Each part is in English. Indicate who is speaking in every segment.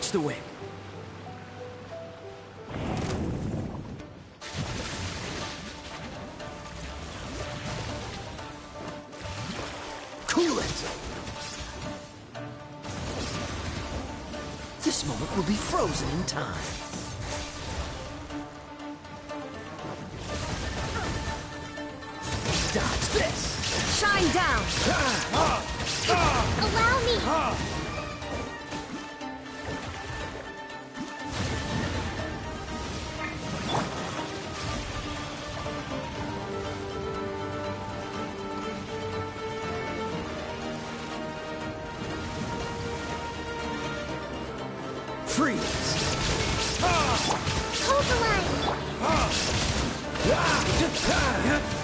Speaker 1: Watch the wind. Cool it! This moment will be frozen in time. Dodge this!
Speaker 2: Shine down! Allow me!
Speaker 1: Freeze!
Speaker 2: Hold the line!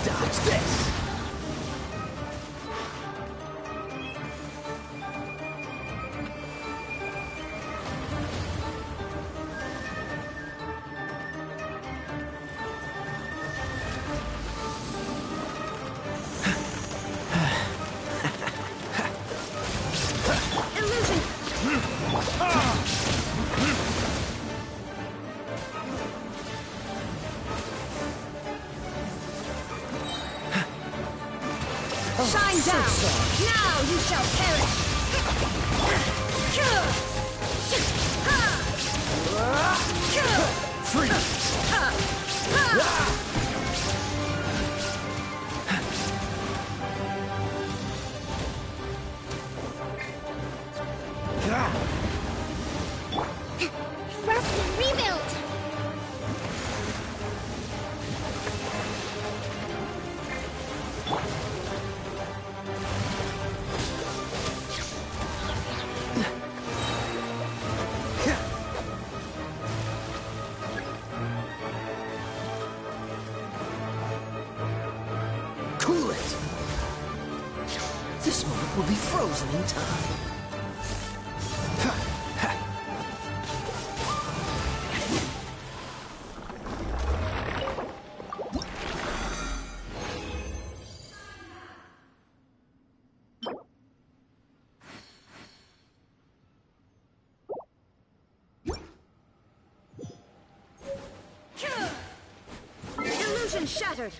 Speaker 1: Dodge this!
Speaker 2: Illusion! Shine down! Now you shall perish!
Speaker 1: Freeze!
Speaker 2: Rest and rebuild!
Speaker 1: Cool it! This moment will be frozen in time.
Speaker 2: Illusion shattered!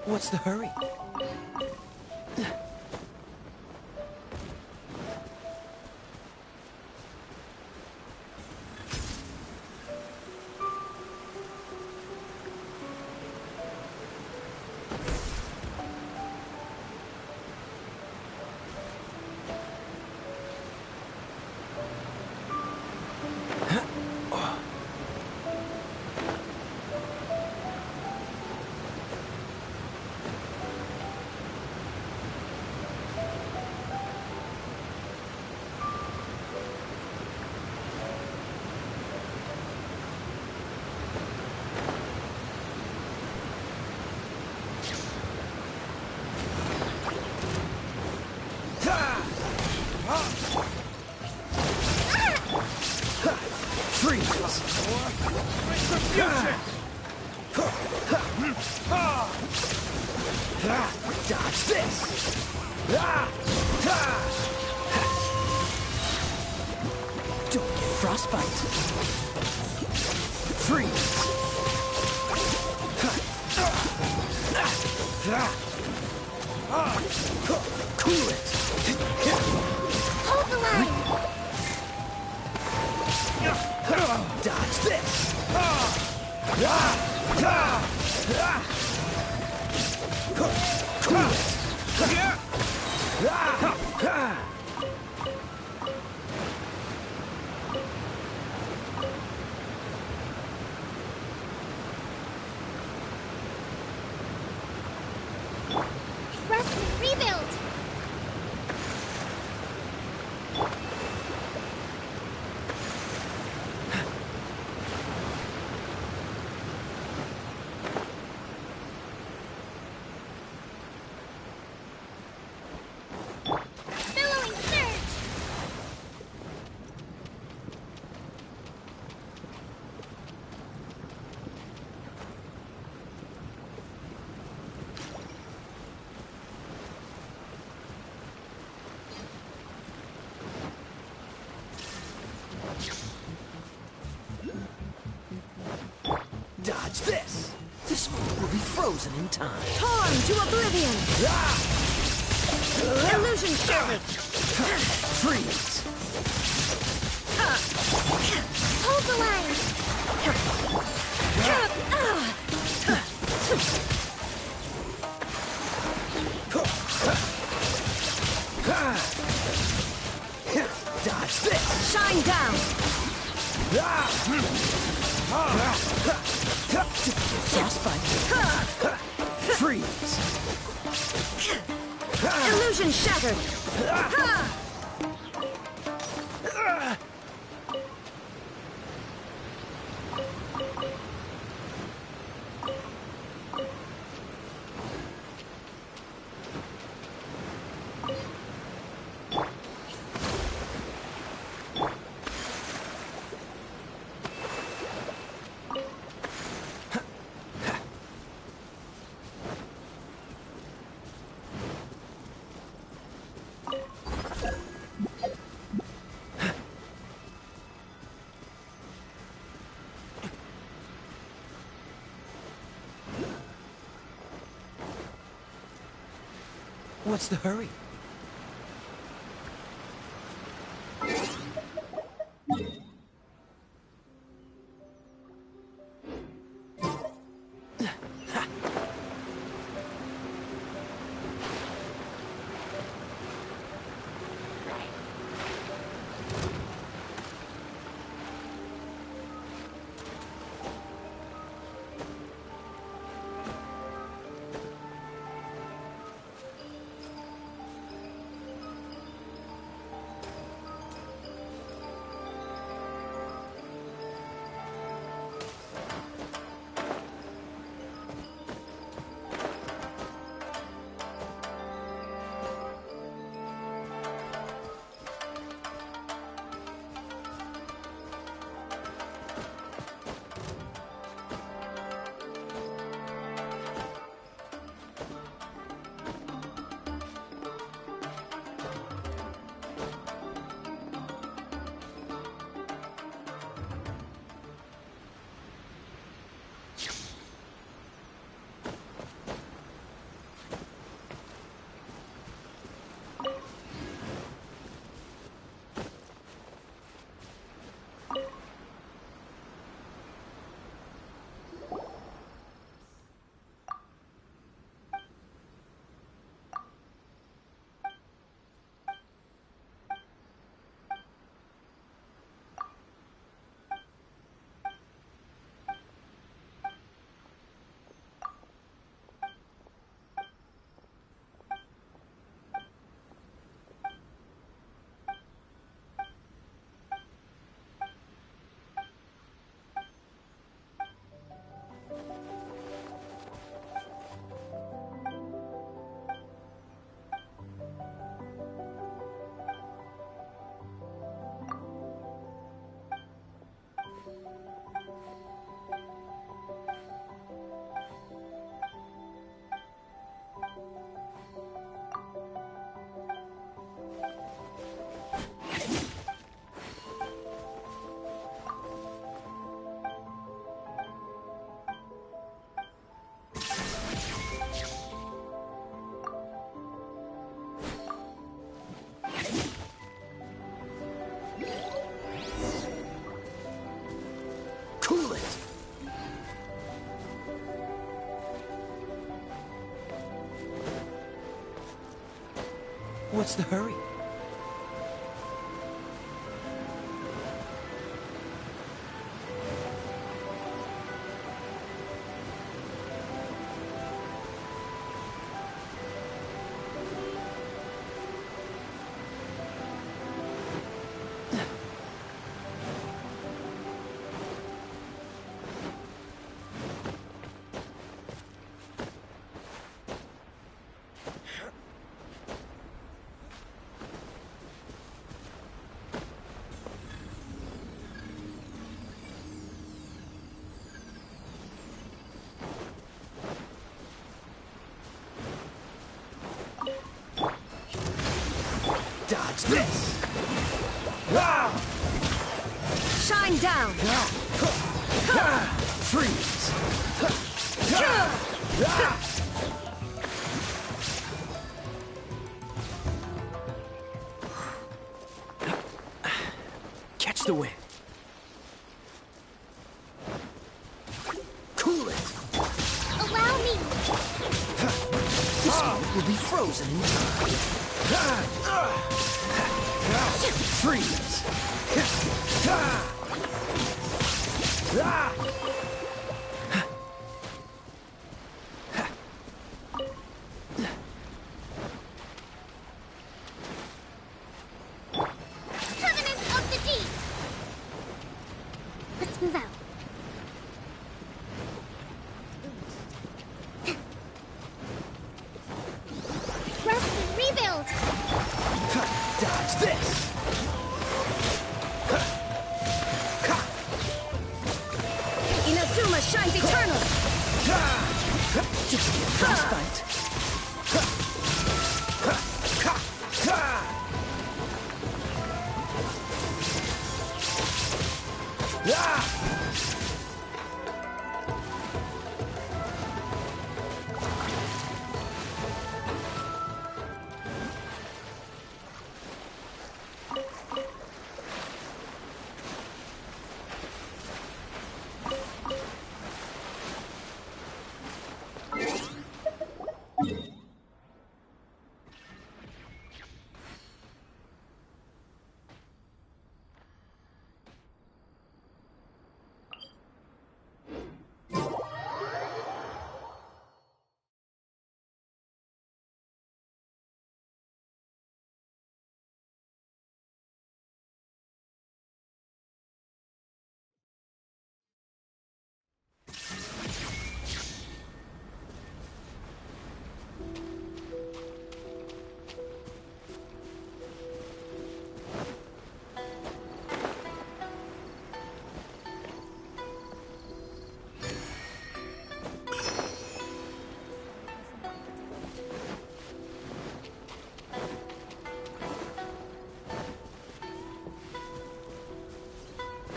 Speaker 1: What's the hurry? Dodge this! Don't get frostbite. Freeze! Cool it!
Speaker 2: Hold the line!
Speaker 1: Dodge this! Cool it! lesson in time.
Speaker 2: Torn to oblivion. Illusion shattered.
Speaker 1: Freeze.
Speaker 2: Hold the line.
Speaker 1: Dodge this.
Speaker 2: Shine down.
Speaker 1: Frostbite. Freeze.
Speaker 2: Illusion shattered.
Speaker 1: What's the hurry? What's the hurry? Dodge this! Wow!
Speaker 2: Shine down!
Speaker 1: Freeze! Ah! Catch the wind. Cool it.
Speaker 2: Allow me.
Speaker 1: This one will be frozen in time. Freeze.
Speaker 2: Covenant of the Deep. Let's move out. Rest and rebuild.
Speaker 1: Dodge this.
Speaker 2: Inazuma shines eternal.
Speaker 1: Frostbite.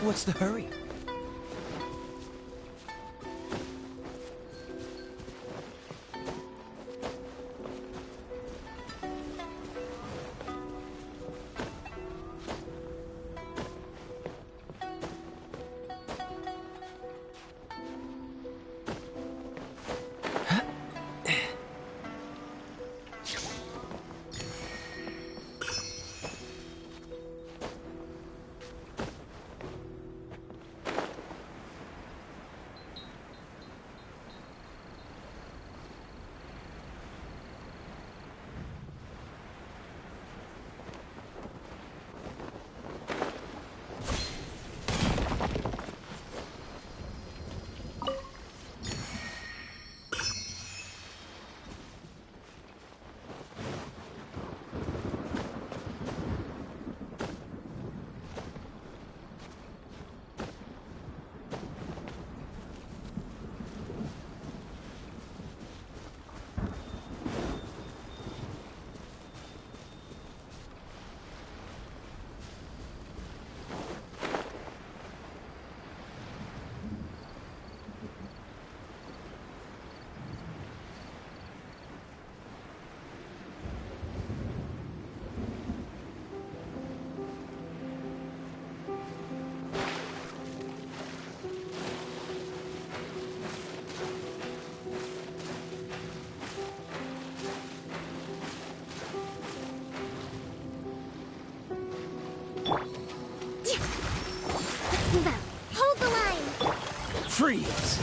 Speaker 1: What's the hurry?
Speaker 2: Move out. Hold the line.
Speaker 1: Freeze.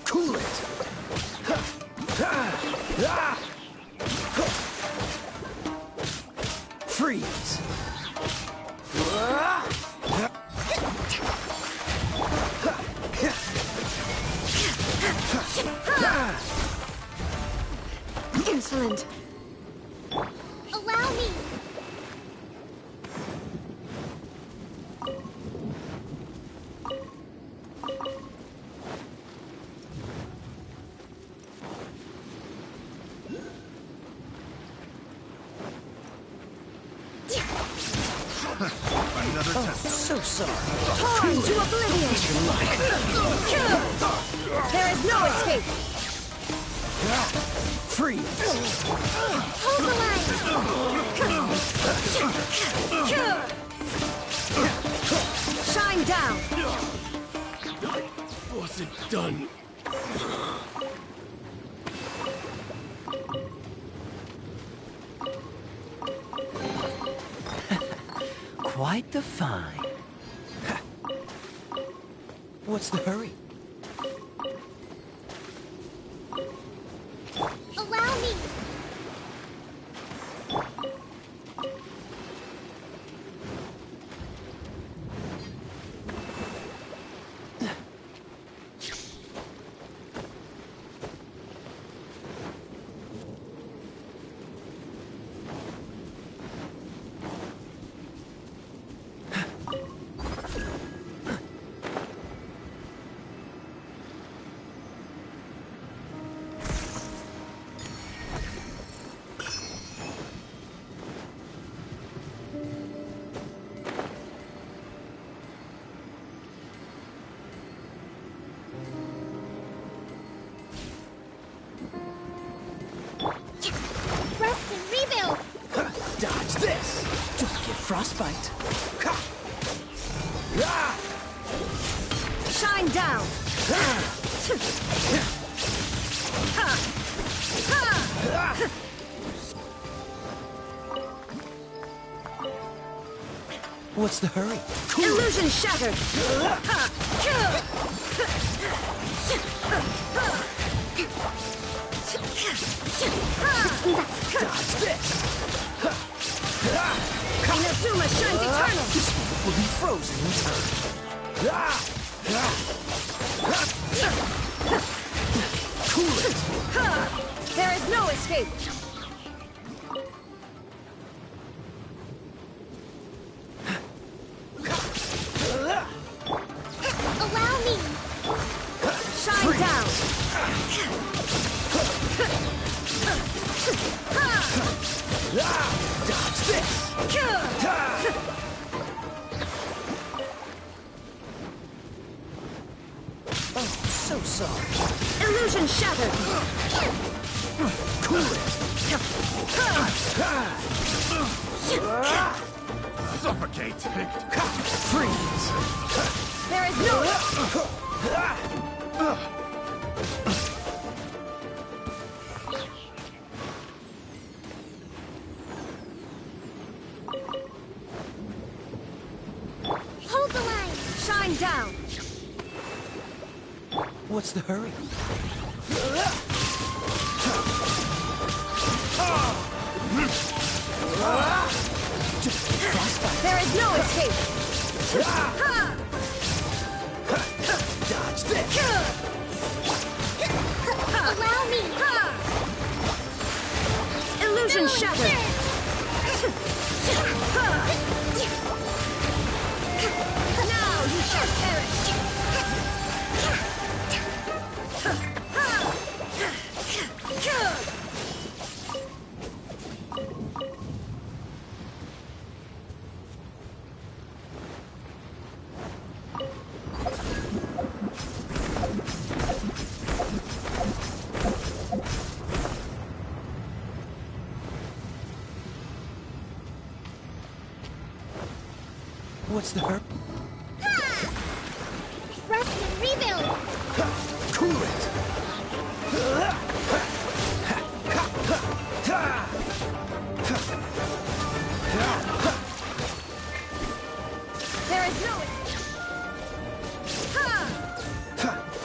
Speaker 1: Cool it. Freeze.
Speaker 2: Insolent. Allow me.
Speaker 3: another
Speaker 1: Oh,
Speaker 3: test.
Speaker 1: so sorry.
Speaker 2: Torn to oblivion! There is no escape!
Speaker 1: Freeze!
Speaker 2: Hold the line! Shine down!
Speaker 3: Wasn't done.
Speaker 1: Quite the find. What's the hurry?
Speaker 2: Allow me! Rest and rebuild!
Speaker 1: Dodge this! Don't get frostbite.
Speaker 2: Shine down!
Speaker 1: What's the hurry?
Speaker 2: Illusion shattered!
Speaker 1: Dodge this!
Speaker 2: Inazuma shines eternal!
Speaker 1: This one will be frozen in time. Cool it!
Speaker 2: There is no escape! Allow me! Shine down!
Speaker 1: Dodge this! Oh, so sorry.
Speaker 2: Illusion shattered!
Speaker 1: Cool it!
Speaker 3: Suffocate!
Speaker 1: Freeze!
Speaker 2: There is no... Hold the line! Shine down!
Speaker 1: What's the hurry? Frostbite!
Speaker 2: There is no escape!
Speaker 1: Dodge this!
Speaker 2: Allow me! Illusion shattered! Now you shall perish!
Speaker 1: What's the hurry?
Speaker 2: Rest and rebuild!
Speaker 1: Cool it!
Speaker 2: There is no...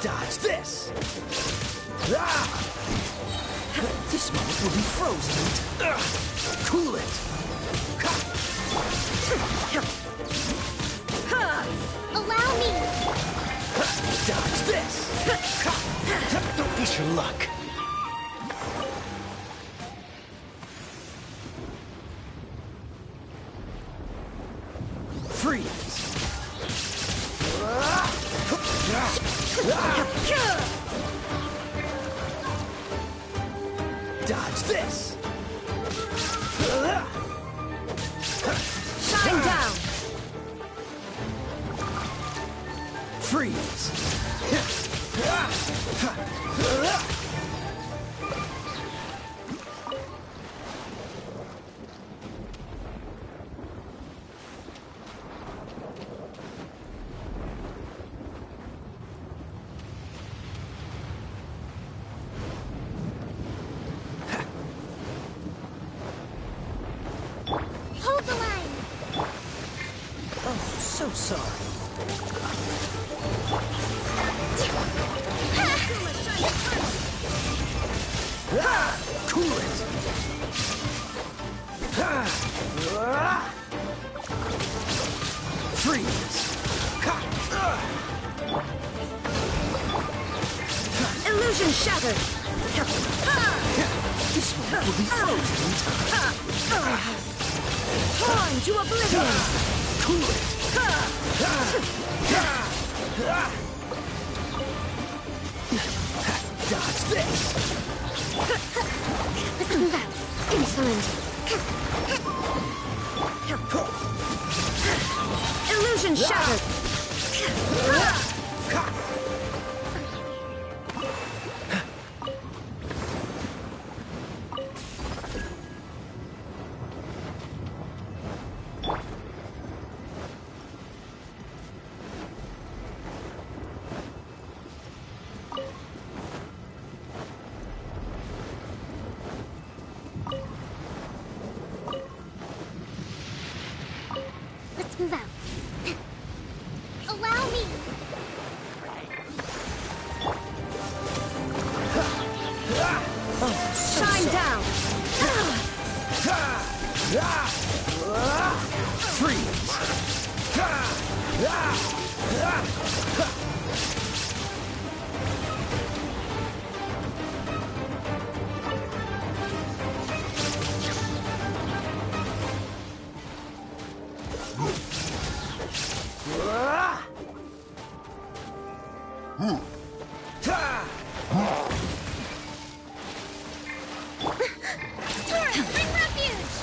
Speaker 1: Dodge this! This moment will be frozen. Cool it!
Speaker 2: Allow me!
Speaker 1: Dodge this! Don't get your luck. Freeze! Dodge this!
Speaker 2: Shine down!
Speaker 1: Freeze!
Speaker 2: Hold the line.
Speaker 1: Oh, so sorry. Cool it! Freeze!
Speaker 2: Illusion shattered.
Speaker 1: This one will be frozen in time.
Speaker 2: Torn to oblivion.
Speaker 1: Cool it! Dodge this!
Speaker 2: Insolent. Illusion shattered. Let's move out. Allow me. Shine down.
Speaker 1: Freeze!
Speaker 2: Turret, bring refuge.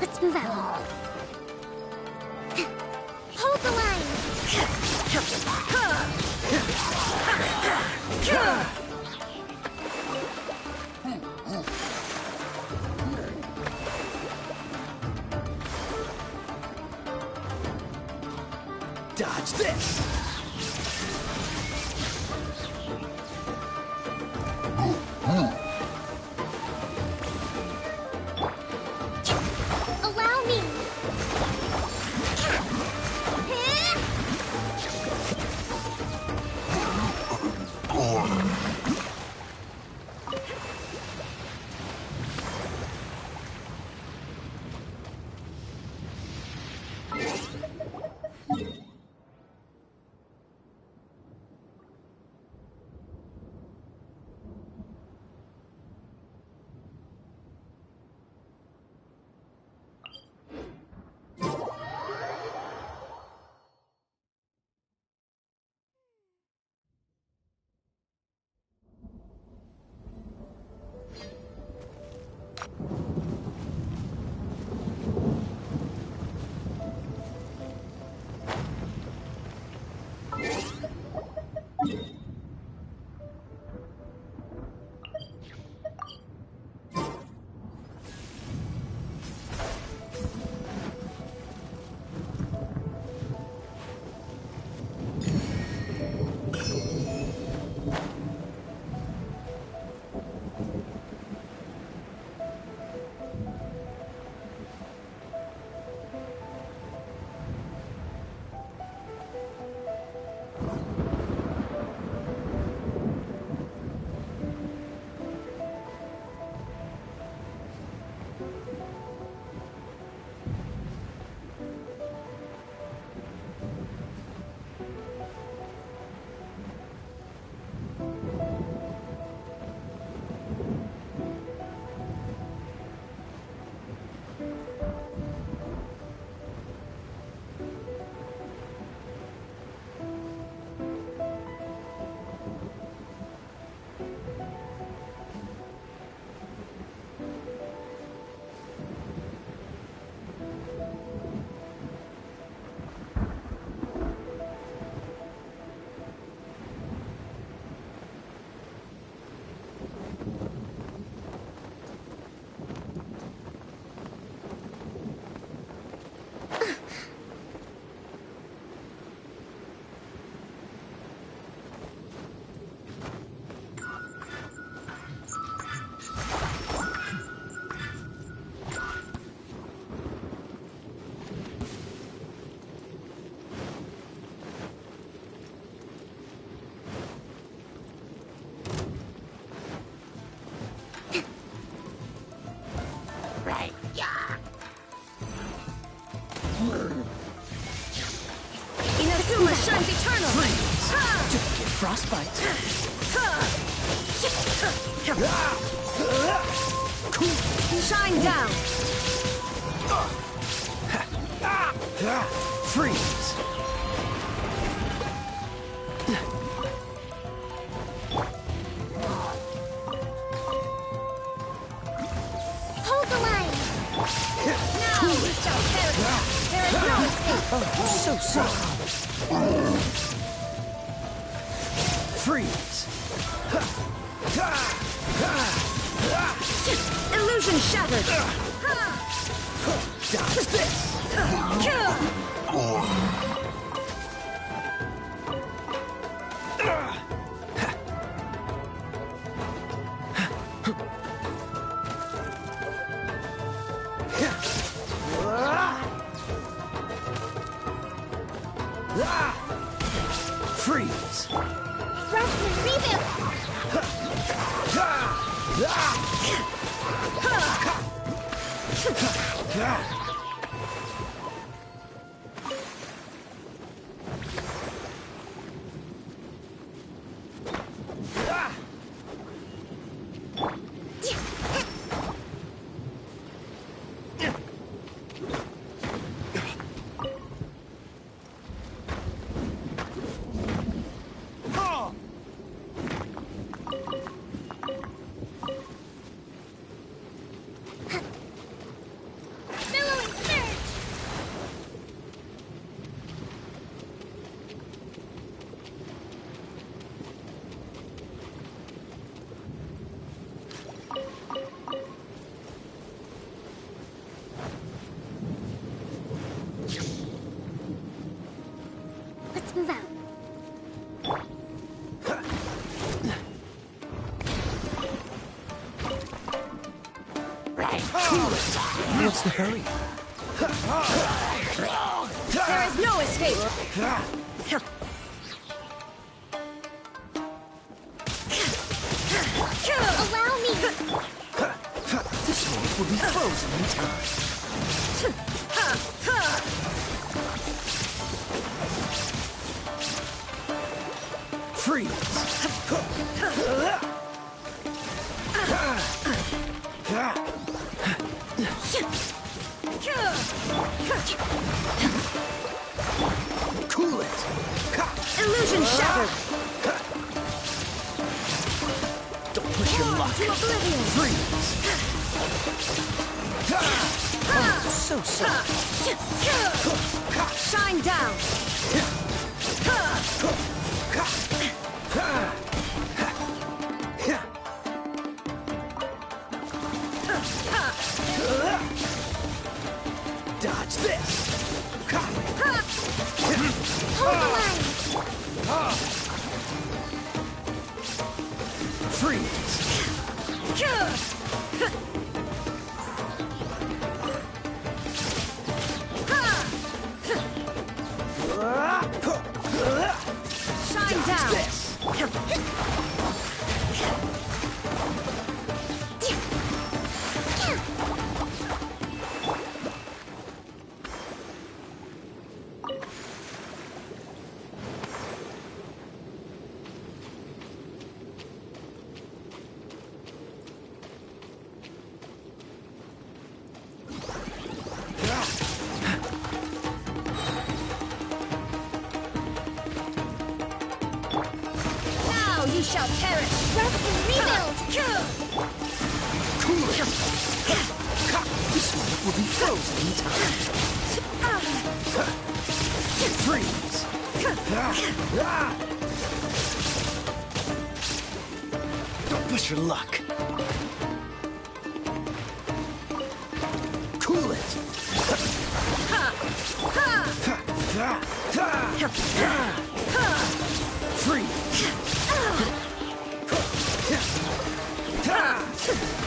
Speaker 2: Let's move out. Hold the line.
Speaker 1: Dodge this!
Speaker 2: Allow me. Shine down!
Speaker 1: Freeze!
Speaker 2: Hold the line! Now you shall perish! There is no escape!
Speaker 1: Oh, so soft! Freeze!
Speaker 2: Illusion shattered!
Speaker 1: Dodge this! Freeze!
Speaker 2: Rest and rebuild! Billowing surge! Let's move out.
Speaker 1: What's the hurry?
Speaker 2: There is no escape! Allow me!
Speaker 1: This moment will be frozen in time. Freeze! Cool it!
Speaker 2: Illusion shattered!
Speaker 1: Don't push your luck.
Speaker 2: To oblivion!
Speaker 1: Freeze! Oh, so soft.
Speaker 2: Shine down!
Speaker 1: Dodge this!
Speaker 2: Hold the line!
Speaker 1: Freeze!
Speaker 2: Shine down! Now you shall perish! Rest and rebuild!
Speaker 1: Cool it! This moment will be frozen in time. Freeze! Don't push your luck. Cool it! Freeze!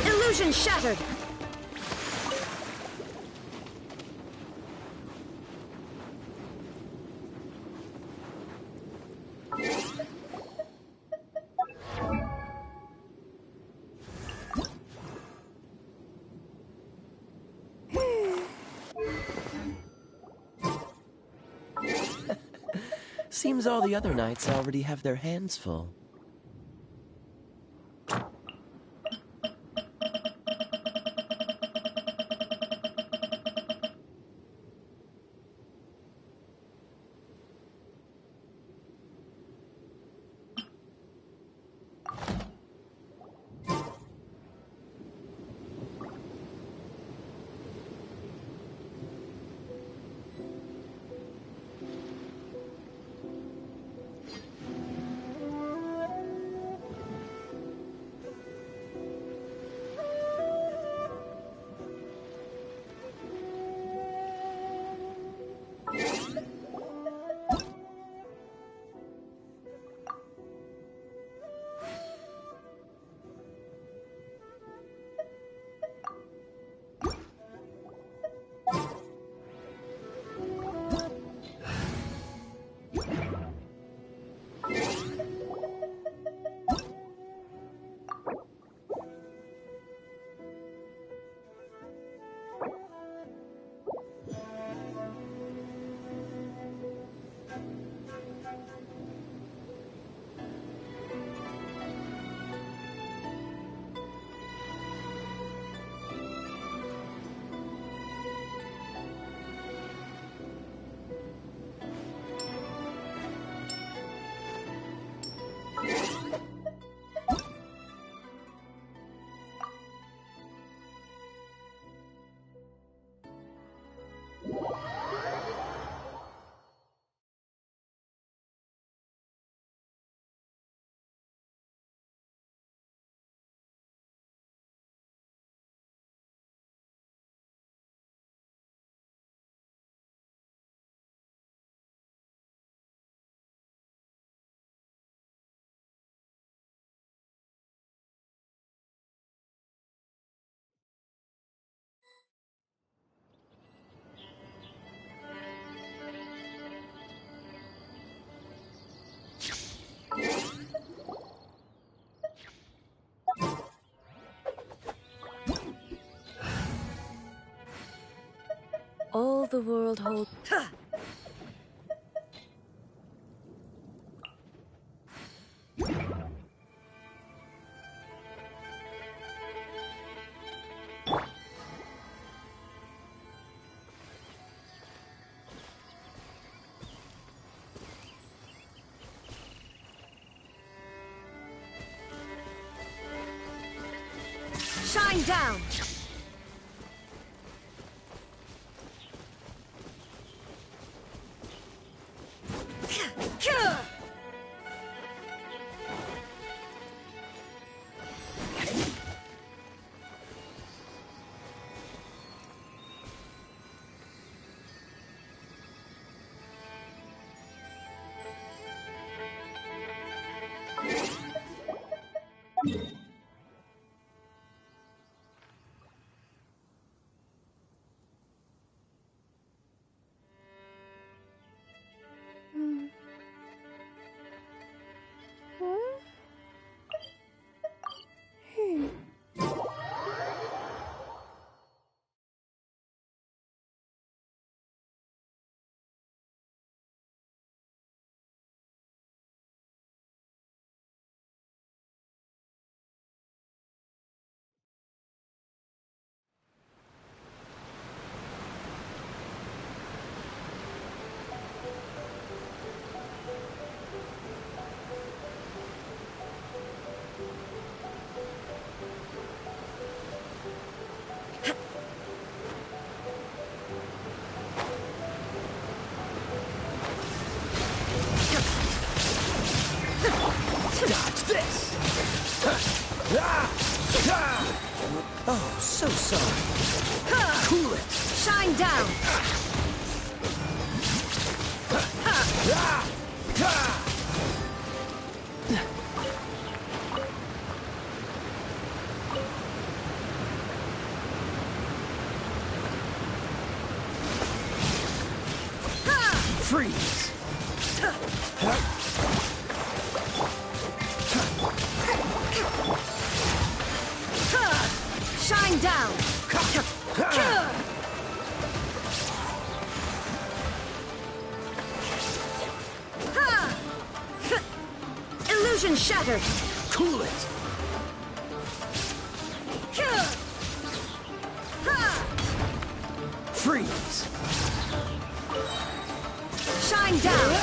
Speaker 2: Illusion shattered!
Speaker 1: Seems all the other knights already have their hands full.
Speaker 4: the world hold.
Speaker 2: Shine down!
Speaker 1: Dodge this! Oh, so sorry. Cool it!
Speaker 2: Shine down!
Speaker 1: Freeze!
Speaker 2: Shine down! Illusion shattered!
Speaker 1: Cool it! Freeze!
Speaker 2: Shine down!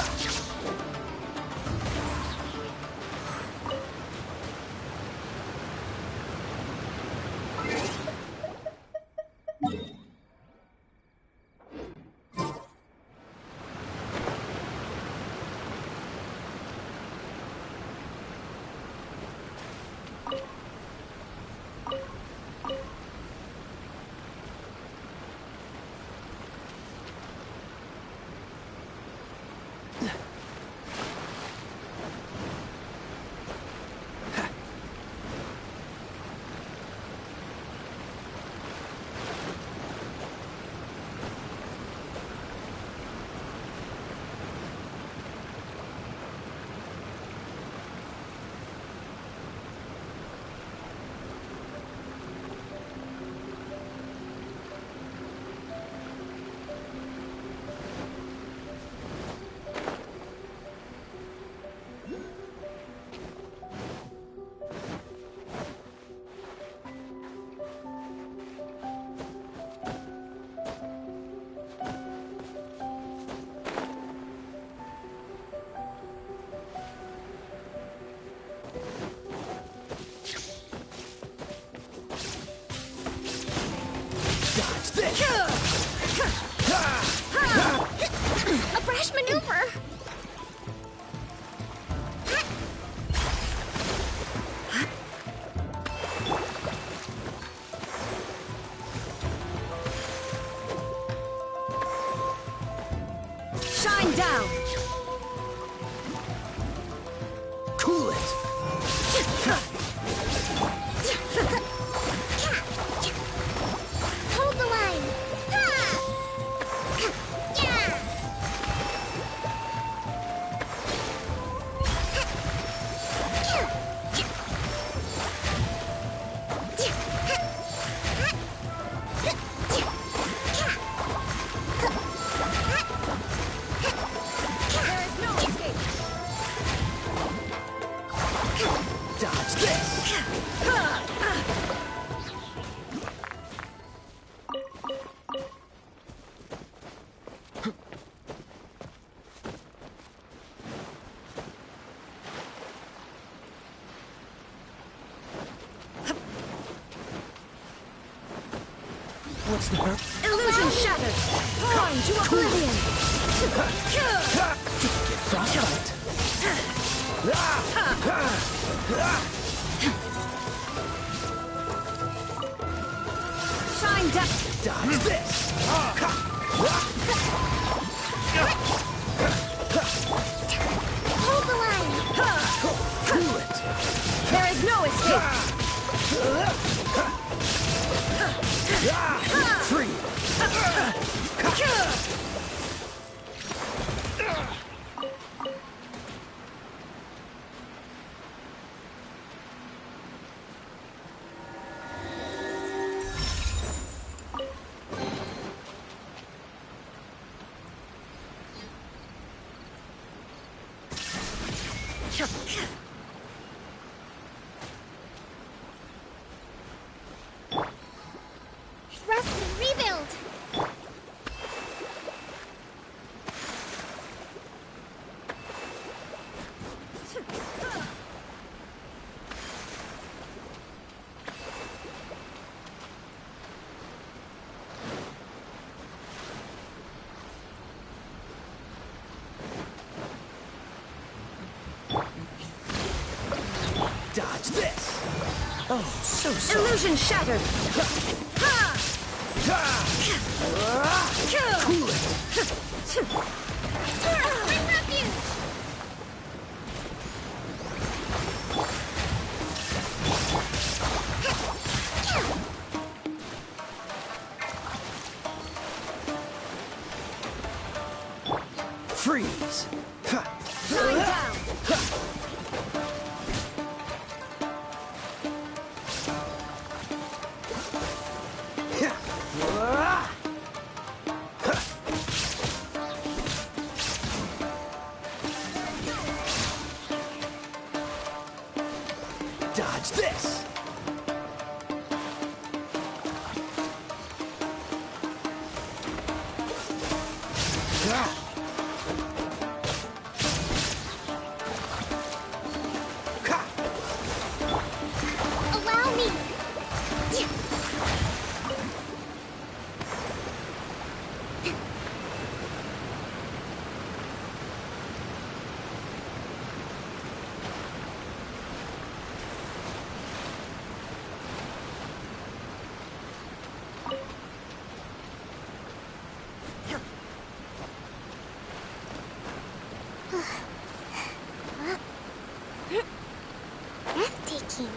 Speaker 1: this! What's the hurt?
Speaker 2: Illusion shattered! Blind to oblivion!
Speaker 1: Get frostbite!
Speaker 2: Shine down!
Speaker 1: Dodge this!
Speaker 2: Hold the line!
Speaker 1: Cool it!
Speaker 2: There is no escape!
Speaker 1: Free!
Speaker 2: Rest and rebuild!
Speaker 1: Dodge this! Oh, so sorry.
Speaker 2: Illusion shattered!
Speaker 1: Cool it!
Speaker 2: Bring refuge!
Speaker 1: Freeze!
Speaker 2: Shine down!
Speaker 1: Dodge this!
Speaker 2: Allow me! Breathtaking.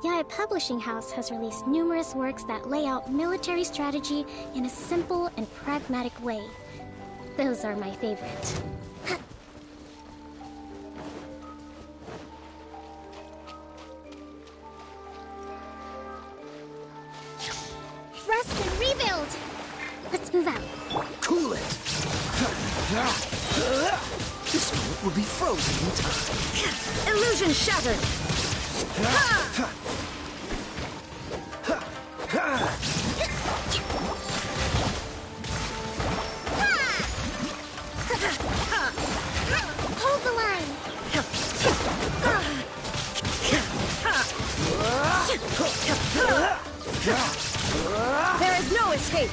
Speaker 2: Yaya Publishing House has released numerous works that lay out military strategy in a simple and pragmatic way. Those are my favorite. Rest and rebuild! Let's move out.
Speaker 1: Cool it! This moment will be frozen in time.
Speaker 2: Illusion shattered! Hold the line! There is no escape!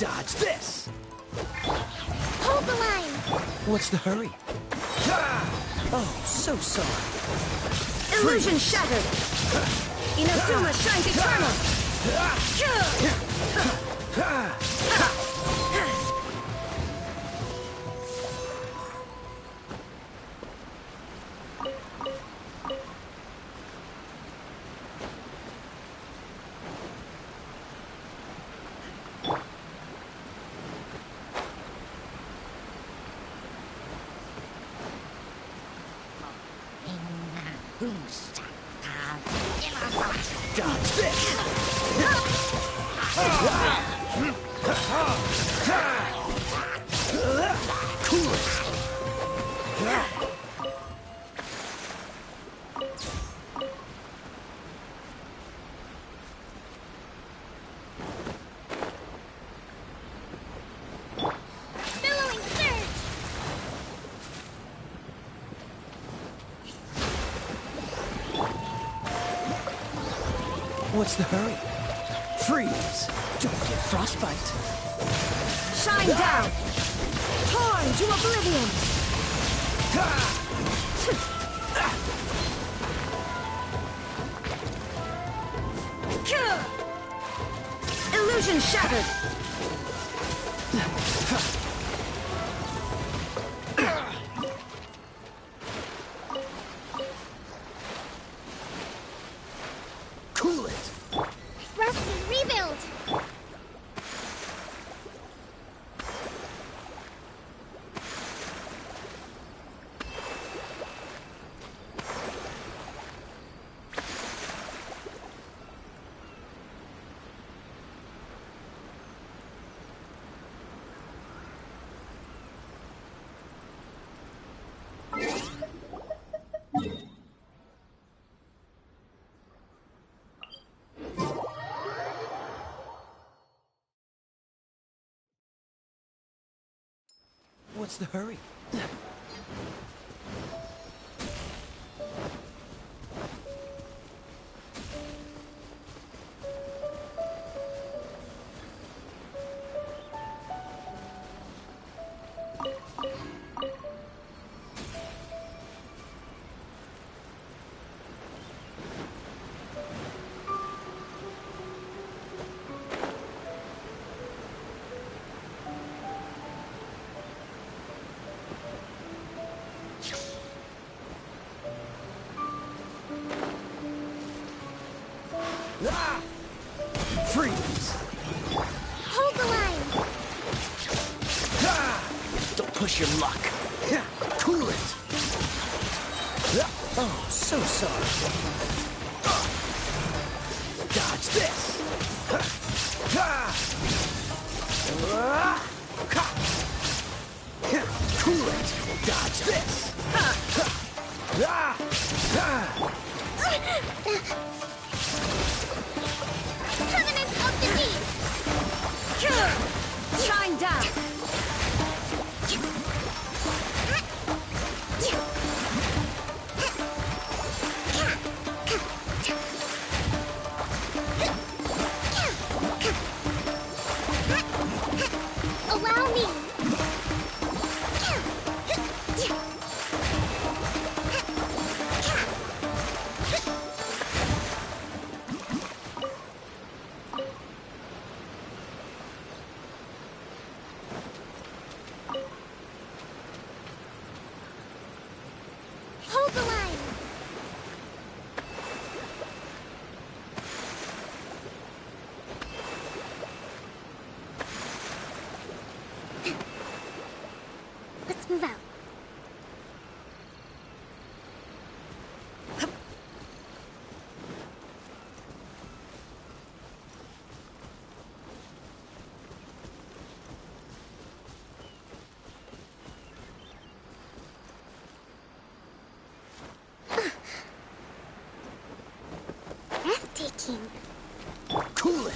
Speaker 1: Dodge this!
Speaker 2: Hold the line!
Speaker 1: What's the hurry? Oh, so sorry.
Speaker 4: Illusion shattered! Inazuma shines eternal!
Speaker 1: Dodge this! Cool it!
Speaker 2: Billowing surge!
Speaker 1: What's the hurry? Freeze! Don't get frostbite.
Speaker 4: Shine down! Torn to oblivion! Illusion shattered!
Speaker 1: Cool it!
Speaker 2: Rusty, rebuild!
Speaker 1: What's the hurry? Ah! Freeze!
Speaker 2: Hold the line!
Speaker 1: Ah! Don't push your luck. Cool it! Oh, so sorry. Dodge this! Cool it! Dodge this!
Speaker 2: Covenant of the Deep!
Speaker 4: Shine down!
Speaker 2: Allow me! Hold the line! Let's move out. Breathtaking.
Speaker 1: Cool it!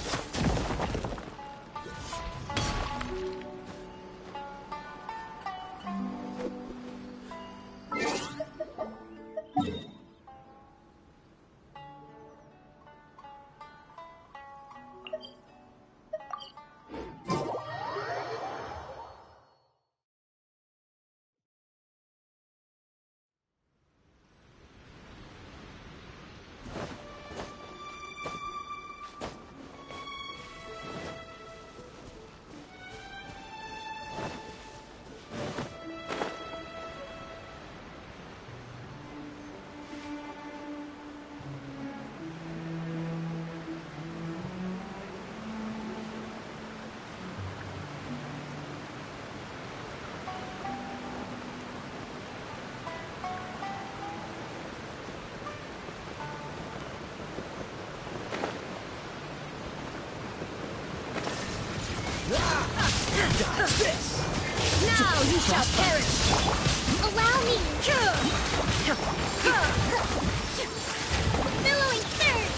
Speaker 1: Dodge this!
Speaker 4: Now you shall perish!
Speaker 2: Allow me! Billowing surge!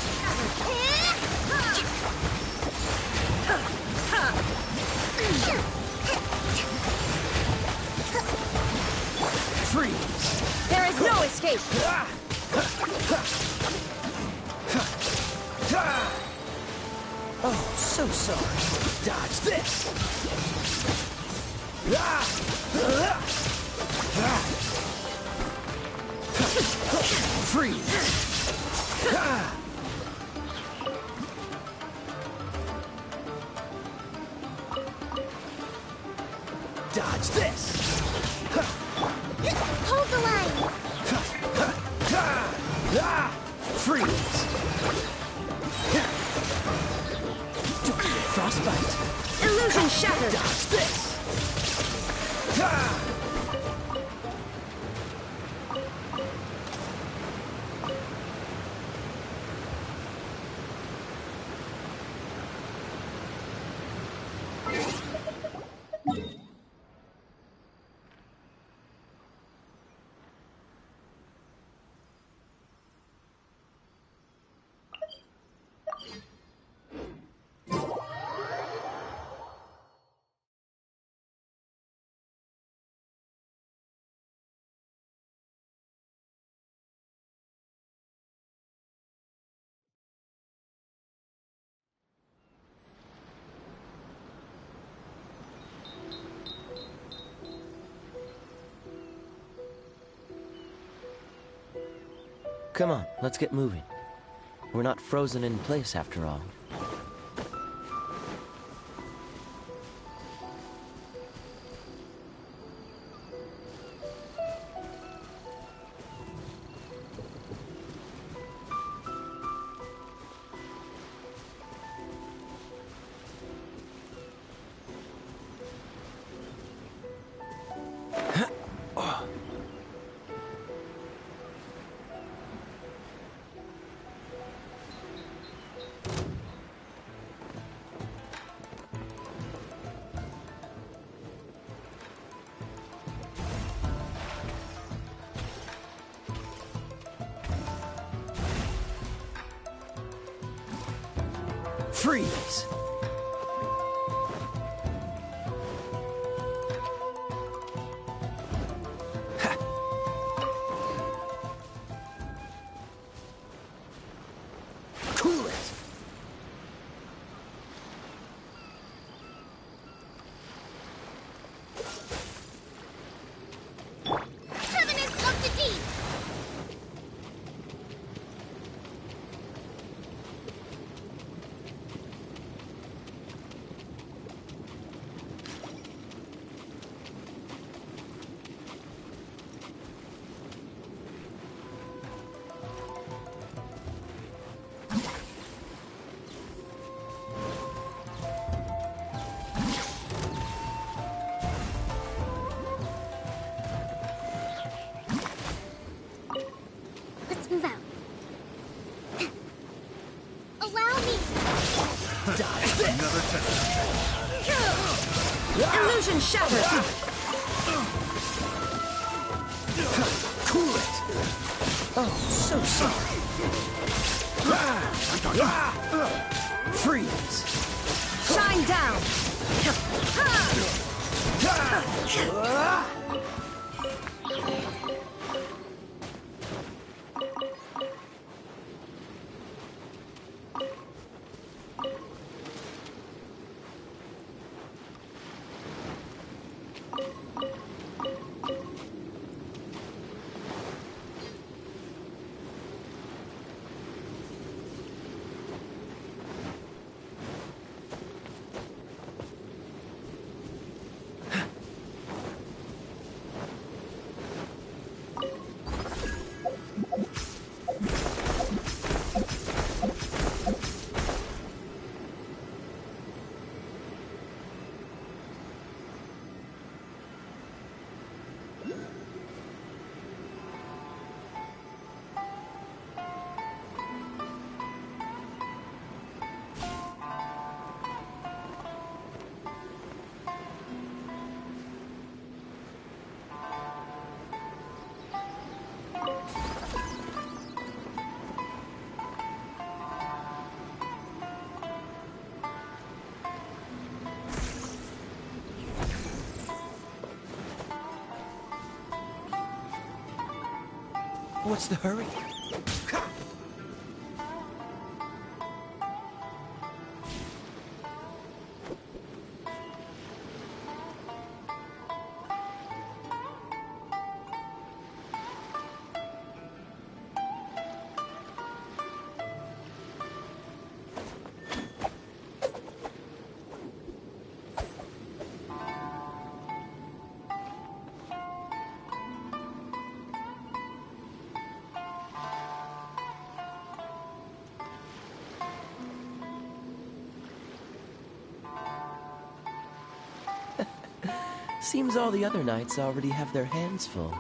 Speaker 1: Freeze!
Speaker 4: There is no escape!
Speaker 1: Oh, so sorry. Dodge this! Freeze! Dodge this!
Speaker 2: Hold the line!
Speaker 1: Freeze! Frostbite!
Speaker 4: Illusion shattered!
Speaker 1: Dodge this!
Speaker 5: Come on, let's get moving. We're not frozen in place after all.
Speaker 1: Freeze! Ha. Cool it!
Speaker 2: Covenant of the Deep! Let's move out. Allow me!
Speaker 1: Dodge this!
Speaker 3: Another test.
Speaker 4: Illusion shattered!
Speaker 1: Cool it! Oh, so sorry. Freeze!
Speaker 4: Shine down!
Speaker 5: What's the hurry? Seems all the other knights already have their hands full.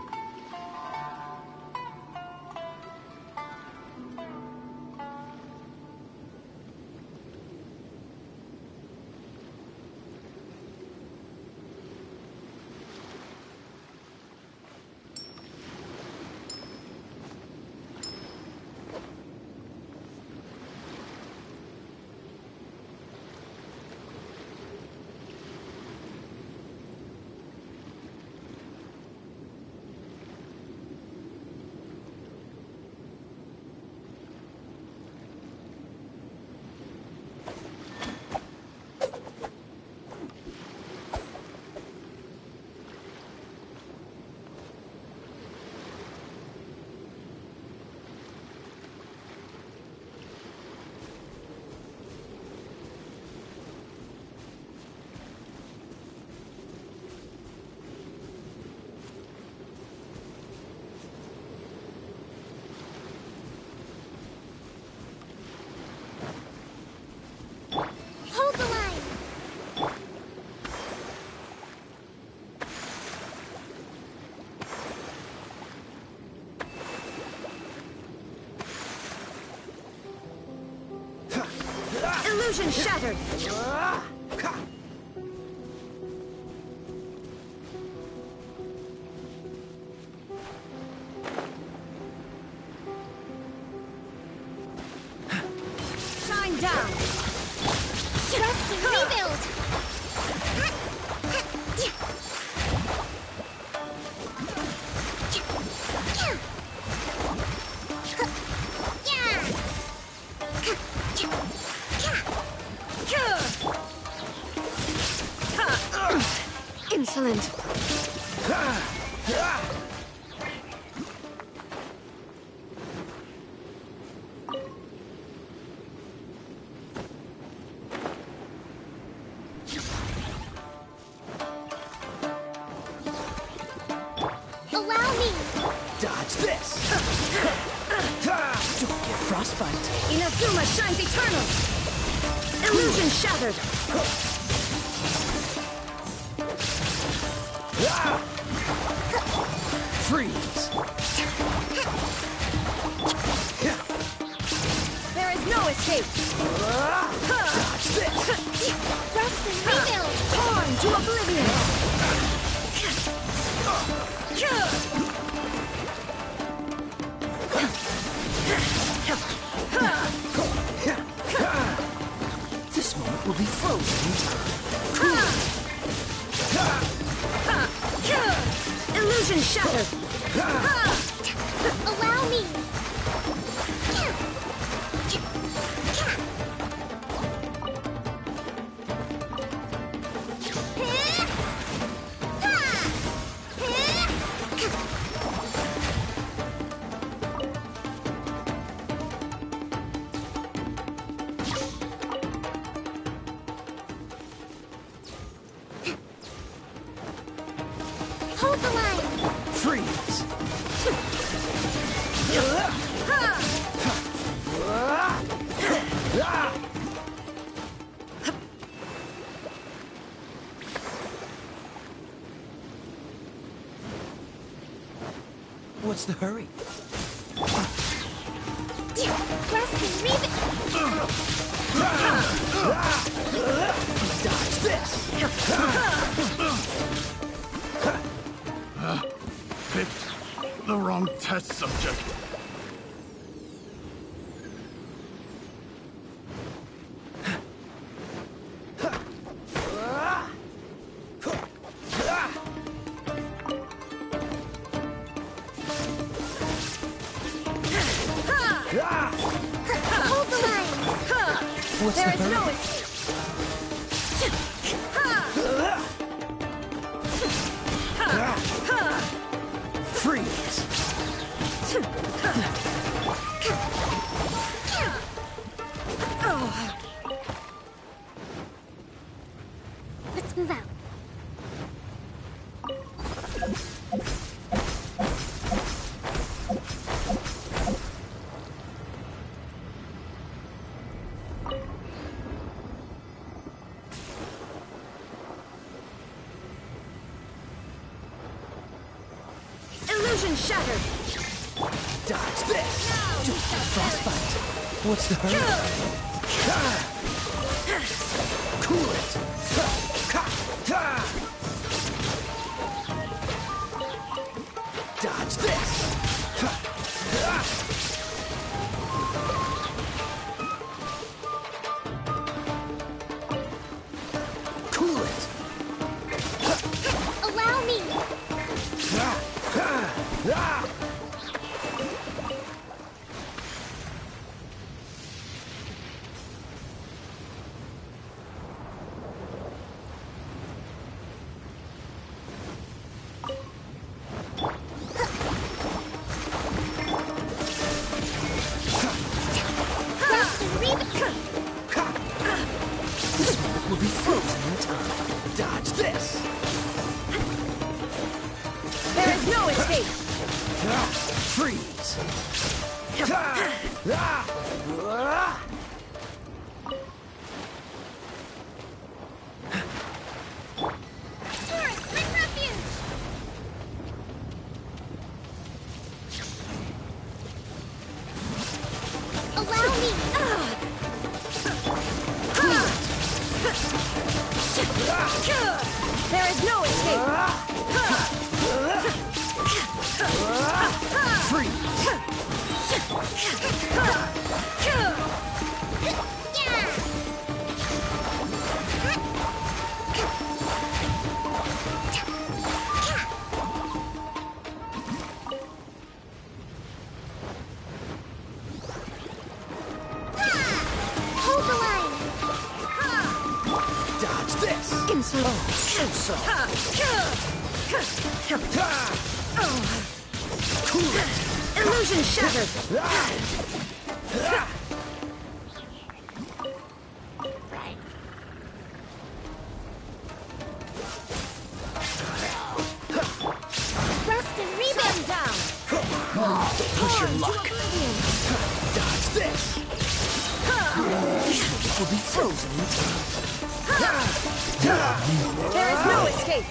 Speaker 2: Hold the line!
Speaker 4: Illusion shattered! Shine down!
Speaker 2: Rest and rebuild!
Speaker 4: Insolent!
Speaker 2: Allow me!
Speaker 1: Dodge this! Don't get frostbite.
Speaker 4: Inazuma shines eternal! Illusion shattered!
Speaker 1: Freeze!
Speaker 4: There is no escape!
Speaker 1: Dodge this!
Speaker 2: Rest and rebuild!
Speaker 4: Torn to oblivion!
Speaker 1: This moment will be frozen in time.
Speaker 4: Illusion shattered!
Speaker 2: Allow me! Hold the line!
Speaker 1: Freeze!
Speaker 5: What's the hurry?
Speaker 2: Rest and rebuild!
Speaker 1: Dodge this!
Speaker 3: Picked the wrong test subject.
Speaker 1: What's
Speaker 4: There
Speaker 1: the
Speaker 4: is
Speaker 1: hurry?
Speaker 4: no escape.
Speaker 1: Freeze!
Speaker 2: Let's move out.
Speaker 4: Illusion shattered.
Speaker 1: Dodge this! Frostbite! What's the hurry? Cool it! Dodge this! Cool it!
Speaker 2: Allow me! Rest and reboot!
Speaker 1: This moment will be frozen in time. Dodge this!
Speaker 4: There is no escape.
Speaker 1: Freeze!
Speaker 2: Torrent, take refuge! Allow me!
Speaker 4: There is no escape.
Speaker 2: Hold the line!
Speaker 1: Dodge this! Oh, so sorry. Cool it!
Speaker 4: Illusion shattered.
Speaker 2: Rest and reboot!
Speaker 4: Down.
Speaker 1: Push your luck. Dodge this! This will be frozen in time.
Speaker 4: There is no escape.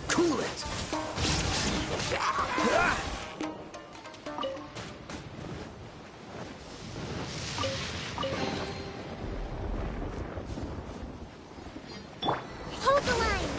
Speaker 1: Cool it!
Speaker 2: Hold the line!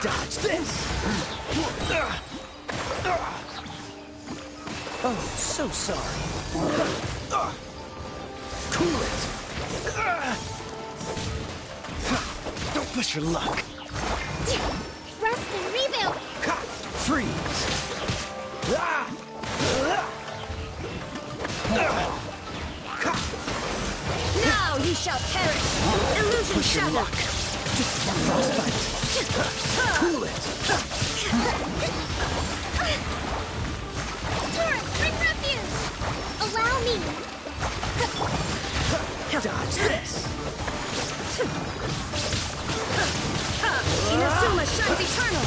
Speaker 1: Dodge this! Oh, so sorry. Cool it! Don't push your luck.
Speaker 2: Rest and rebuild!
Speaker 1: Freeze!
Speaker 4: Now you shall perish! Illusion
Speaker 1: Push your
Speaker 4: shattered!
Speaker 1: luck. Frostbite. Cool it!
Speaker 2: Turret, bring refuge! Allow me!
Speaker 1: Dodge this!
Speaker 4: Inazuma shines eternal!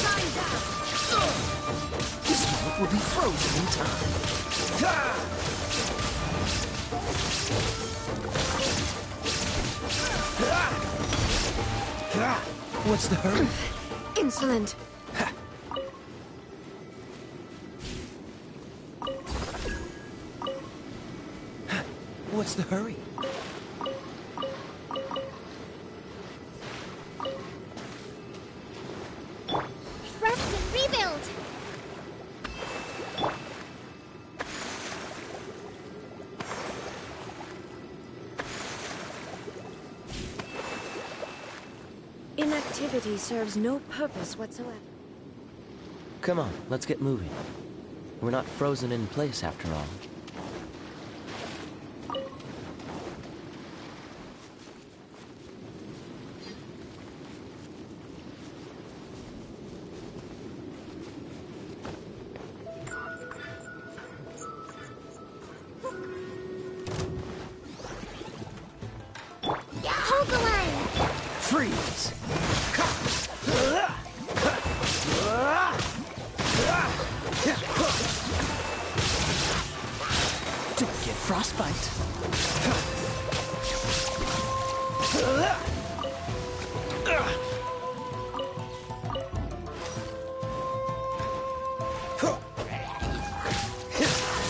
Speaker 4: Shine down!
Speaker 1: This moment will be frozen in time. What's the hurry?
Speaker 4: Insolent!
Speaker 1: What's the hurry?
Speaker 2: Rest and rebuild!
Speaker 4: Inactivity serves no purpose whatsoever.
Speaker 5: Come on, let's get moving. We're not frozen in place after all.
Speaker 2: Hold the line!
Speaker 1: Freeze! Don't get frostbite.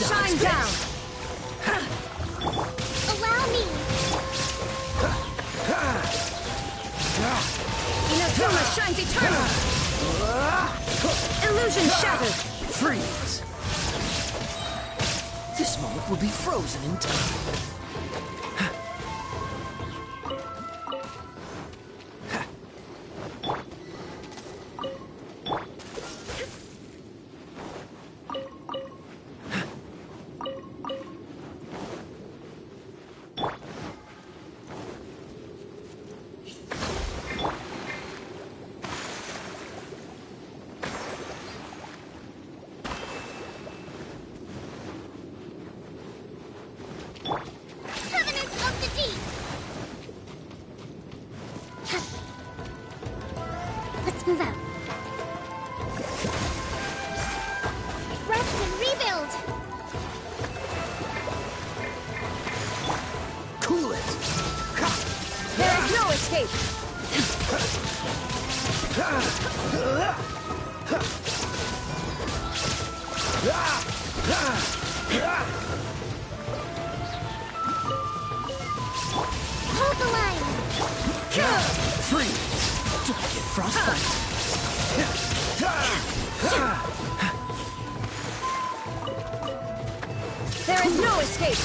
Speaker 4: Shine down!
Speaker 2: Allow me!
Speaker 4: Inazuma shines eternal! Illusion shattered!
Speaker 1: Freeze! This moment will be frozen in time.
Speaker 2: Covenant of the Deep! Let's move out. Rest and rebuild!
Speaker 1: Cool it!
Speaker 4: There is no escape!
Speaker 2: Hold the line!
Speaker 1: Freeze! Don't get frostbite.
Speaker 4: There is no escape!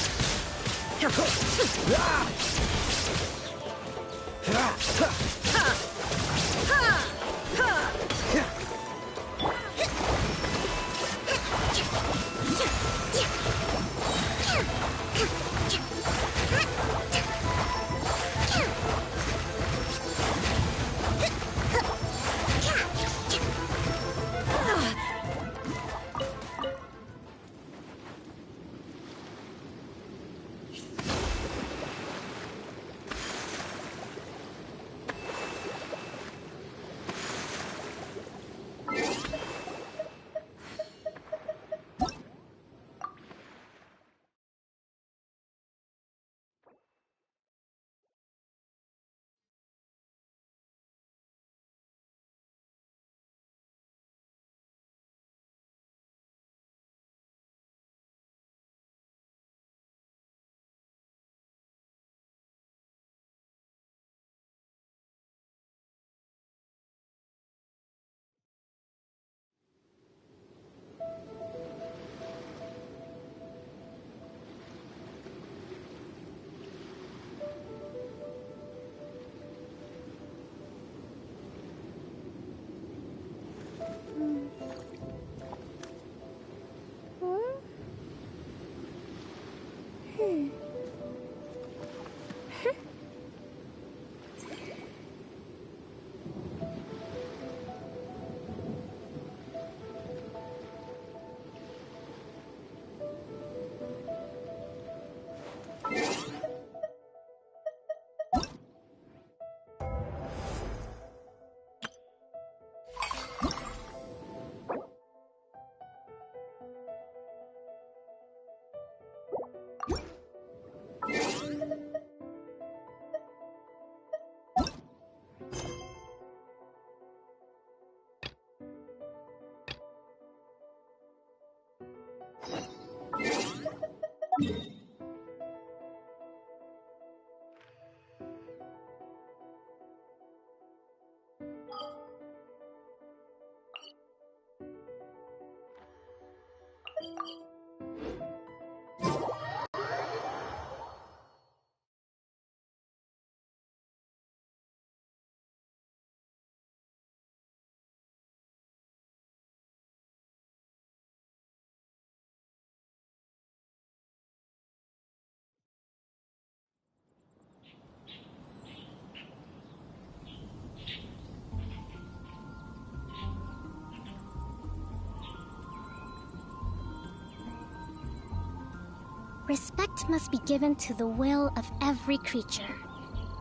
Speaker 2: Respect must be given to the will of every creature.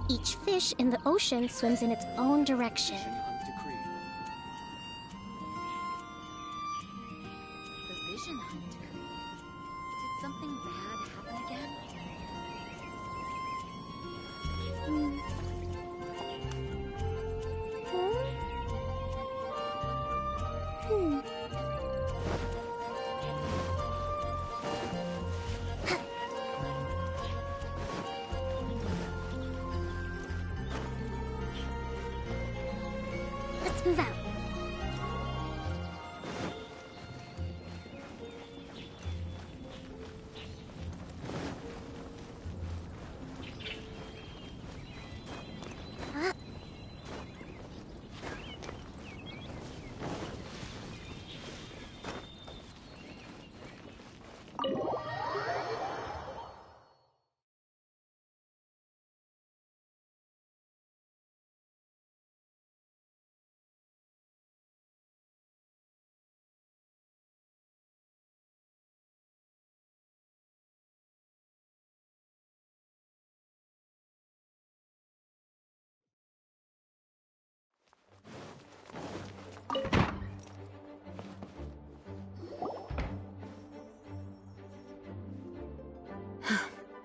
Speaker 2: Each fish in the ocean swims in its own direction.
Speaker 6: The Vision Hunt decree. Did something bad happen again?
Speaker 2: Let's move out.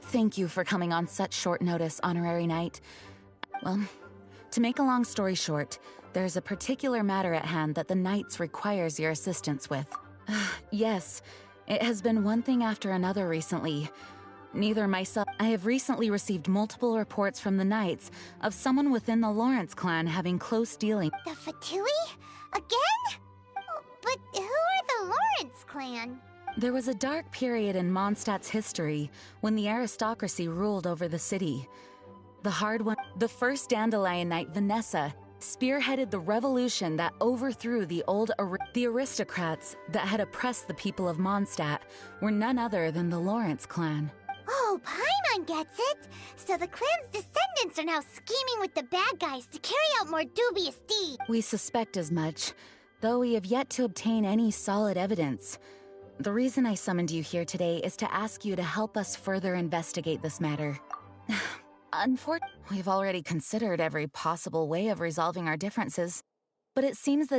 Speaker 6: Thank you for coming on such short notice, Honorary Knight. Well, to make a long story short, there's a particular matter at hand that the Knights requires your assistance with. Yes, it has been one thing after another recently. Neither myself... I have recently received multiple reports from the Knights of someone within the Lawrence clan having close dealing...
Speaker 7: The Fatui? Again? But who are the Lawrence clan?
Speaker 6: There was a dark period in Mondstadt's history when the aristocracy ruled over the city. The Hard One, the first Dandelion Knight, Vanessa, spearheaded the revolution that overthrew the the aristocrats that had oppressed the people of Mondstadt were none other than the Lawrence clan.
Speaker 7: Oh, Paimon gets it! So the clan's descendants are now scheming with the bad guys to carry out more dubious deeds.
Speaker 6: We suspect as much, though we have yet to obtain any solid evidence. The reason I summoned you here today is to ask you to help us further investigate this matter. Unfortunately, we've already considered every possible way of resolving our differences, but it seems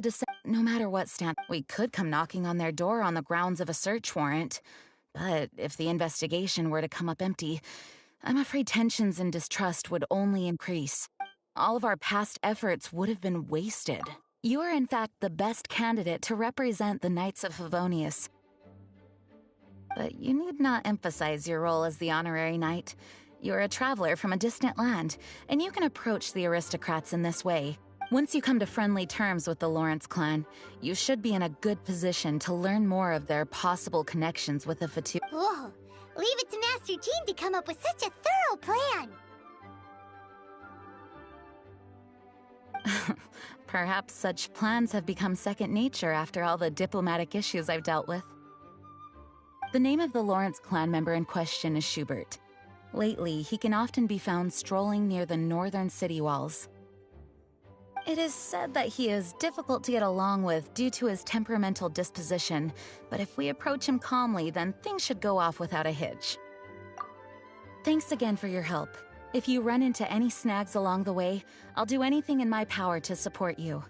Speaker 6: no matter what stance, we could come knocking on their door on the grounds of a search warrant. But if the investigation were to come up empty, I'm afraid tensions and distrust would only increase. All of our past efforts would have been wasted. You are in fact the best candidate to represent the Knights of Favonius. But you need not emphasize your role as the honorary knight. You're a traveler from a distant land, and you can approach the aristocrats in this way. Once you come to friendly terms with the Lawrence clan, you should be in a good position to learn more of their possible connections with the Fatui.
Speaker 7: Whoa! Leave it to Master Jean to come up with such a thorough plan!
Speaker 6: Perhaps such plans have become second nature after all the diplomatic issues I've dealt with. The name of the Lawrence clan member in question is Schubert. Lately, he can often be found strolling near the northern city walls. It is said that he is difficult to get along with due to his temperamental disposition, but if we approach him calmly, then things should go off without a hitch. Thanks again for your help. If you run into any snags along the way, I'll do anything in my power to support you.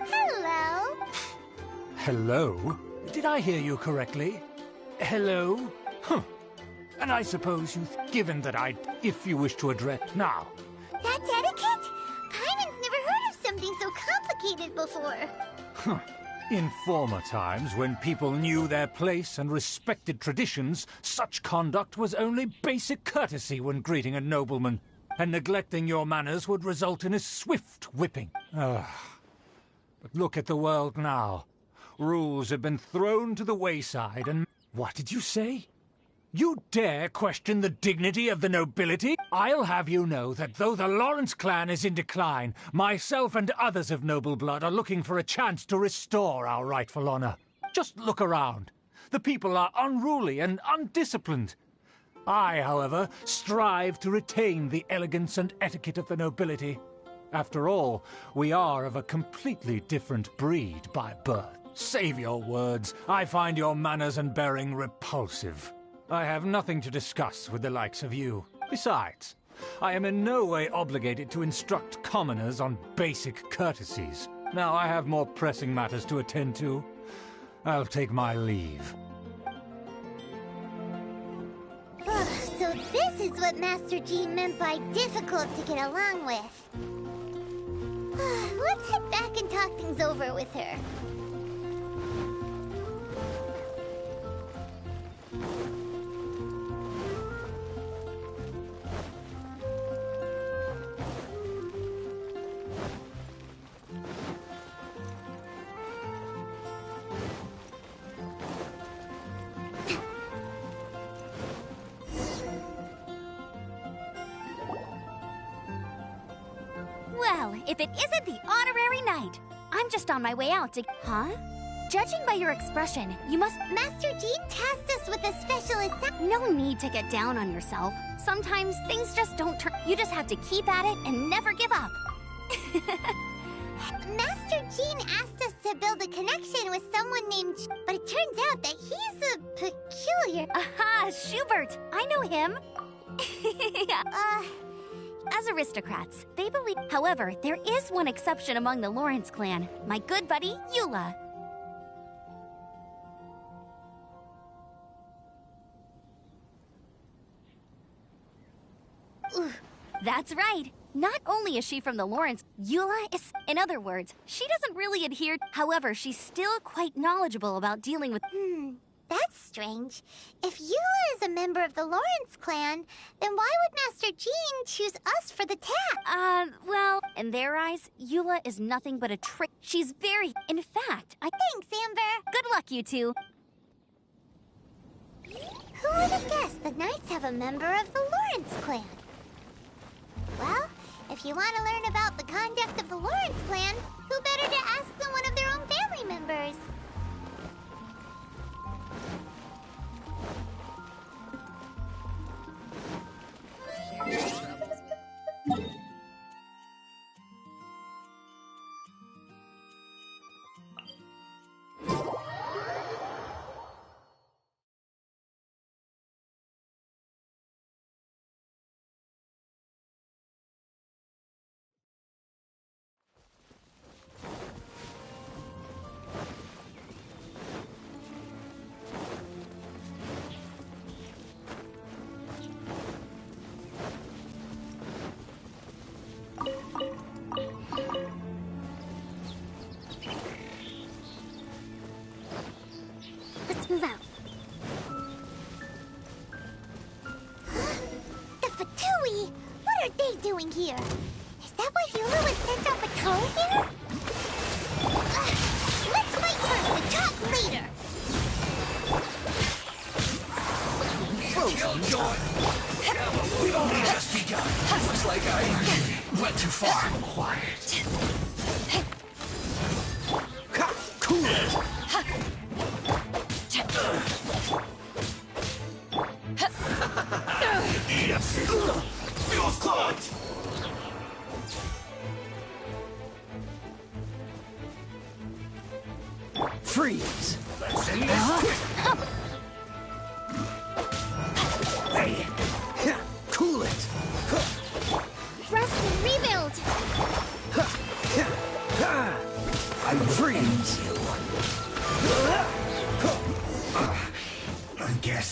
Speaker 7: Hello.
Speaker 1: Hello? Did I hear you correctly? Hello? Huh. And I suppose given that if you wish to address... Now.
Speaker 7: That's etiquette? Paimon's never heard of something so complicated before.
Speaker 1: Huh. In former times, when people knew their place and respected traditions, such conduct was only basic courtesy when greeting a nobleman, and neglecting your manners would result in a swift whipping. But look at the world now. Rules have been thrown to the wayside and... What did you say? You dare question the dignity of the nobility? I'll have you know that though the Lawrence clan is in decline, myself and others of noble blood are looking for a chance to restore our rightful honor. Just look around. The people are unruly and undisciplined. I, however, strive to retain the elegance and etiquette of the nobility. After all, we are of a completely different breed by birth. Save your words. I find your manners and bearing repulsive. I have nothing to discuss with the likes of you. Besides, I am in no way obligated to instruct commoners on basic courtesies. Now I have more pressing matters to attend to. I'll take my leave.
Speaker 7: So this is what Master Jean meant by difficult to get along with. Let's head back and talk things over with her.
Speaker 8: Well, if it isn't the honorary knight, I'm just on my way out to... Huh? Judging by your expression, you must...
Speaker 7: Master Jean tasked us with a special assignment.
Speaker 8: No need to get down on yourself. Sometimes things just don't turn... You just have to keep at it and never give up.
Speaker 7: Master Jean asked us to build a connection with someone named... But it turns out that he's a peculiar...
Speaker 8: Aha, Schubert! I know him. As aristocrats, they believe... However, there is one exception among the Lawrence clan. My good buddy, Eula. That's right. Not only is she from the Lawrence, Eula is... In other words, she doesn't really adhere... However, she's still quite knowledgeable about dealing with...
Speaker 7: That's strange. If Eula is a member of the Lawrence clan, then why would Master Jean choose us for the task?
Speaker 8: Well, in their eyes, Eula is nothing but a trick. She's very... In fact,
Speaker 7: Thanks, Amber.
Speaker 8: Good luck, you two.
Speaker 7: Who would have guessed the Knights have a member of the Lawrence clan? Well, if you want to learn about the conduct of the Lawrence clan, who better to ask than one of their own family? family members. Let's move out. The Fatui! What are they doing here? Is that why Hula was sent on patrol here? Let's fight first and talk later!
Speaker 3: Jojo! We've only just begun. Looks like I went too far. Quiet. Cool it! Yes! Feels good! Freeze! Let's end this quick! Hey! Cool it!
Speaker 2: Rest and rebuild!
Speaker 3: I freeze you! I guess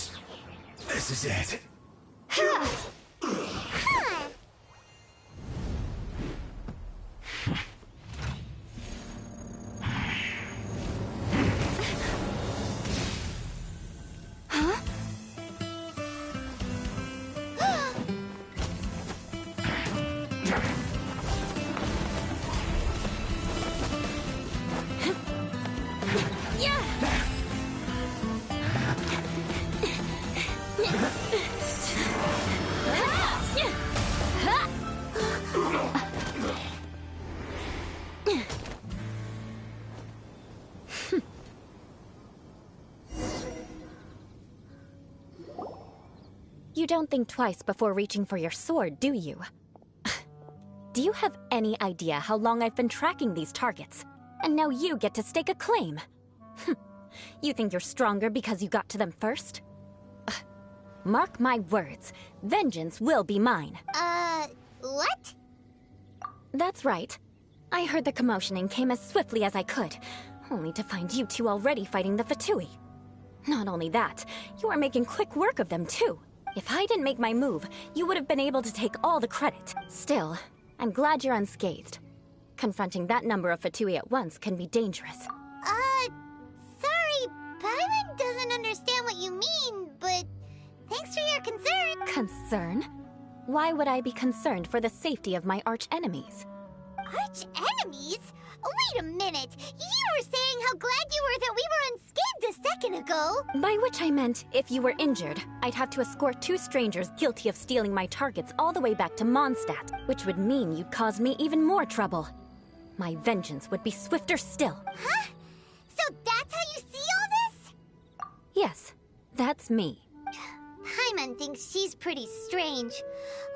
Speaker 3: this is it.
Speaker 9: You don't think twice before reaching for your sword, do you? Do you have any idea how long I've been tracking these targets? And now you get to stake a claim. You think you're stronger because you got to them first? Mark my words, vengeance will be mine.
Speaker 7: What?
Speaker 9: That's right. I heard the commotion and came as swiftly as I could, only to find you two already fighting the Fatui. Not only that, you are making quick work of them too. If I didn't make my move, you would have been able to take all the credit. Still, I'm glad you're unscathed. Confronting that number of Fatui at once can be dangerous.
Speaker 7: Sorry, Paimon doesn't understand what you mean, but thanks for your concern.
Speaker 9: Concern? Why would I be concerned for the safety of my arch-enemies?
Speaker 7: Arch-enemies? Wait a minute! You were saying how glad you were that we were unscathed a second ago!
Speaker 9: By which I meant, if you were injured, I'd have to escort two strangers guilty of stealing my targets all the way back to Mondstadt, which would mean you'd cause me even more trouble. My vengeance would be swifter still.
Speaker 7: Huh? So that's how you see all this?
Speaker 9: Yes, that's me.
Speaker 7: Paimon thinks she's pretty strange.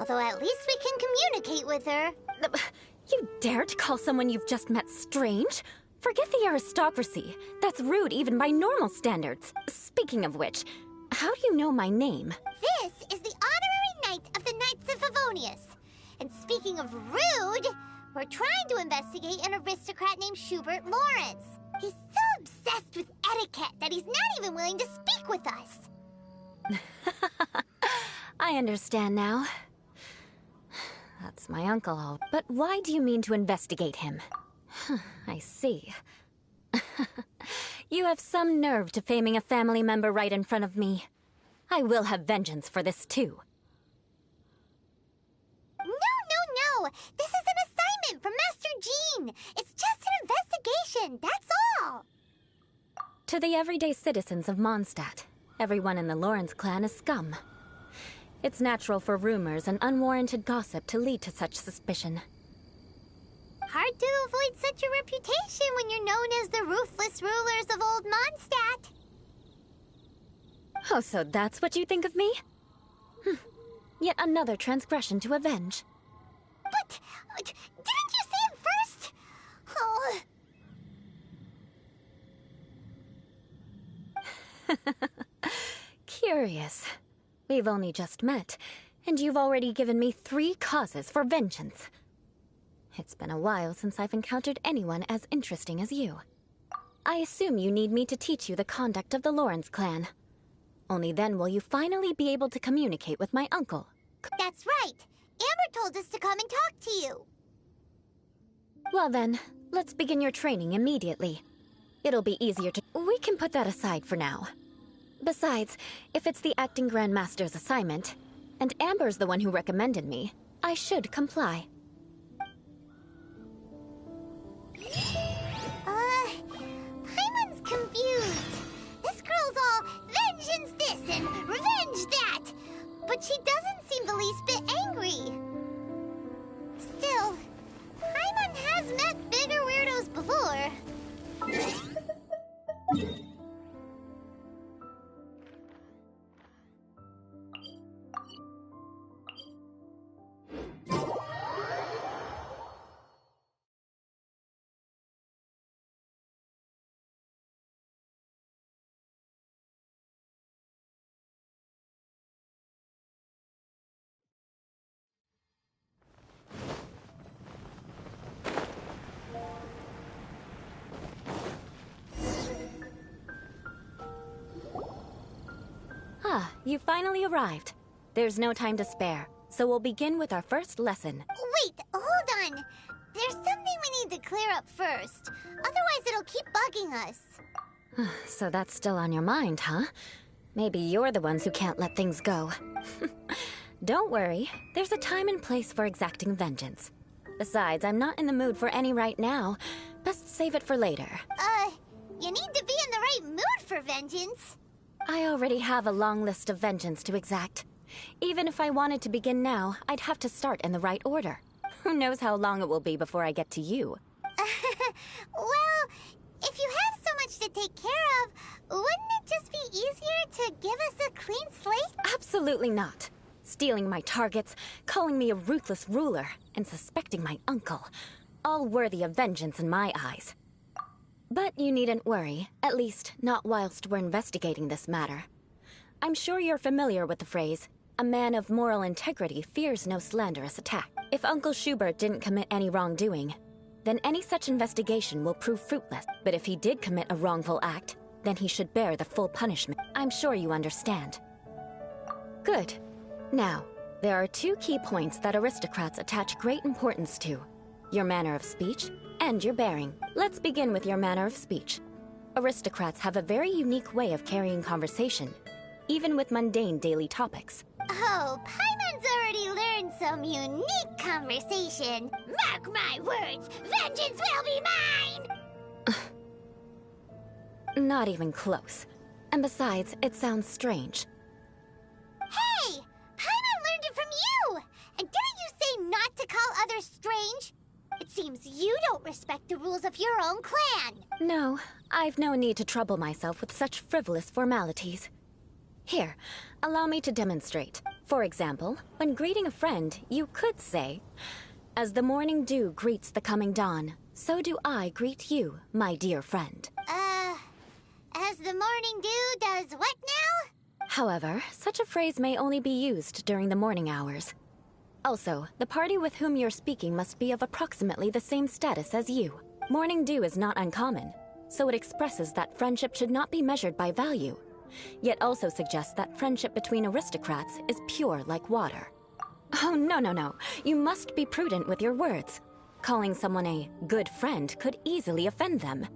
Speaker 7: Although at least we can communicate with her.
Speaker 9: You dare to call someone you've just met strange? Forget the aristocracy. That's rude even by normal standards. Speaking of which, how do you know my name?
Speaker 7: This is the honorary knight of the Knights of Favonius. And speaking of rude, we're trying to investigate an aristocrat named Schubert Lawrence. He's so obsessed with etiquette that he's not even willing to speak with us.
Speaker 9: I understand now. That's my uncle, but why do you mean to investigate him? I see. You have some nerve to faming a family member right in front of me. I will have vengeance for this too.
Speaker 7: No! This is an assignment from Master Jean! It's just an investigation, that's all!
Speaker 9: To the everyday citizens of Mondstadt, everyone in the Lawrence clan is scum. It's natural for rumors and unwarranted gossip to lead to such suspicion.
Speaker 7: hard to avoid such a reputation when you're known as the ruthless rulers of Old Mondstadt.
Speaker 9: Oh, so that's what you think of me? Yet another transgression to avenge.
Speaker 7: But didn't you say it first? Oh.
Speaker 9: Curious. We've only just met, and you've already given me 3 causes for vengeance. It's been a while since I've encountered anyone as interesting as you. I assume you need me to teach you the conduct of the Lawrence clan. Only then will you finally be able to communicate with my uncle.
Speaker 7: That's right. Amber told us to come and talk to you.
Speaker 9: Well then, let's begin your training immediately. It'll be easier to... We can put that aside for now. Besides, if it's the acting Grandmaster's assignment, and Amber's the one who recommended me, I should comply.
Speaker 7: Paimon's confused. This girl's all vengeance this and revenge that. But she doesn't seem the least bit angry. Still, Paimon has met bigger weirdos before.
Speaker 9: You finally arrived. There's no time to spare, so we'll begin with our first lesson.
Speaker 7: Wait, hold on. There's something we need to clear up first. Otherwise it'll keep bugging us.
Speaker 9: So that's still on your mind, huh? Maybe you're the ones who can't let things go. Don't worry, there's a time and place for exacting vengeance. Besides, I'm not in the mood for any right now. Best save it for later.
Speaker 7: You need to be in the right mood for vengeance.
Speaker 9: I already have a long list of vengeance to exact. Even if I wanted to begin now, I'd have to start in the right order. Who knows how long it will be before I get to you?
Speaker 7: Well, if you have so much to take care of, wouldn't it just be easier to give us a clean slate?
Speaker 9: Absolutely not. Stealing my targets, calling me a ruthless ruler, and suspecting my uncle. All worthy of vengeance in my eyes. But you needn't worry, at least not whilst we're investigating this matter. I'm sure you're familiar with the phrase, a man of moral integrity fears no slanderous attack. If Uncle Schubert didn't commit any wrongdoing, then any such investigation will prove fruitless. But if he did commit a wrongful act, then he should bear the full punishment. I'm sure you understand. Good. Now, there are 2 key points that aristocrats attach great importance to. Your manner of speech, and your bearing. Let's begin with your manner of speech. Aristocrats have a very unique way of carrying conversation, even with mundane daily topics.
Speaker 7: Oh, Paimon's already learned some unique conversation. Mark my words, vengeance will be mine!
Speaker 9: Not even close. And besides, it sounds strange.
Speaker 7: Hey! Paimon learned it from you! And didn't you say not to call others strange? It seems you don't respect the rules of your own clan.
Speaker 9: No, I've no need to trouble myself with such frivolous formalities. Here, allow me to demonstrate. For example, when greeting a friend, you could say, "As the morning dew greets the coming dawn, so do I greet you, my dear friend."
Speaker 7: As the morning dew does what now?
Speaker 9: However, such a phrase may only be used during the morning hours. Also, the party with whom you're speaking must be of approximately the same status as you. Morning dew is not uncommon, so it expresses that friendship should not be measured by value, yet also suggests that friendship between aristocrats is pure like water. Oh, no. You must be prudent with your words. Calling someone a good friend could easily offend them.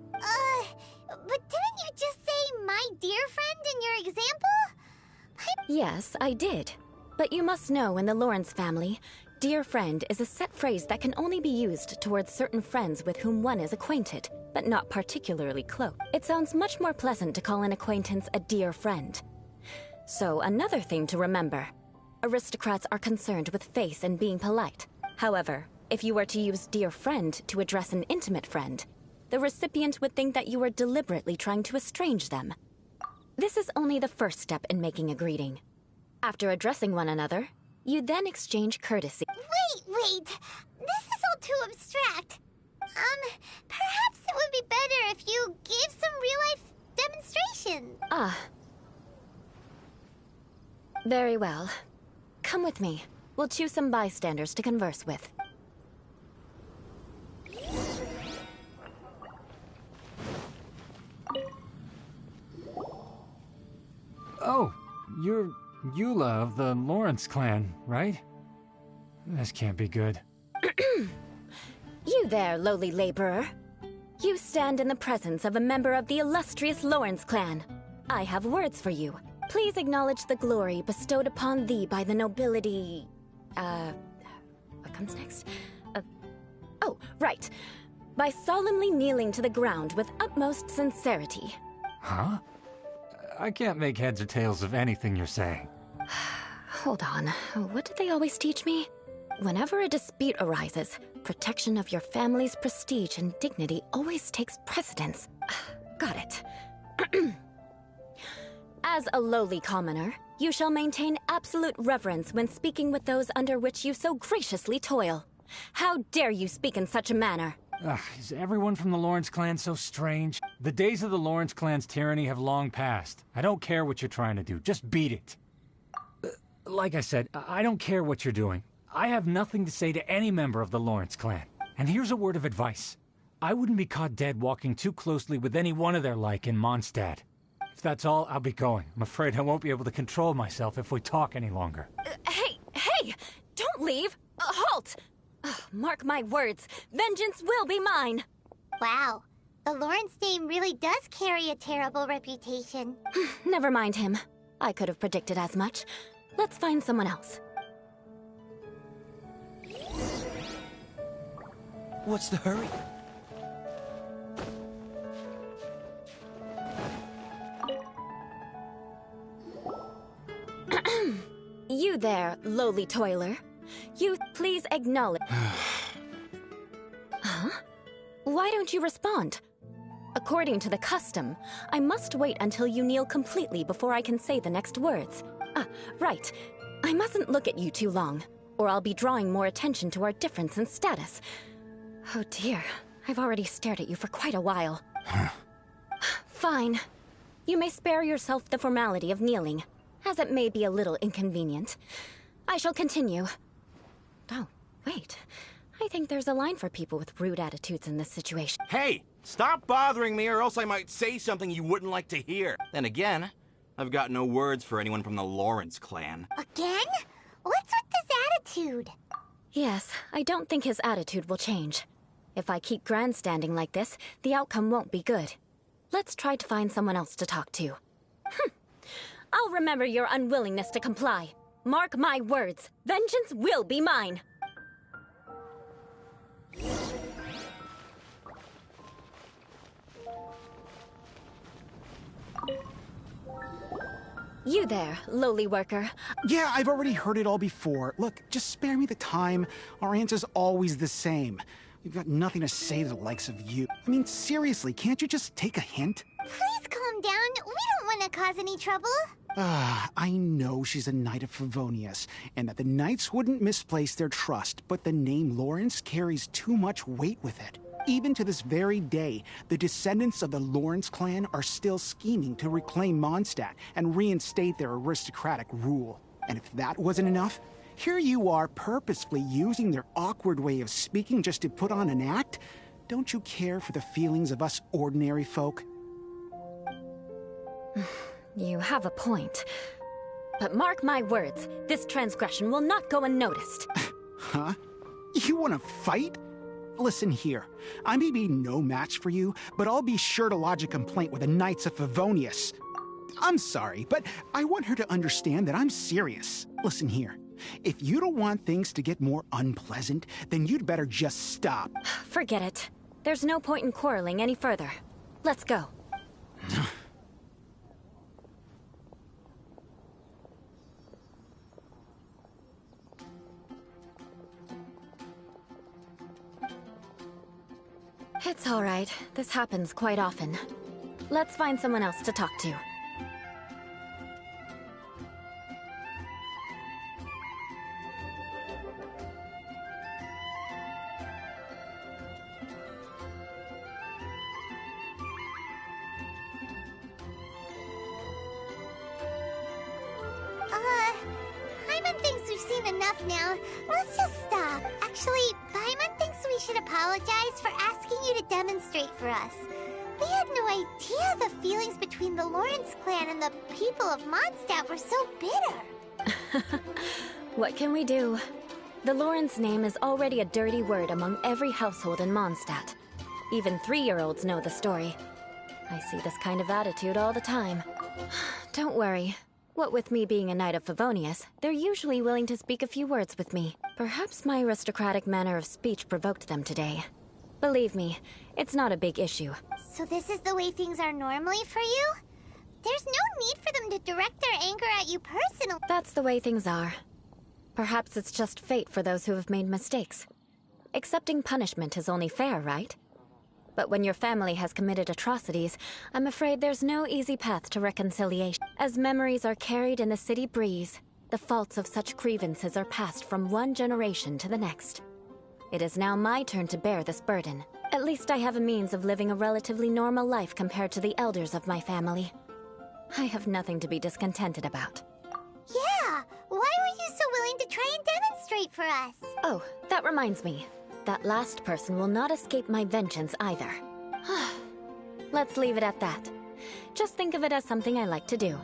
Speaker 7: But didn't you just say my dear friend in your example?
Speaker 9: Yes, I did. But you must know in the Lawrence family, dear friend is a set phrase that can only be used towards certain friends with whom one is acquainted, but not particularly close. It sounds much more pleasant to call an acquaintance a dear friend. So another thing to remember, aristocrats are concerned with face and being polite. However, If you were to use dear friend to address an intimate friend, the recipient would think that you were deliberately trying to estrange them. This is only the first step in making a greeting. After addressing one another, you then exchange courtesy.
Speaker 7: Wait! This is all too abstract. Perhaps it would be better if you gave some real-life demonstration.
Speaker 9: Ah. Very well. Come with me. We'll choose some bystanders to converse with.
Speaker 1: Oh, you're Eula of the Lawrence clan, right? This can't be good.
Speaker 9: You there, lowly laborer. You stand in the presence of a member of the illustrious Lawrence clan. I have words for you. Please acknowledge the glory bestowed upon thee by the nobility... What comes next? Oh, right. By solemnly kneeling to the ground with utmost sincerity.
Speaker 1: Huh? I can't make heads or tails of anything you're saying.
Speaker 9: Hold on. What did they always teach me? Whenever a dispute arises, protection of your family's prestige and dignity always takes precedence. Got it. As a lowly commoner, you shall maintain absolute reverence when speaking with those under which you so graciously toil. How dare you speak in such a manner?
Speaker 1: Is everyone from the Lawrence clan so strange? The days of the Lawrence clan's tyranny have long passed. I don't care what you're trying to do, just beat it. Like I said, I don't care what you're doing. I have nothing to say to any member of the Lawrence clan. And here's a word of advice. I wouldn't be caught dead walking too closely with any one of their like in Mondstadt. If that's all, I'll be going. I'm afraid I won't be able to control myself if we talk any longer.
Speaker 9: Hey! Don't leave! Halt! Mark my words, vengeance will be mine!
Speaker 7: Wow, the Lawrence name really does carry a terrible reputation.
Speaker 9: Never mind him. I could have predicted as much. Let's find someone else.
Speaker 5: What's the hurry?
Speaker 9: You there, lowly toiler. You please acknowledge... Huh? Why don't you respond? According to the custom, I must wait until you kneel completely before I can say the next words. Right. I mustn't look at you too long, or I'll be drawing more attention to our difference in status. Oh dear, I've already stared at you for quite a while. Fine. You may spare yourself the formality of kneeling, as it may be a little inconvenient. I shall continue. Oh, wait. I think there's a line for people with rude attitudes in this situation.
Speaker 10: Hey! Stop bothering me or else I might say something you wouldn't like to hear. Then again, I've got no words for anyone from the Lawrence clan.
Speaker 7: Again? What's with this attitude?
Speaker 9: Yes, I don't think his attitude will change. If I keep grandstanding like this, the outcome won't be good. Let's try to find someone else to talk to. I'll remember your unwillingness to comply. Mark my words, vengeance will be mine! You there, lowly worker.
Speaker 11: Yeah, I've already heard it all before. Look, just spare me the time. Our answer's always the same. We've got nothing to say to the likes of you. I mean, seriously, can't you just take a hint?
Speaker 7: Please calm down. We don't want to cause any trouble.
Speaker 11: I know she's a Knight of Favonius, and that the Knights wouldn't misplace their trust, but the name Lawrence carries too much weight with it. Even to this very day, the descendants of the Lawrence clan are still scheming to reclaim Mondstadt and reinstate their aristocratic rule. And if that wasn't enough, here you are purposefully using their awkward way of speaking just to put on an act? Don't you care for the feelings of us ordinary folk?
Speaker 9: You have a point. But mark my words, this transgression will not go unnoticed.
Speaker 11: Huh? You want to fight? Listen here, I may be no match for you, but I'll be sure to lodge a complaint with the Knights of Favonius. I'm sorry, but I want her to understand that I'm serious. Listen here, if you don't want things to get more unpleasant, then you'd better just stop.
Speaker 9: Forget it. There's no point in quarreling any further. Let's go. It's all right. This happens quite often. Let's find someone else to talk to.
Speaker 7: Paimon thinks we've seen enough now. Let's just stop. Actually, Paimon thinks we should apologize for asking you to demonstrate for us. We had no idea the feelings between the Lawrence clan and the people of Mondstadt were so bitter.
Speaker 9: What can we do? The Lawrence name is already a dirty word among every household in Mondstadt. Even 3-year-olds know the story. I see this kind of attitude all the time. Don't worry. What with me being a Knight of Favonius, they're usually willing to speak a few words with me. Perhaps my aristocratic manner of speech provoked them today. Believe me, it's not a big issue.
Speaker 7: So this is the way things are normally for you? There's no need for them to direct their anger at you personally.
Speaker 9: That's the way things are. Perhaps it's just fate for those who have made mistakes. Accepting punishment is only fair, right? But when your family has committed atrocities, I'm afraid there's no easy path to reconciliation. As memories are carried in the city breeze, the faults of such grievances are passed from one generation to the next. It is now my turn to bear this burden. At least I have a means of living a relatively normal life compared to the elders of my family. I have nothing to be discontented about.
Speaker 7: Yeah, why were you so willing to try and demonstrate for us?
Speaker 9: Oh, that reminds me. That last person will not escape my vengeance either. Let's leave it at that. Just think of it as something I like to do.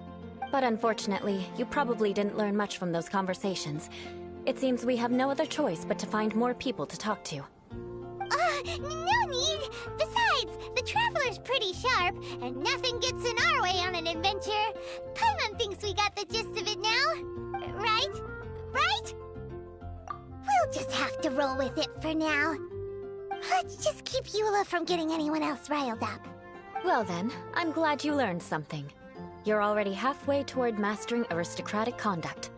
Speaker 9: But unfortunately, you probably didn't learn much from those conversations. It seems we have no other choice but to find more people to talk to.
Speaker 7: No need! Besides, the Traveler's pretty sharp, and nothing gets in our way on an adventure. Paimon thinks we got the gist of it now. Right? Right? We'll just have to roll with it for now. Let's just keep Eula from getting anyone else riled up.
Speaker 9: Well then, I'm glad you learned something. You're already halfway toward mastering aristocratic conduct.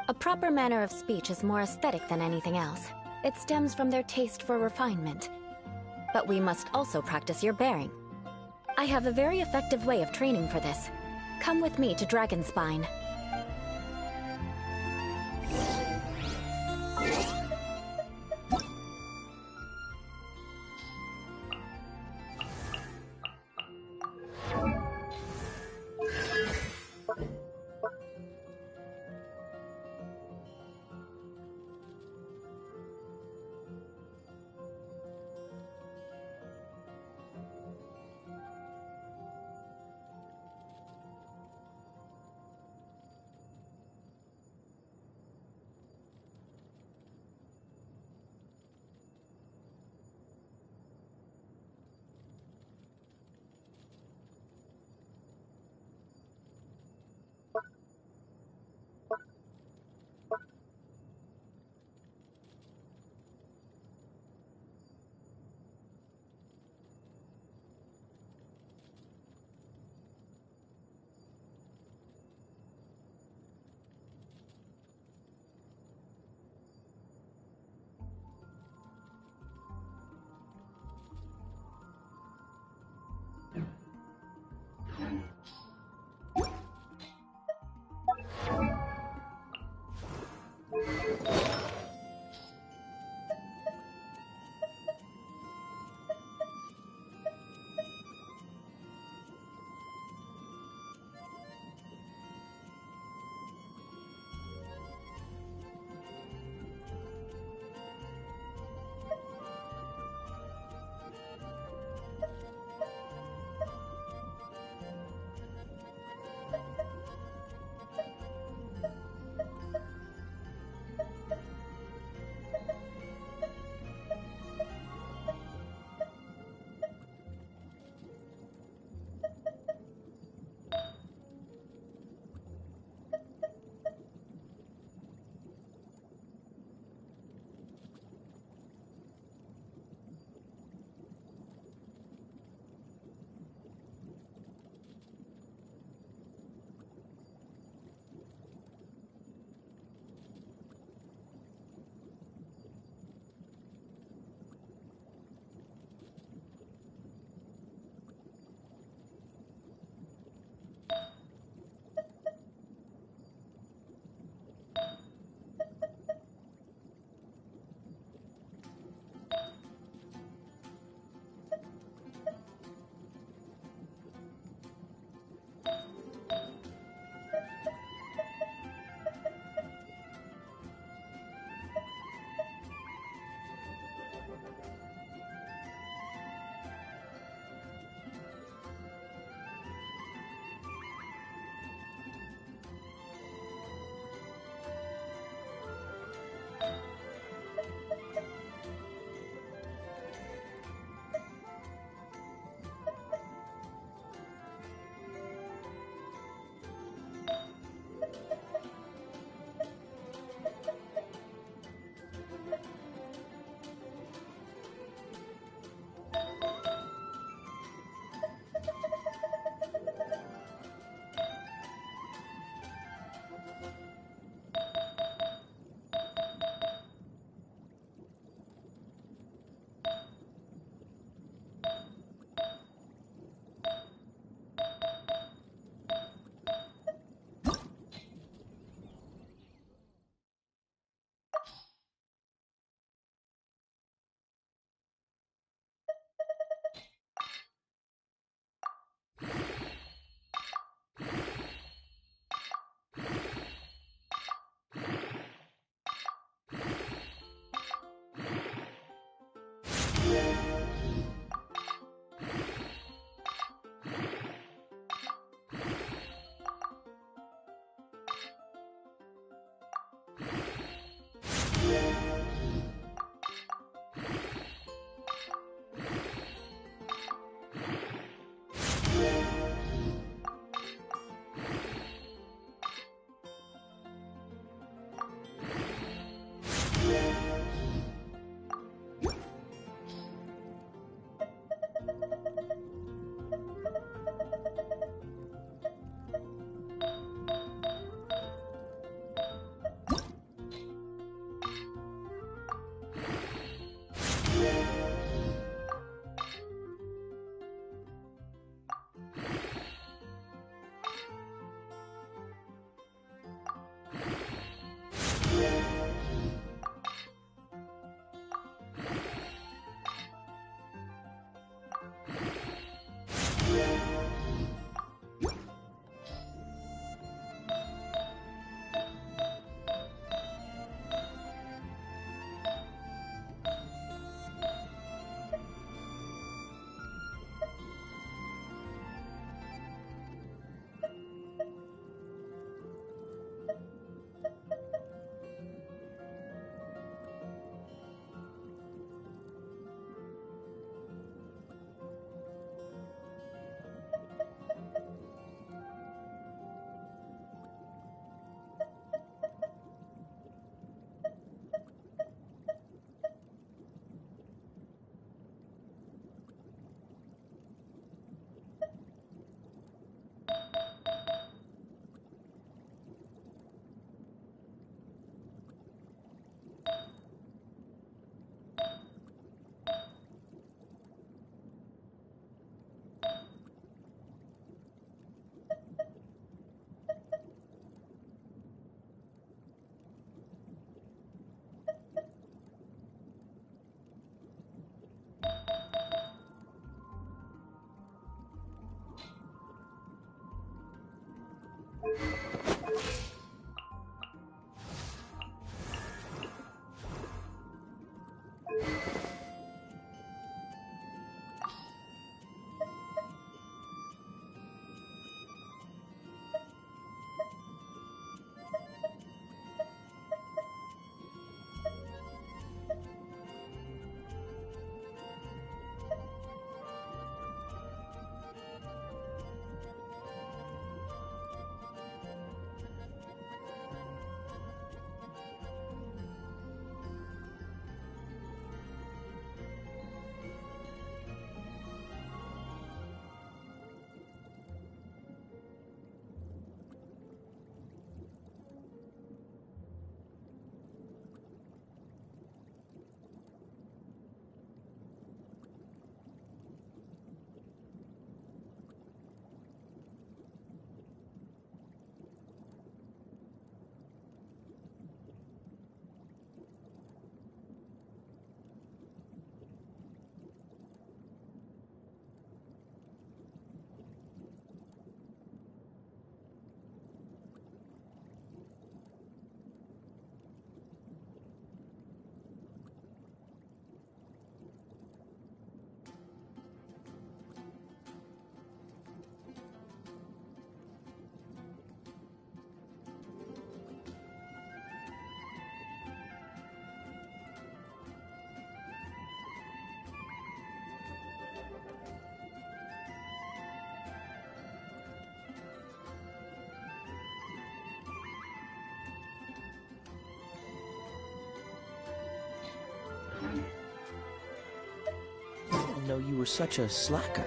Speaker 9: A proper manner of speech is more aesthetic than anything else. It stems from their taste for refinement. But we must also practice your bearing. I have a very effective way of training for this. Come with me to Dragonspine.
Speaker 5: didn't know you were such a slacker.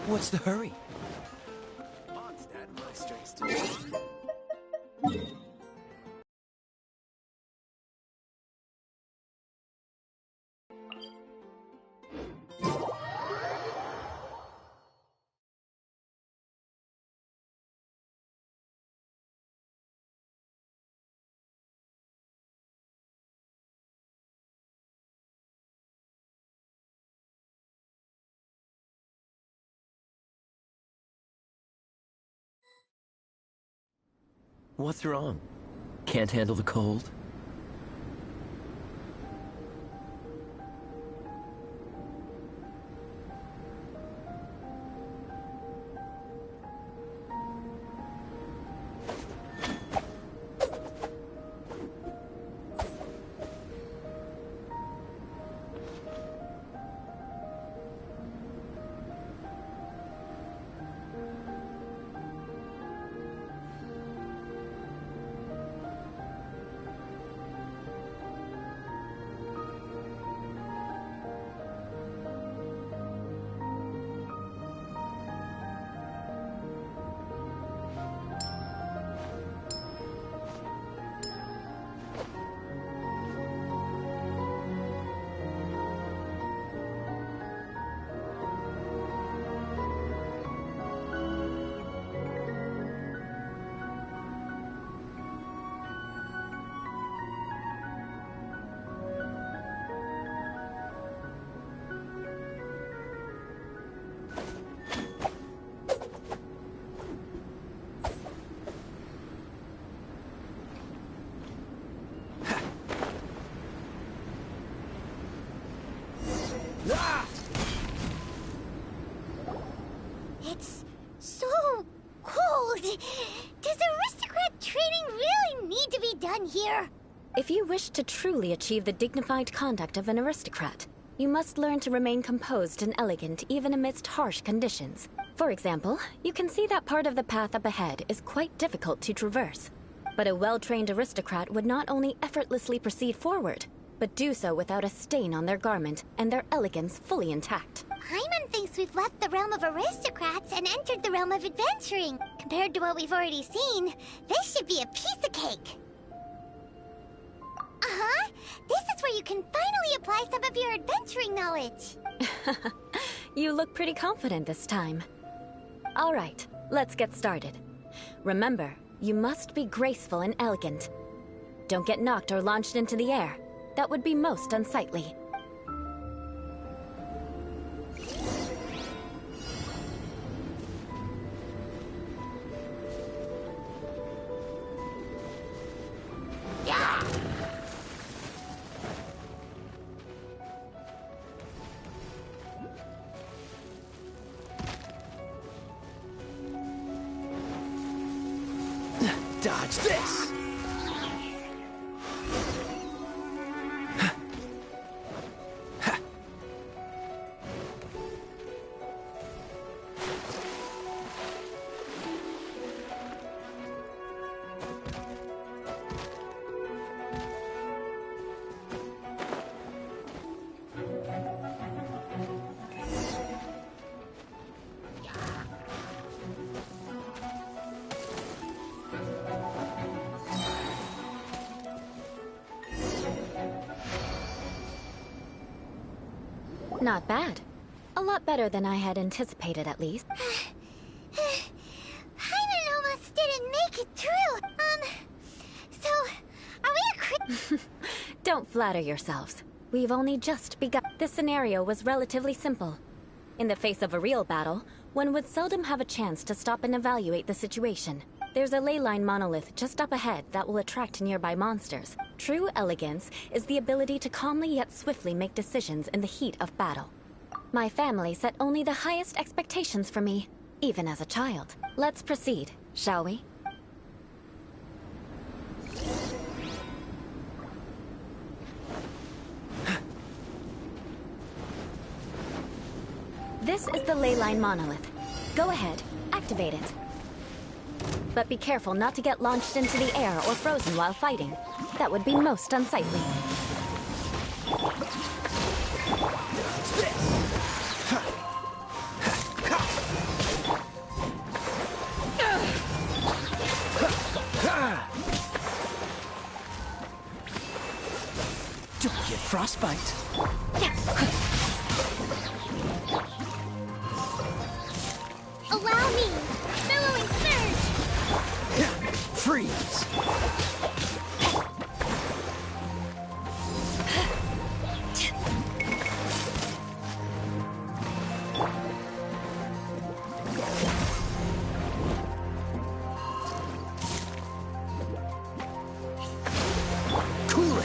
Speaker 5: What's the hurry? What's wrong? Can't handle the cold?
Speaker 7: It's so cold. Does aristocrat training really need to be done here?
Speaker 9: If you wish to truly achieve the dignified conduct of an aristocrat, you must learn to remain composed and elegant even amidst harsh conditions. For example, you can see that part of the path up ahead is quite difficult to traverse. But a well-trained aristocrat would not only effortlessly proceed forward, but do so without a stain on their garment and their elegance fully intact.
Speaker 7: Paimon thinks we've left the realm of aristocrats and entered the realm of adventuring. Compared to what we've already seen, this should be a piece of cake. Uh-huh. This is where you can finally apply some of your adventuring knowledge.
Speaker 9: You look pretty confident this time. All right, let's get started. Remember, you must be graceful and elegant. Don't get knocked or launched into the air. That would be most unsightly.
Speaker 5: Dodge this!
Speaker 9: Not bad. A lot better than I had anticipated, at least.
Speaker 7: Paimon almost didn't make it through. So, are we a
Speaker 9: Don't flatter yourselves. We've only just begun. This scenario was relatively simple. In the face of a real battle, one would seldom have a chance to stop and evaluate the situation. There's a ley line monolith just up ahead that will attract nearby monsters. True elegance is the ability to calmly yet swiftly make decisions in the heat of battle. My family set only the highest expectations for me, even as a child. Let's proceed, shall we? This is the ley line monolith. Go ahead, activate it. But be careful not to get launched into the air or frozen while fighting. That would be most unsightly.
Speaker 3: Don't get frostbite.
Speaker 7: Allow me! Billowing surge!
Speaker 3: Freeze! Cool it!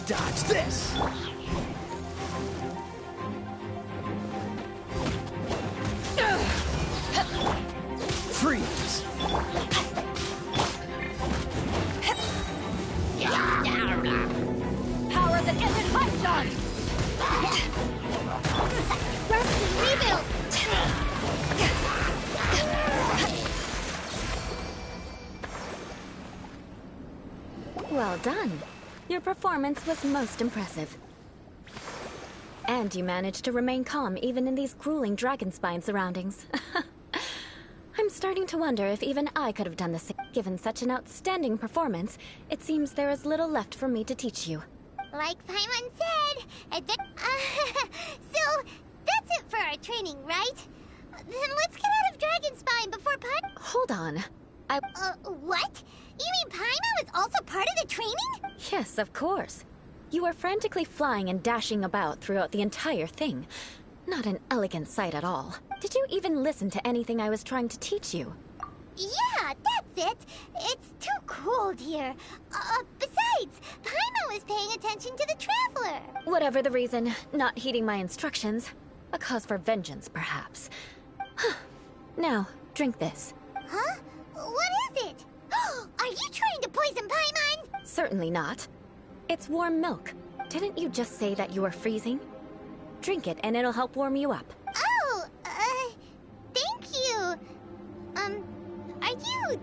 Speaker 3: Dodge this! Freeze!
Speaker 4: Power that isn't hot shot!
Speaker 7: Rest and rebuild!
Speaker 9: Well done. Your performance was most impressive. And you managed to remain calm even in these grueling dragonspine surroundings. I'm starting to wonder if even I could have done the same. Given such an outstanding performance, it seems there is little left for me to teach you.
Speaker 7: Like Paimon said, so that's it for our training, right? Then let's get out of Dragonspine before
Speaker 9: Hold on.
Speaker 7: What? You mean Paimon was also part of the training?
Speaker 9: Yes, of course. You were frantically flying and dashing about throughout the entire thing. Not an elegant sight at all. Did you even listen to anything I was trying to teach you?
Speaker 7: Yeah, that's it. It's too cold here. Besides, Paimon was paying attention to the Traveler.
Speaker 9: Whatever the reason, not heeding my instructions. A cause for vengeance, perhaps. Now, drink this.
Speaker 7: Huh? What is it? Are you trying to poison Paimon?
Speaker 9: Certainly not. It's warm milk. Didn't you just say that you were freezing? Drink it and it'll help warm you up.
Speaker 7: Oh, thank you. Are you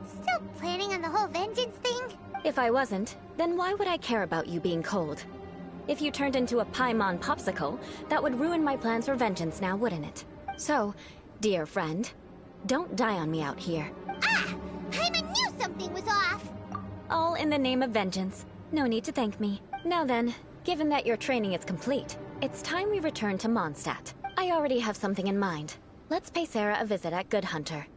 Speaker 7: still planning on the whole vengeance thing?
Speaker 9: If I wasn't, then why would I care about you being cold? If you turned into a Paimon popsicle, that would ruin my plans for vengeance now, wouldn't it? So, dear friend, don't die on me out here.
Speaker 7: Ah! Paimon knew something was off!
Speaker 9: All in the name of vengeance. No need to thank me. Now then, given that your training is complete, it's time we return to Mondstadt. I already have something in mind. Let's pay Sarah a visit at Good Hunter.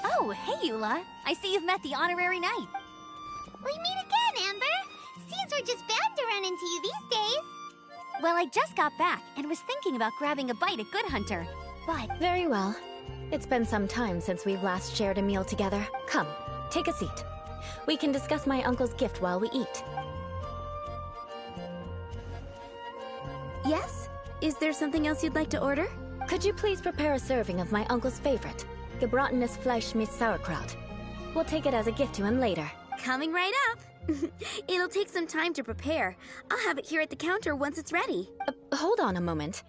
Speaker 8: Oh, hey, Eula. I see you've met the honorary knight.
Speaker 7: We meet again, Amber! are just bound to run into you these days.
Speaker 8: Well, I just got back and was thinking about grabbing a bite at Good Hunter, but...
Speaker 9: Very well. It's been some time since we've last shared a meal together. Come, take a seat. We can discuss my uncle's gift while we eat.
Speaker 12: Yes? Is there something else you'd like to order?
Speaker 9: Could you please prepare a serving of my uncle's favorite, gebratenes Fleisch mit Sauerkraut? We'll take it as a gift to him later.
Speaker 12: Coming right up. It'll take some time to prepare. I'll have it here at the counter once it's ready.
Speaker 9: Hold on a moment.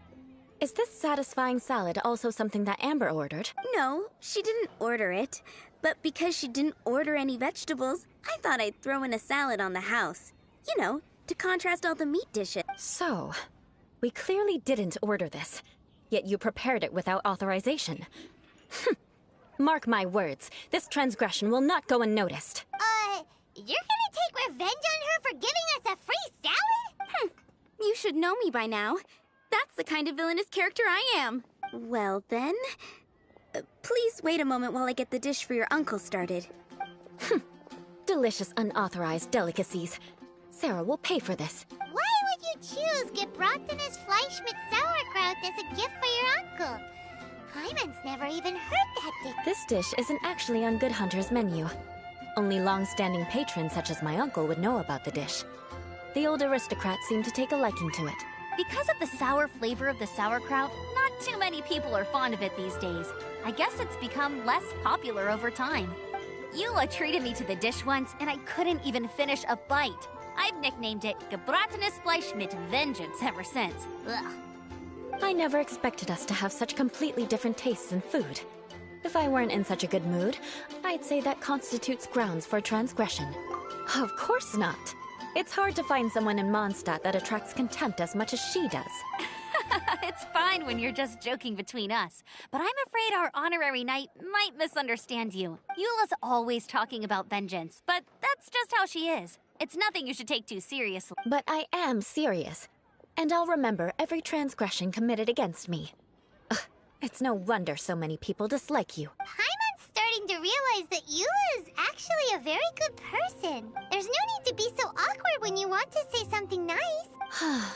Speaker 9: Is this satisfying salad also something that Amber ordered?
Speaker 12: No, she didn't order it. But because she didn't order any vegetables, I thought I'd throw in a salad on the house. You know, to contrast all the meat dishes.
Speaker 9: So, we clearly didn't order this, yet you prepared it without authorization. Mark my words, this transgression will not go unnoticed.
Speaker 7: You're gonna take revenge on her for giving us a free salad?
Speaker 12: You should know me by now. That's the kind of villainous character I am. Well then, please wait a moment while I get the dish for your uncle started.
Speaker 9: Delicious unauthorized delicacies. Sarah will pay for this.
Speaker 7: Why would you choose gebratenes Fleisch mit Sauerkraut as a gift for your uncle? Hyman's never even heard that dish.
Speaker 9: This dish isn't actually on Good Hunter's menu. Only long-standing patrons such as my uncle would know about the dish. The old aristocrat seemed to take a liking to it.
Speaker 8: Because of the sour flavor of the sauerkraut, not too many people are fond of it these days. I guess it's become less popular over time. Eula treated me to the dish once, and I couldn't even finish a bite. I've nicknamed it gebratenes Fleisch mit Vengeance ever since. Ugh.
Speaker 9: I never expected us to have such completely different tastes in food. If I weren't in such a good mood, I'd say that constitutes grounds for transgression. Of course not. It's hard to find someone in Mondstadt that attracts contempt as much as she does.
Speaker 8: It's fine when you're just joking between us, but I'm afraid our honorary knight might misunderstand you. Eula's always talking about vengeance, but that's just how she is. It's nothing you should take too seriously.
Speaker 9: But I am serious, and I'll remember every transgression committed against me. Ugh, it's no wonder so many people dislike you.
Speaker 7: Paimon's starting to realize that Eula is actually a very good person. There's no need to be so awkward when you want to say something nice.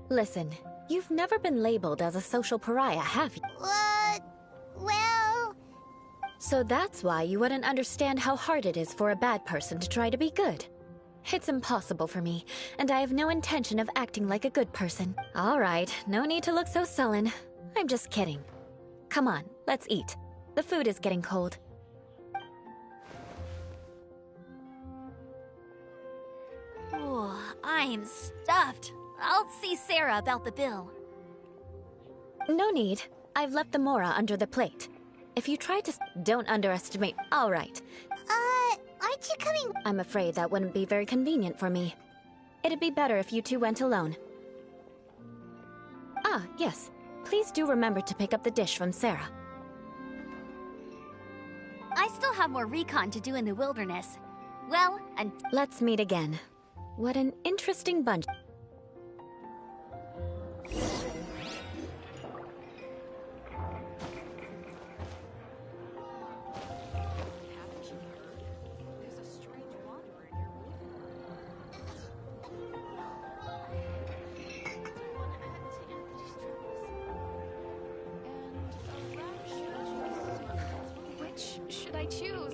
Speaker 9: Listen, you've never been labeled as a social pariah, have you?
Speaker 7: Well...
Speaker 9: So that's why you wouldn't understand how hard it is for a bad person to try to be good. It's impossible for me, and I have no intention of acting like a good person. All right, no need to look so sullen. I'm just kidding. Come on, let's eat. The food is getting cold.
Speaker 8: Oh, I'm stuffed. I'll see Sarah about the bill.
Speaker 9: No need. I've left the mora under the plate. If you try to... Don't underestimate... All right.
Speaker 7: Aren't you coming...
Speaker 9: I'm afraid that wouldn't be very convenient for me. It'd be better if you two went alone. Ah, yes. Please do remember to pick up the dish from Sarah.
Speaker 8: I still have more recon to do in the wilderness. Well, and...
Speaker 9: Let's meet again. What an interesting bunch.
Speaker 13: Which should I choose?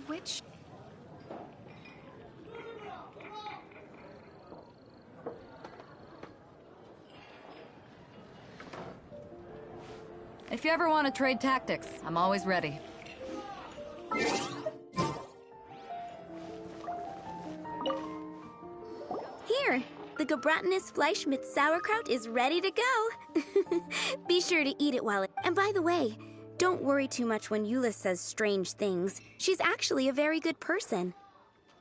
Speaker 13: Which...
Speaker 14: If you ever want to trade tactics, I'm always ready.
Speaker 12: Here, the gebratenes Fleisch mit Sauerkraut is ready to go. Be sure to eat it while it... And by the way, don't worry too much when Eula says strange things. She's actually a very good person.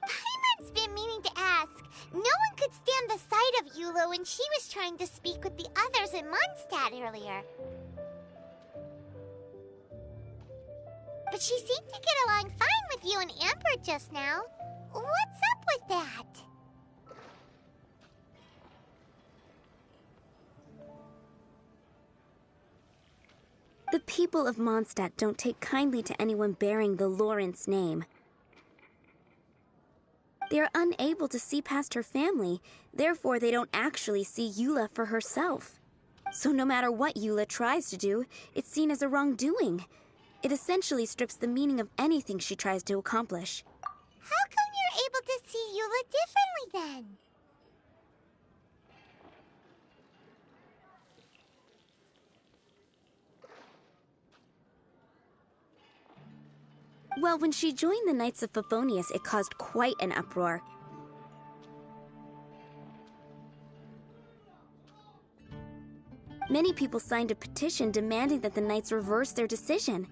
Speaker 7: Paimon's been meaning to ask. No one could stand the sight of Eula when she was trying to speak with the others in Mondstadt earlier. but she seemed to get along fine with you and Amber just now. What's up with that?
Speaker 12: The people of Mondstadt don't take kindly to anyone bearing the Lawrence name. They are unable to see past her family, therefore they don't actually see Eula for herself. So no matter what Eula tries to do, it's seen as a wrongdoing. It essentially strips the meaning of anything she tries to accomplish.
Speaker 7: How come you're able to see Eula differently then?
Speaker 12: Well, when she joined the Knights of Favonius, it caused quite an uproar. Many people signed a petition demanding that the Knights reverse their decision.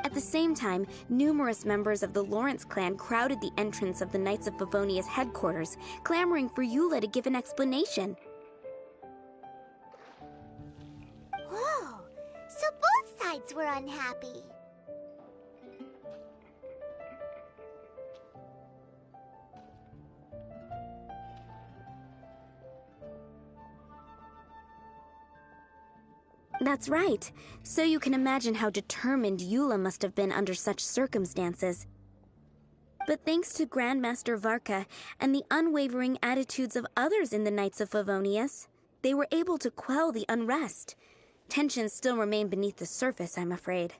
Speaker 12: At the same time, numerous members of the Lawrence clan crowded the entrance of the Knights of Favonius headquarters, clamoring for Eula to give an explanation.
Speaker 7: Whoa, so both sides were unhappy.
Speaker 12: That's right. So you can imagine how determined Eula must have been under such circumstances. But thanks to Grandmaster Varka and the unwavering attitudes of others in the Knights of Favonius, they were able to quell the unrest. Tensions still remain beneath the surface, I'm afraid.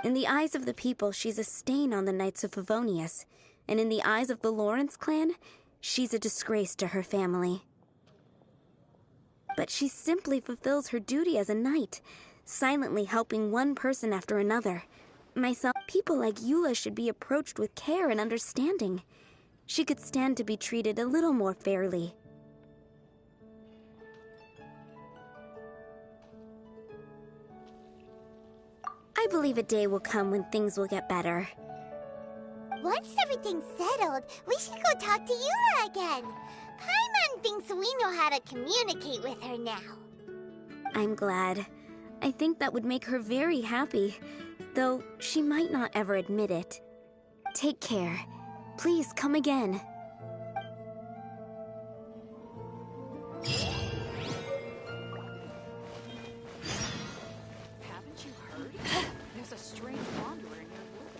Speaker 12: In the eyes of the people, she's a stain on the Knights of Favonius, and in the eyes of the Lawrence clan, she's a disgrace to her family. But she simply fulfills her duty as a knight, silently helping one person after another. Myself, people like Eula should be approached with care and understanding. She could stand to be treated a little more fairly. I believe a day will come when things will get better.
Speaker 7: Once everything's settled, we should go talk to Eula again. Paimon thinks we know how to communicate with her now.
Speaker 12: I'm glad. I think that would make her very happy, though she might not ever admit it. Take care. Please come again.
Speaker 13: Haven't you heard? There's a strange wanderer in your wood.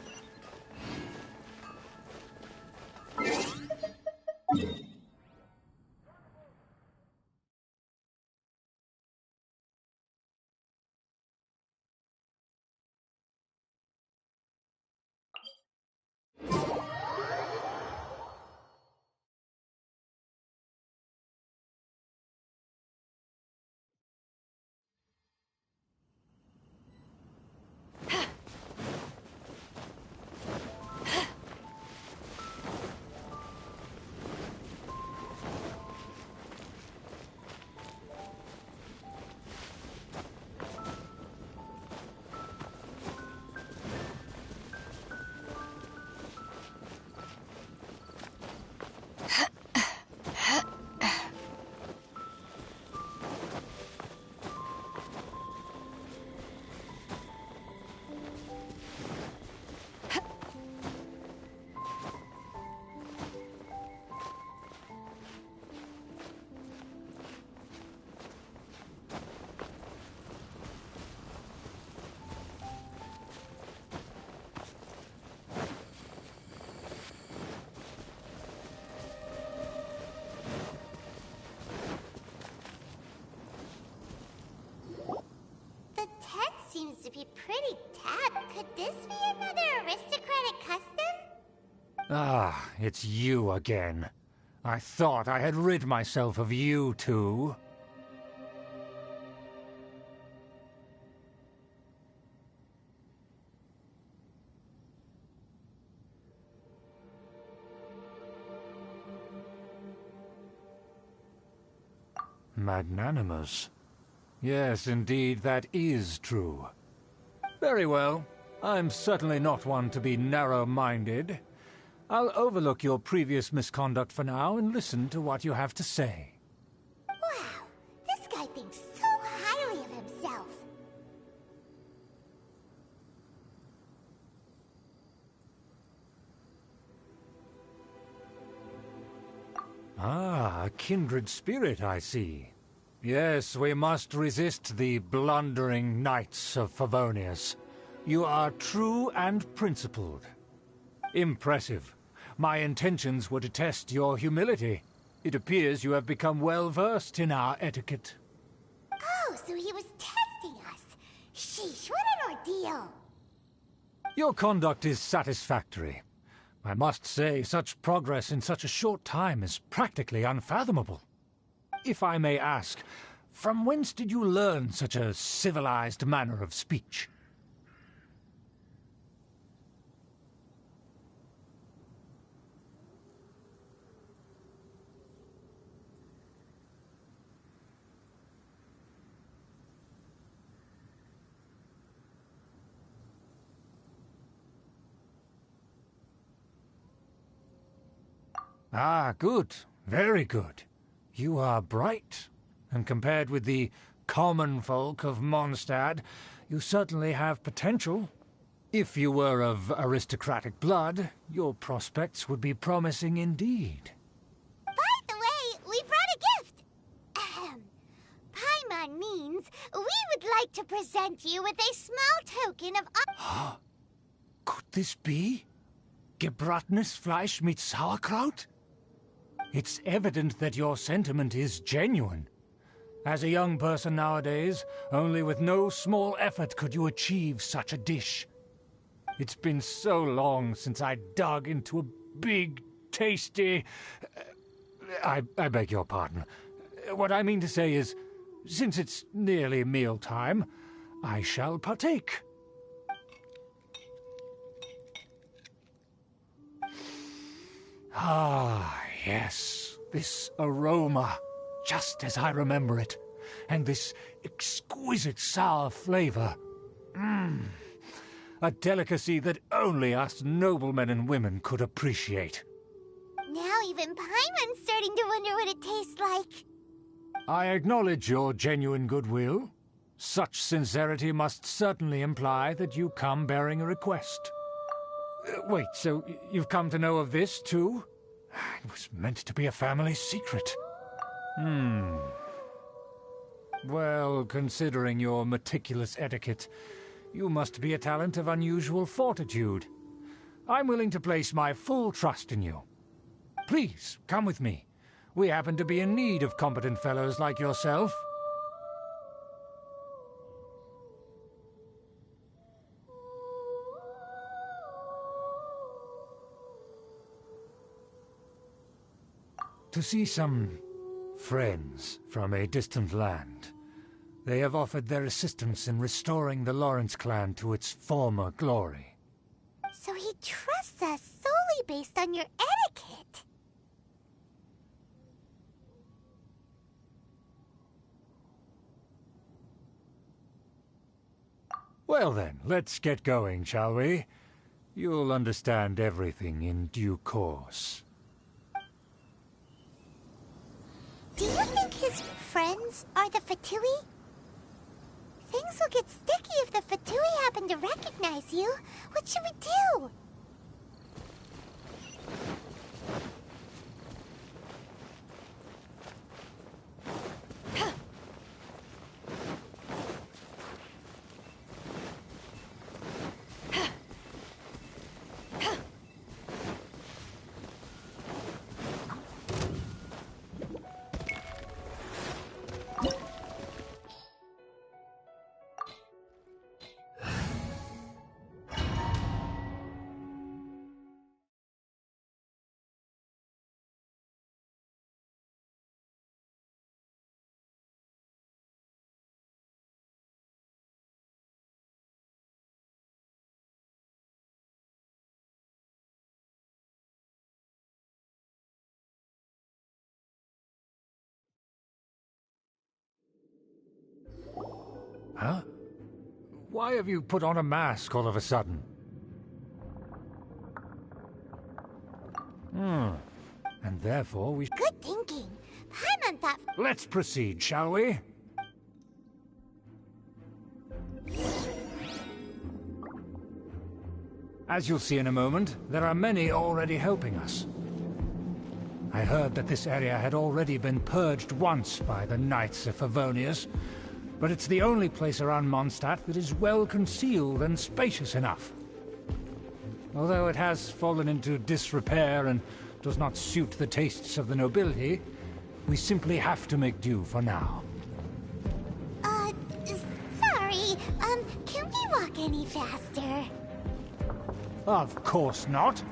Speaker 7: Seems to be pretty tapped. Could this be another aristocratic custom?
Speaker 1: Ah, it's you again. I thought I had rid myself of you two. Magnanimous. Yes, indeed, that is true. Very well. I'm certainly not one to be narrow-minded. I'll overlook your previous misconduct for now and listen to what you have to say.
Speaker 7: Wow, this guy thinks so highly of himself.
Speaker 1: Ah, a kindred spirit, I see. Yes, we must resist the blundering knights of Favonius. You are true and principled. Impressive. My intentions were to test your humility. It appears you have become well versed in our etiquette.
Speaker 7: Oh, so he was testing us. Sheesh, what an ordeal.
Speaker 1: Your conduct is satisfactory. I must say, such progress in such a short time is practically unfathomable. If I may ask, from whence did you learn such a civilized manner of speech? Ah, good. Very good. You are bright, and compared with the common folk of Mondstadt, you certainly have potential. If you were of aristocratic blood, your prospects would be promising indeed.
Speaker 7: By the way, we brought a gift. Ahem. Paimon means we would like to present you with a small token of...
Speaker 1: Could this be? Gebrattenes Fleisch mit Sauerkraut? It's evident that your sentiment is genuine. As a young person nowadays, only with no small effort could you achieve such a dish. It's been so long since I dug into a big, tasty... I beg your pardon. What I mean to say is, since it's nearly mealtime, I shall partake. Ah, yes, this aroma, just as I remember it, and this exquisite sour flavor. A delicacy that only us noblemen and women could appreciate.
Speaker 7: Now even Paimon's starting to wonder what it tastes like.
Speaker 1: I acknowledge your genuine goodwill. Such sincerity must certainly imply that you come bearing a request. Wait, so you've come to know of this, too? It was meant to be a family secret. Well, considering your meticulous etiquette, you must be a talent of unusual fortitude. I'm willing to place my full trust in you. Please, come with me. We happen to be in need of competent fellows like yourself. To see some friends from a distant land. They have offered their assistance in restoring the Lawrence clan to its former glory.
Speaker 7: So he trusts us solely based on your etiquette.
Speaker 1: Well then, let's get going, shall we? You'll understand everything in due course.
Speaker 7: Do you think his friends are the Fatui? Things will get sticky if the Fatui happen to recognize you. What should we do?
Speaker 1: Huh? Why have you put on a mask all of a sudden? And therefore we...
Speaker 7: Good thinking. Paimon thought...
Speaker 1: Let's proceed, shall we? As you'll see in a moment, there are many already helping us. I heard that this area had already been purged once by the Knights of Favonius, but it's the only place around Mondstadt that is well concealed and spacious enough. Although it has fallen into disrepair and does not suit the tastes of the nobility, we simply have to make do for now.
Speaker 7: Sorry, can we walk any faster?
Speaker 1: Of course not.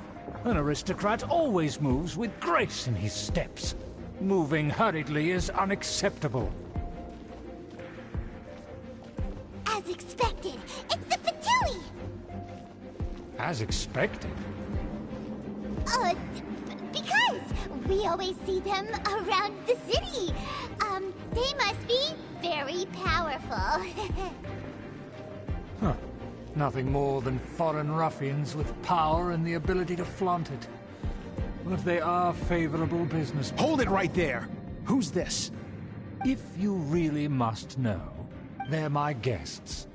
Speaker 1: An aristocrat always moves with grace in his steps. Moving hurriedly is unacceptable.
Speaker 7: As expected, it's the Fatui!
Speaker 1: As expected?
Speaker 7: Because we always see them around the city. They must be very powerful.
Speaker 1: Huh. Nothing more than foreign ruffians with power and the ability to flaunt it. But they are favorable business.
Speaker 11: Hold it right there! Who's this?
Speaker 1: If you really must know, they're my guests.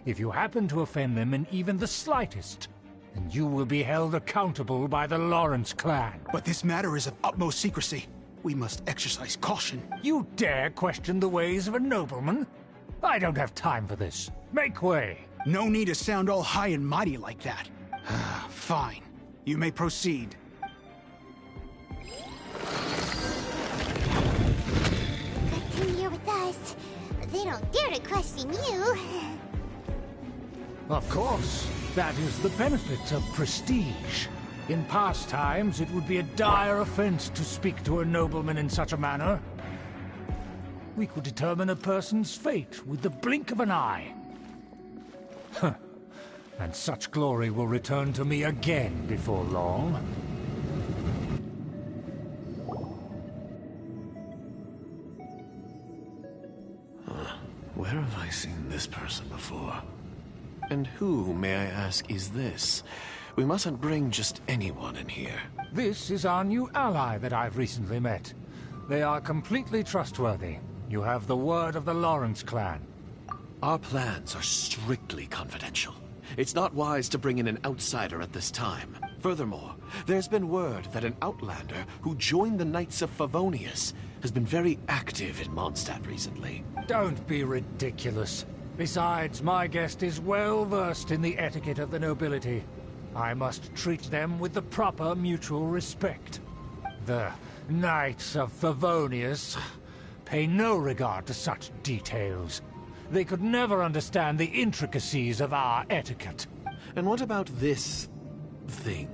Speaker 1: If you happen to offend them in even the slightest, then you will be held accountable by the Lawrence clan.
Speaker 11: But this matter is of utmost secrecy. We must exercise caution.
Speaker 1: You dare question the ways of a nobleman? I don't have time for this. Make way.
Speaker 11: No need to sound all high and mighty like that. Fine. You may proceed.
Speaker 7: Good thing you're with us. They don't dare to question you.
Speaker 1: Of course. That is the benefit of prestige. In past times, it would be a dire offense to speak to a nobleman in such a manner. We could determine a person's fate with the blink of an eye. Huh. And such glory will return to me again before long.
Speaker 15: Where have I seen this person before? And who, may I ask, is this? We mustn't bring just anyone in here.
Speaker 1: This is our new ally that I've recently met. They are completely trustworthy. You have the word of the Lawrence clan.
Speaker 15: Our plans are strictly confidential. It's not wise to bring in an outsider at this time. Furthermore, there's been word that an outlander who joined the Knights of Favonius has been very active in Mondstadt recently.
Speaker 1: Don't be ridiculous. Besides, my guest is well versed in the etiquette of the nobility. I must treat them with the proper mutual respect. The Knights of Favonius pay no regard to such details. They could never understand the intricacies of our etiquette.
Speaker 15: And what about this thing?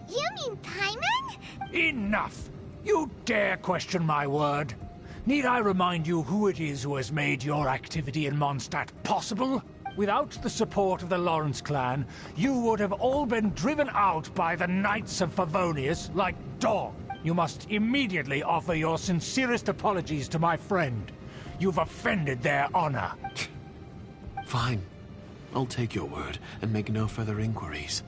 Speaker 7: You mean Paimon?
Speaker 1: Enough! You dare question my word? Need I remind you who it is who has made your activity in Mondstadt possible? Without the support of the Lawrence clan, you would have all been driven out by the Knights of Favonius like dogs. You must immediately offer your sincerest apologies to my friend. You've offended their honor.
Speaker 15: Fine. I'll take your word and make no further inquiries.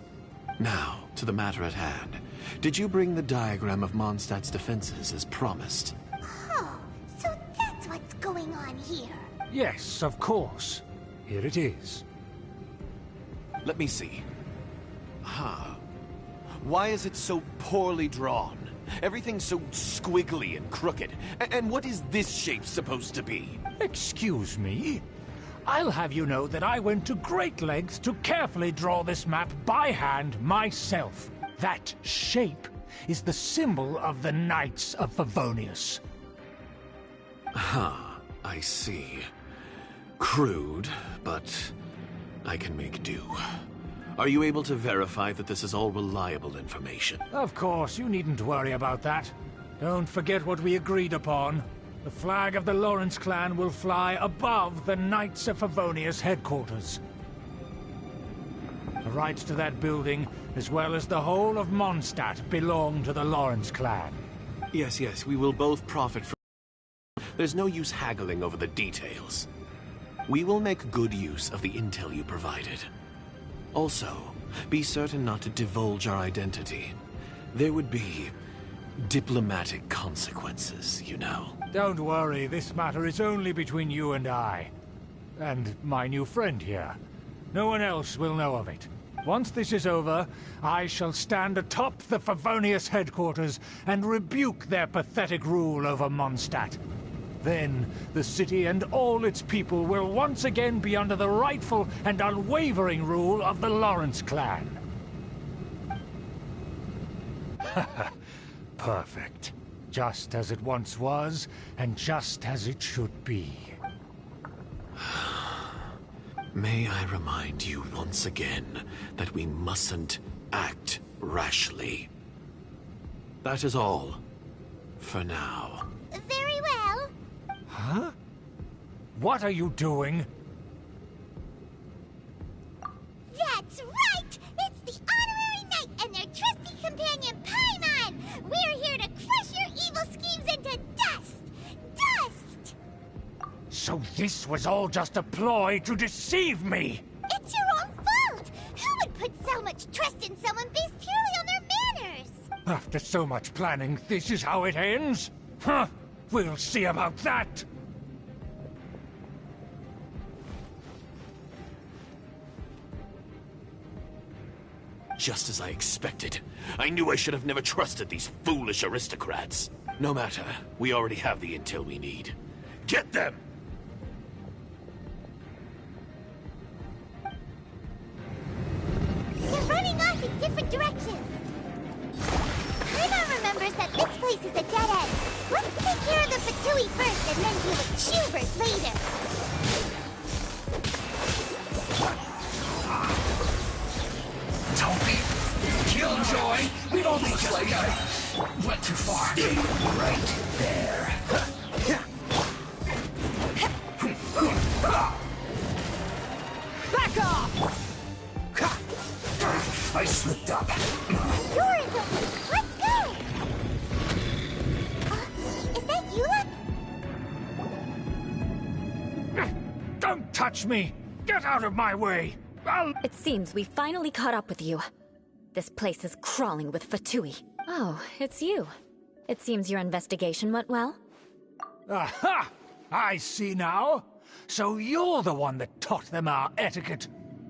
Speaker 15: Now, to the matter at hand. Did you bring the diagram of Mondstadt's defenses as promised?
Speaker 7: Oh, so that's what's going on here.
Speaker 1: Yes, of course. Here it is.
Speaker 15: Let me see. Why is it so poorly drawn? Everything's so squiggly and crooked. And what is this shape supposed to be?
Speaker 1: Excuse me? I'll have you know that I went to great lengths to carefully draw this map by hand myself. That shape is the symbol of the Knights of Favonius.
Speaker 15: I see. Crude, but I can make do. Are you able to verify that this is all reliable information?
Speaker 1: Of course, you needn't worry about that. Don't forget what we agreed upon. The flag of the Lawrence clan will fly above the Knights of Favonius headquarters. The rights to that building, as well as the whole of Mondstadt, belong to the Lawrence clan.
Speaker 15: Yes, we will both profit from... There's no use haggling over the details. We will make good use of the intel you provided. Also, be certain not to divulge our identity. there would be diplomatic consequences, you know.
Speaker 1: Don't worry, this matter is only between you and I. And my new friend here. No one else will know of it. Once this is over, I shall stand atop the Favonius headquarters and rebuke their pathetic rule over Mondstadt. Then, the city and all its people will once again be under the rightful and unwavering rule of the Lawrence clan. Perfect. Just as it once was, and just as it should be.
Speaker 15: May I remind you once again that we mustn't act rashly. That is all. For now.
Speaker 7: Very well.
Speaker 1: Huh? What are you doing?
Speaker 7: That's right! It's the Honorary Knight and their trusty companion, Paimon! We're here to crush your evil schemes into dust! Dust!
Speaker 1: So this was all just a ploy to deceive me!
Speaker 7: It's your own fault! Who would put so much trust in someone based purely on their manners?
Speaker 1: After so much planning, this is how it ends? Huh? We'll see about that!
Speaker 15: Just as I expected. I knew I should have never trusted these foolish aristocrats. No matter, we already have the intel we need. Get them!
Speaker 7: They're running off in different directions. Paimon remembers that this place is a dead end. Let's take care of the Fatui first and then deal with Schubert later.
Speaker 3: Don't be killjoy. We only just like I went too far. Stay right there.
Speaker 4: Back off!
Speaker 3: I slipped up.
Speaker 7: Door is open. Let's go! Is that Eula?
Speaker 1: Don't touch me! Get out of my way!
Speaker 9: It seems we finally caught up with you. This place is crawling with Fatui. Oh, it's you. It seems your investigation went well.
Speaker 1: Aha! I see now. So you're the one that taught them our etiquette.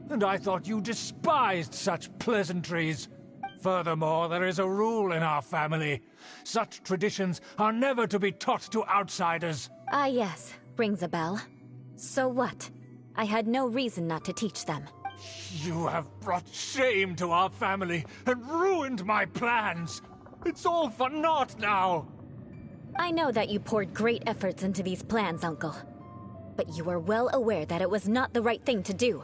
Speaker 1: And I thought you despised such pleasantries. Furthermore, there is a rule in our family. Such traditions are never to be taught to outsiders.
Speaker 9: Ah, yes. Rings a bell. So what? I had no reason not to teach them.
Speaker 1: You have brought shame to our family and ruined my plans. It's all for naught now.
Speaker 9: I know that you poured great efforts into these plans, Uncle. But you are well aware that it was not the right thing to do.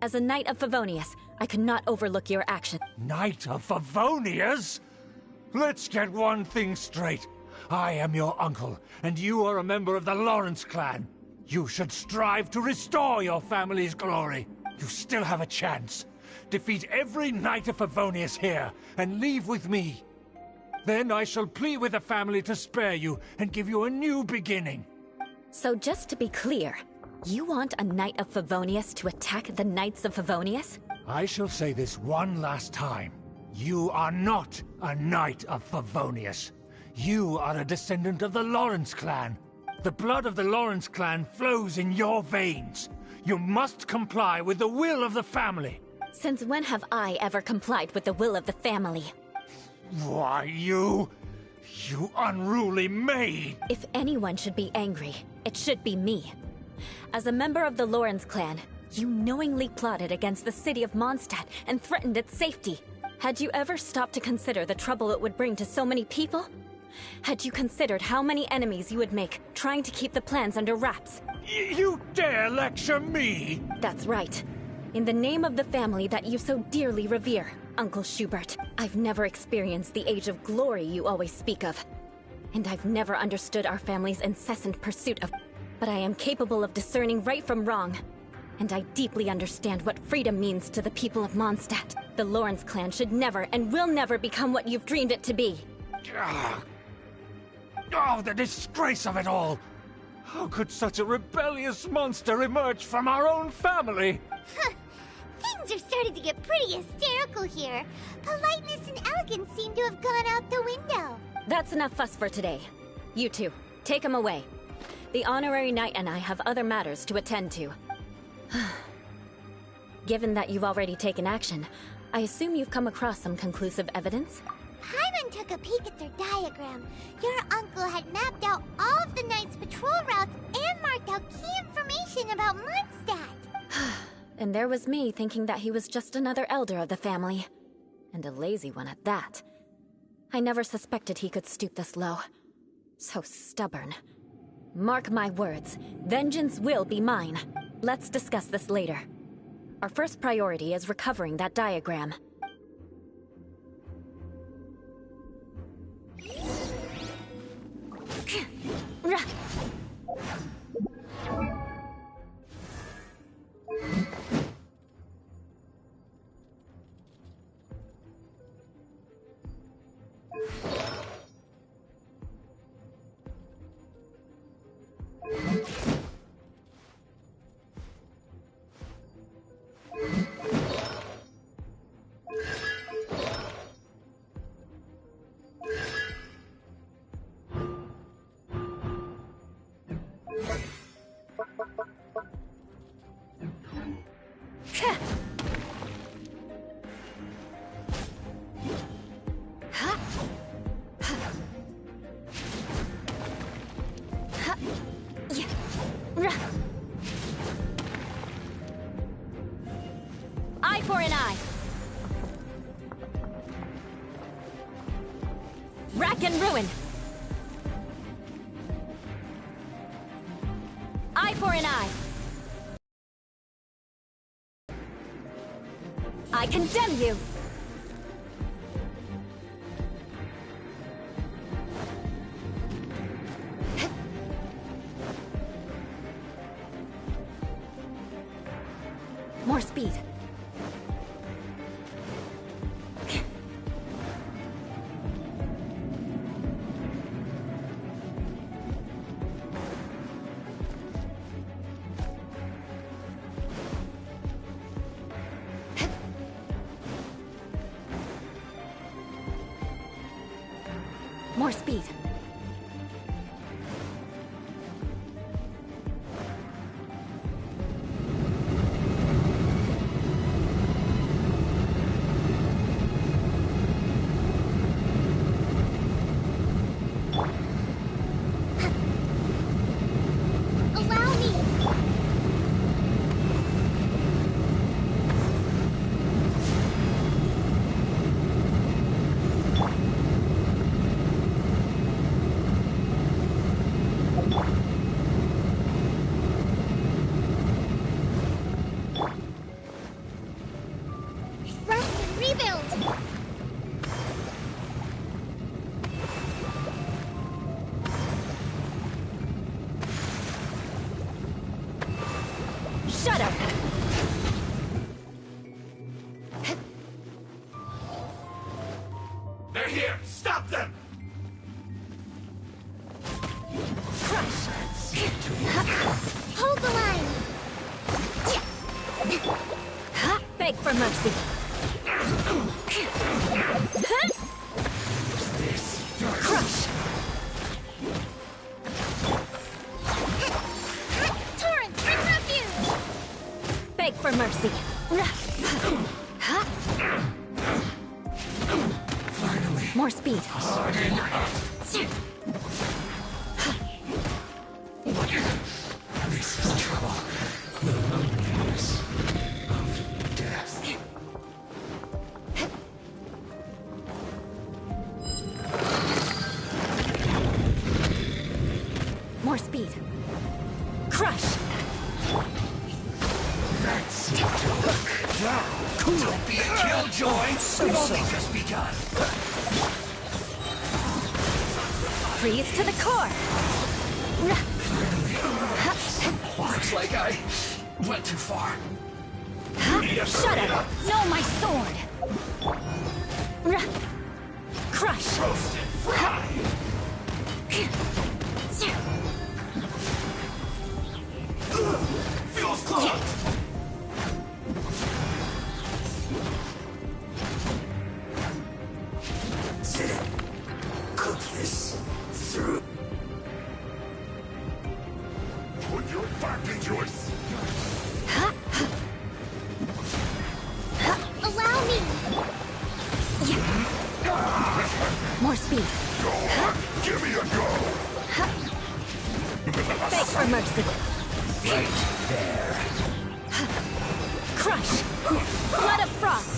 Speaker 9: As a Knight of Favonius, I could not overlook your action.
Speaker 1: Knight of Favonius? Let's get one thing straight. I am your uncle, and you are a member of the Lawrence clan. You should strive to restore your family's glory. You still have a chance. Defeat every Knight of Favonius here, and leave with me. Then I shall plead with the family to spare you and give you a new beginning.
Speaker 9: So just to be clear, you want a Knight of Favonius to attack the Knights of Favonius?
Speaker 1: I shall say this one last time. You are not a Knight of Favonius. You are a descendant of the Lawrence clan. The blood of the Lawrence clan flows in your veins. You must comply with the will of the family.
Speaker 9: Since when have I ever complied with the will of the family?
Speaker 1: Why, you unruly maid!
Speaker 9: If anyone should be angry, it should be me. As a member of the Lawrence clan, you knowingly plotted against the city of Mondstadt and threatened its safety. Had you ever stopped to consider the trouble it would bring to so many people? Had you considered how many enemies you would make trying to keep the plans under wraps?
Speaker 1: You dare lecture me?
Speaker 9: That's right. In the name of the family that you so dearly revere, Uncle Schubert, I've never experienced the age of glory you always speak of. And I've never understood our family's incessant pursuit of... But I am capable of discerning right from wrong. And I deeply understand what freedom means to the people of Mondstadt. The Lawrence clan should never and will never become what you've dreamed it to be.
Speaker 1: Oh, the disgrace of it all! How could such a rebellious monster emerge from our own family?
Speaker 7: Huh. Things are starting to get pretty hysterical here. Politeness and elegance seem to have gone out the window.
Speaker 9: That's enough fuss for today. You two, take him away. The honorary knight and I have other matters to attend to. Given that you've already taken action, I assume you've come across some conclusive evidence?
Speaker 7: Paimon took a peek at their diagram. Your uncle had mapped out all of the Knight's patrol routes and marked out key information about Mondstadt.
Speaker 9: And there was me thinking that he was just another elder of the family. And a lazy one at that. I never suspected he could stoop this low. So stubborn. Mark my words, vengeance will be mine. Let's discuss this later. Our first priority is recovering that diagram. Eye for an eye. Rack and ruin. Eye for an eye. I condemn you. More speed. More speed.
Speaker 7: Allow me. Rest and rebuild.
Speaker 9: Shut up!
Speaker 3: They're here! Stop them!
Speaker 9: Crush!
Speaker 7: Hold the line.
Speaker 9: Beg for mercy. Crush!
Speaker 7: Torrents and refuge.
Speaker 9: Beg for mercy.
Speaker 3: Finally.
Speaker 9: More speed.
Speaker 3: This is trouble. The loneliness of death.
Speaker 9: More speed. Crush!
Speaker 3: That's it. Don't be a killjoy. We've only just begun.
Speaker 9: Freeze to the core!
Speaker 3: Looks like I went too far.
Speaker 9: Shut up! No, my sword! Crush!
Speaker 3: Roasted, fried. Feels clogged.
Speaker 9: More speed.
Speaker 3: Go on, give me a go!
Speaker 9: Beg for mercy.
Speaker 3: Right there.
Speaker 9: Crush. Blood of frost.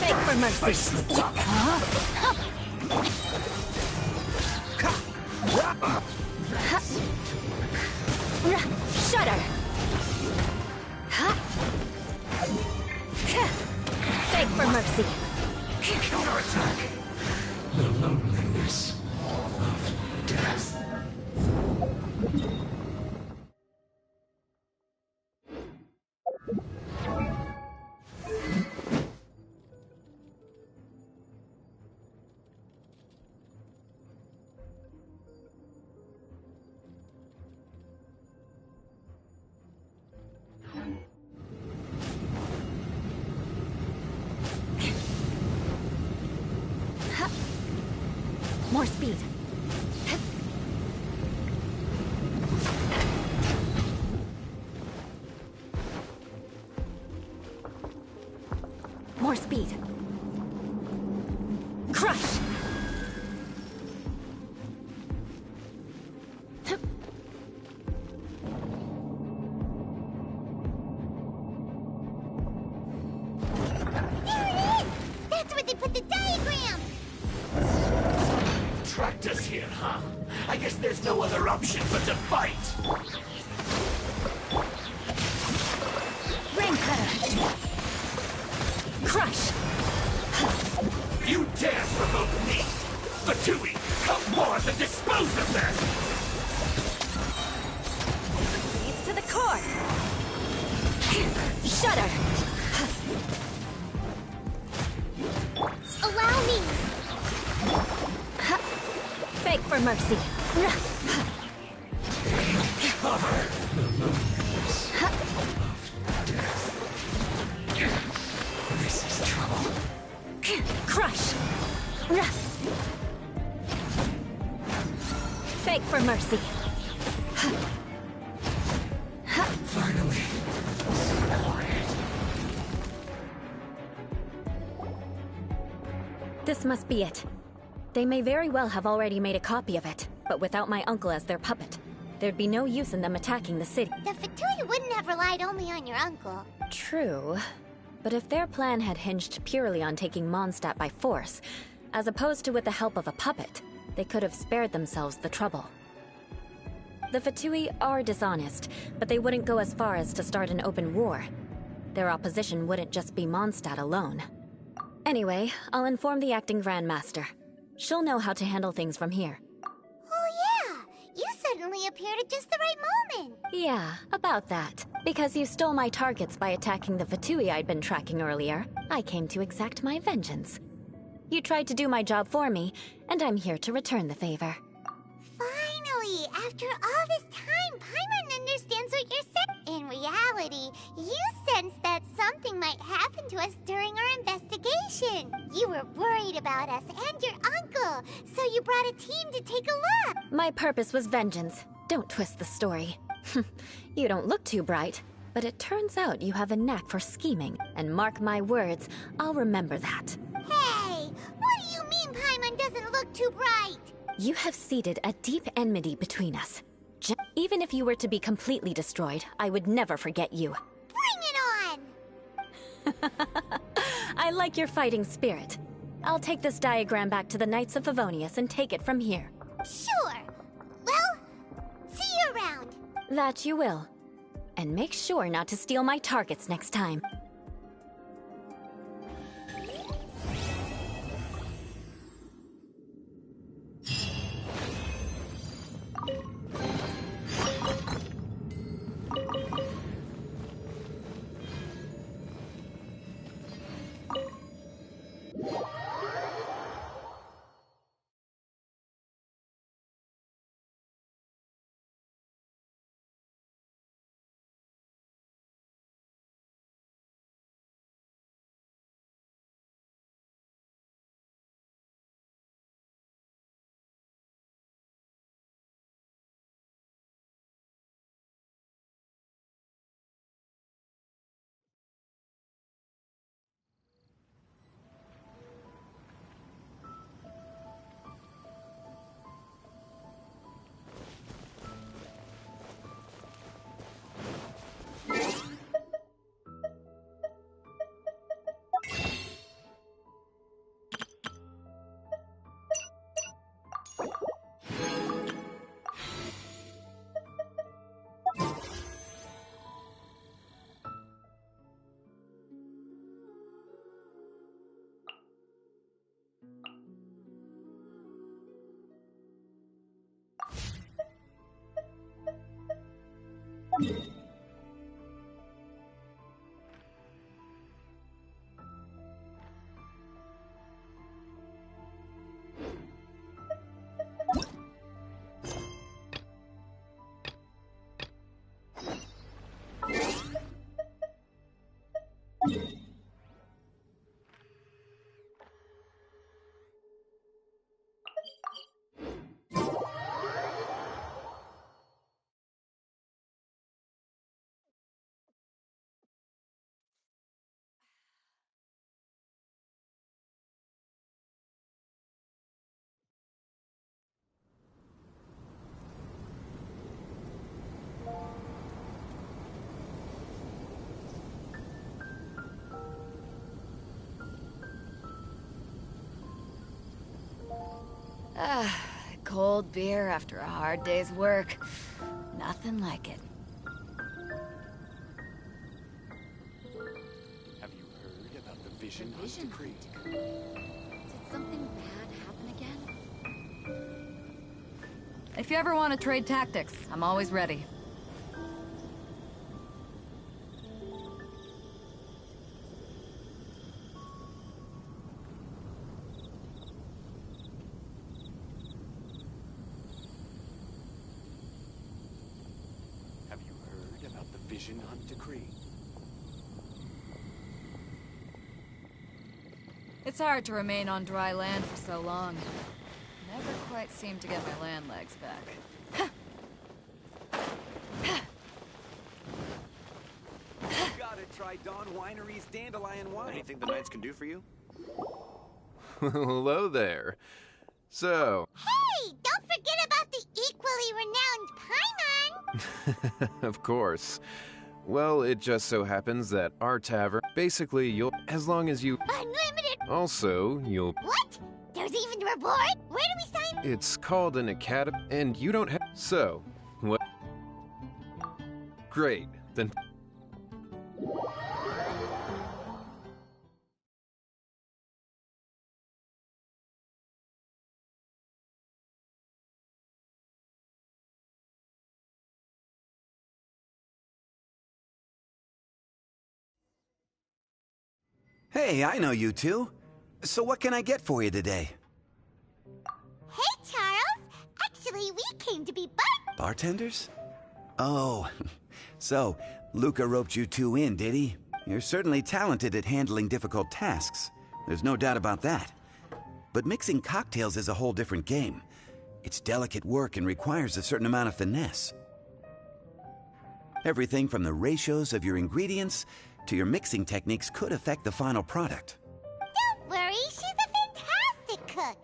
Speaker 9: Beg for mercy.
Speaker 3: I slipped up.
Speaker 9: Shudder. Beg for mercy.
Speaker 3: Counterattack. The loneliness of death.
Speaker 9: More speed. More speed. Crush!
Speaker 7: That's where they put the diagram!
Speaker 3: Trapped us here, huh? I guess there's no other option but to fight!
Speaker 9: Rain cutter! Crush!
Speaker 3: You dare provoke me! Fatui, come forth and dispose of them!
Speaker 9: Leads to the core! Shudder!
Speaker 7: Allow me!
Speaker 9: Beg for mercy!
Speaker 3: Cover! This is trouble.
Speaker 9: Crush! Beg for mercy!
Speaker 3: Finally. Quiet.
Speaker 9: This must be it. They may very well have already made a copy of it, but without my uncle as their puppet, there'd be no use in them attacking the city.
Speaker 7: The Fatui wouldn't have relied only on your uncle.
Speaker 9: True. But if their plan had hinged purely on taking Mondstadt by force, as opposed to with the help of a puppet, they could have spared themselves the trouble. The Fatui are dishonest, but they wouldn't go as far as to start an open war. Their opposition wouldn't just be Mondstadt alone. Anyway, I'll inform the acting Grandmaster. She'll know how to handle things from here.
Speaker 7: Oh yeah! You suddenly appeared at just the right moment!
Speaker 9: Yeah, about that. Because you stole my targets by attacking the Fatui I'd been tracking earlier, I came to exact my vengeance. You tried to do my job for me, and I'm here to return the favor.
Speaker 7: Finally! After all this time, Paimon understands what you're saying. In reality, you sensed that something might happen to us during our investigation. You were worried about us and your uncle, so you brought a team to take a look.
Speaker 9: My purpose was vengeance. Don't twist the story. You don't look too bright, but it turns out you have a knack for scheming, and mark my words, I'll remember that.
Speaker 7: Hey! What do you mean Paimon doesn't look too bright?
Speaker 9: You have seeded a deep enmity between us. Even if you were to be completely destroyed, I would never forget you.
Speaker 7: Bring it on!
Speaker 9: I like your fighting spirit. I'll take this diagram back to the Knights of Favonius and take it from here.
Speaker 7: Sure. Well, see you around.
Speaker 9: That you will. And make sure not to steal my targets next time.
Speaker 14: Ah, cold beer after a hard day's work. Nothing like it.
Speaker 15: Have you heard about the Vision
Speaker 14: The Vision
Speaker 15: Decree?
Speaker 14: Did something bad happen again? If you ever want to trade tactics, I'm always ready.
Speaker 15: Have you heard about the Vision Hunt Decree?
Speaker 14: It's hard to remain on dry land for so long. Never quite seem to get my land legs back.
Speaker 16: Gotta try Dawn Winery's Dandelion Wine.
Speaker 17: Anything the Knights can do for you?
Speaker 18: Hello there. So...
Speaker 7: Hey, don't forget about the equally renowned Paimon!
Speaker 18: Of course. Well, it just so happens that our tavern... Basically, you'll... As long as you...
Speaker 7: Unlimited...
Speaker 18: Also, you'll...
Speaker 7: What? There's even a reward? Where do we sign?
Speaker 18: It's called an academy, and you don't have... So, what... Great, then...
Speaker 16: Hey, I know you two. So what can I get for you today?
Speaker 7: Hey, Charles! Actually, we came to be
Speaker 16: Bartenders? Oh, so Luca roped you two in, did he? You're certainly talented at handling difficult tasks. There's no doubt about that. But mixing cocktails is a whole different game. It's delicate work and requires a certain amount of finesse. Everything from the ratios of your ingredients to your mixing techniques could affect the final product.
Speaker 7: Don't worry, she's a fantastic cook.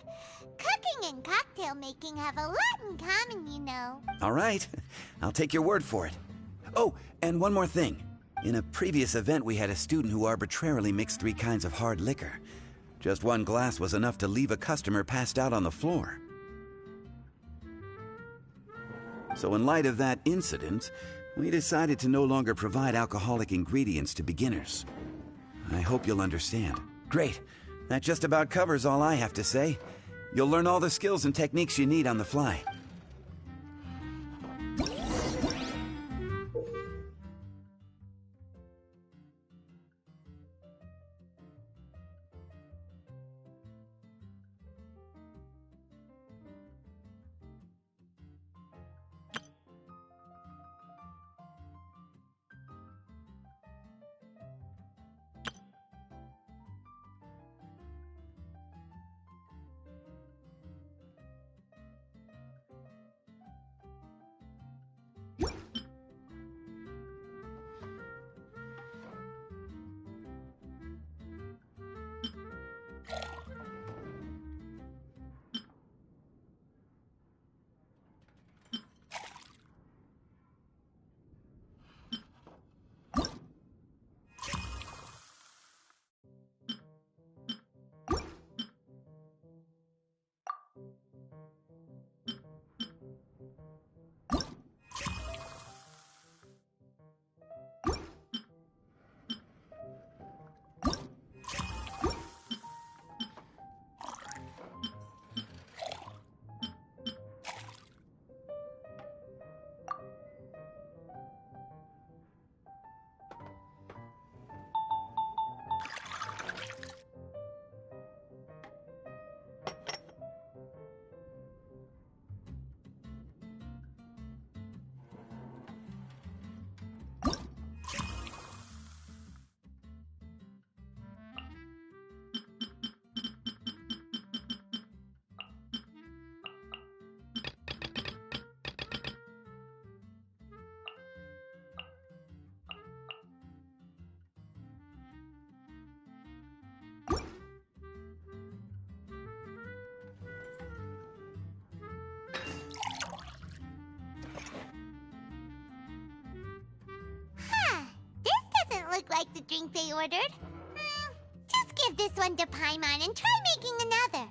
Speaker 7: Cooking and cocktail making have a lot in common, you know.
Speaker 16: All right, I'll take your word for it. Oh, and one more thing. In a previous event, we had a student who arbitrarily mixed 3 kinds of hard liquor. Just one glass was enough to leave a customer passed out on the floor. So in light of that incident, we decided to no longer provide alcoholic ingredients to beginners. I hope you'll understand. Great. That just about covers all I have to say. You'll learn all the skills and techniques you need on the fly.
Speaker 7: like the drink they ordered. Just give this one to Paimon and try making another.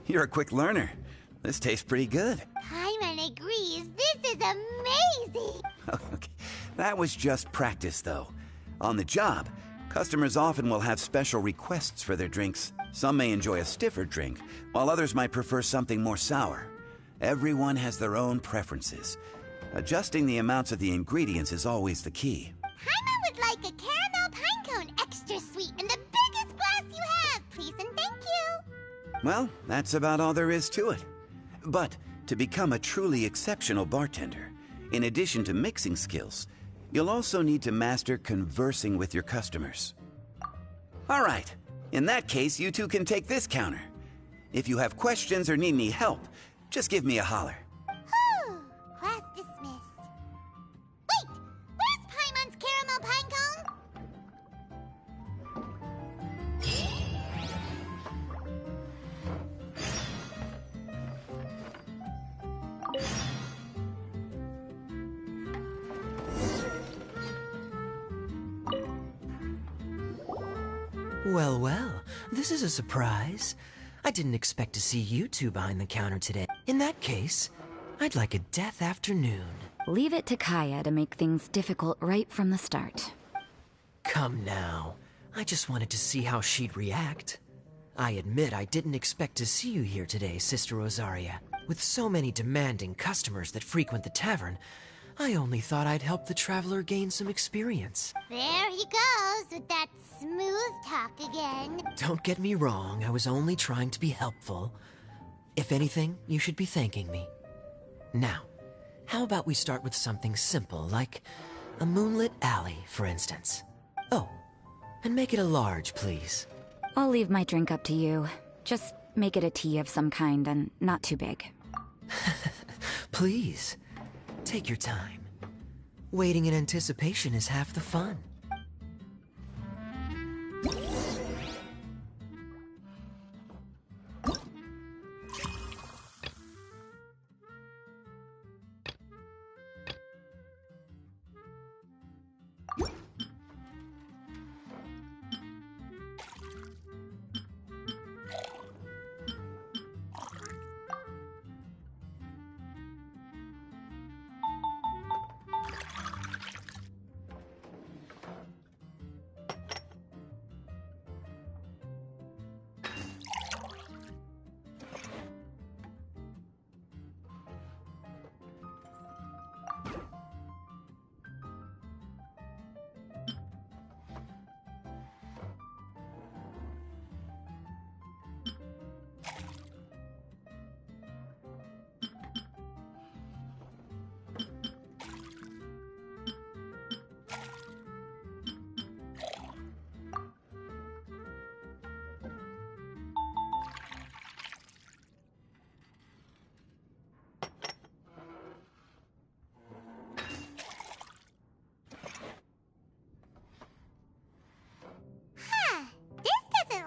Speaker 16: You're a quick learner. This tastes pretty good.
Speaker 7: Paimon agrees. This is amazing.
Speaker 16: Okay. That was just practice, though. On the job, customers often will have special requests for their drinks. Some may enjoy a stiffer drink, while others might prefer something more sour. Everyone has their own preferences. Adjusting the amounts of the ingredients is always the key.
Speaker 7: Paimon would like a caramel pine cone, extra sweet, and the biggest glass you have, please and thank you.
Speaker 16: Well, that's about all there is to it. But to become a truly exceptional bartender, in addition to mixing skills, you'll also need to master conversing with your customers. All right. In that case, you two can take this counter. If you have questions or need any help, just give me a holler.
Speaker 7: Whew, class dismissed. Wait, where's Paimon's caramel pine cone?
Speaker 17: Well, well, this is a surprise. I didn't expect to see you two behind the counter today. In that case, I'd like a death afternoon.
Speaker 6: Leave it to Kaya to make things difficult right from the start.
Speaker 17: Come now. I just wanted to see how she'd react. I admit I didn't expect to see you here today, Sister Rosaria. With so many demanding customers that frequent the tavern, I only thought I'd help the traveler gain some experience.
Speaker 7: There he goes with that smooth talk again.
Speaker 17: Don't get me wrong, I was only trying to be helpful. If anything, you should be thanking me. Now, how about we start with something simple, like a moonlit alley, for instance? Oh, and make it a large, please.
Speaker 6: I'll leave my drink up to you. Just make it a tea of some kind and not too big.
Speaker 17: Please, take your time. Waiting in anticipation is half the fun.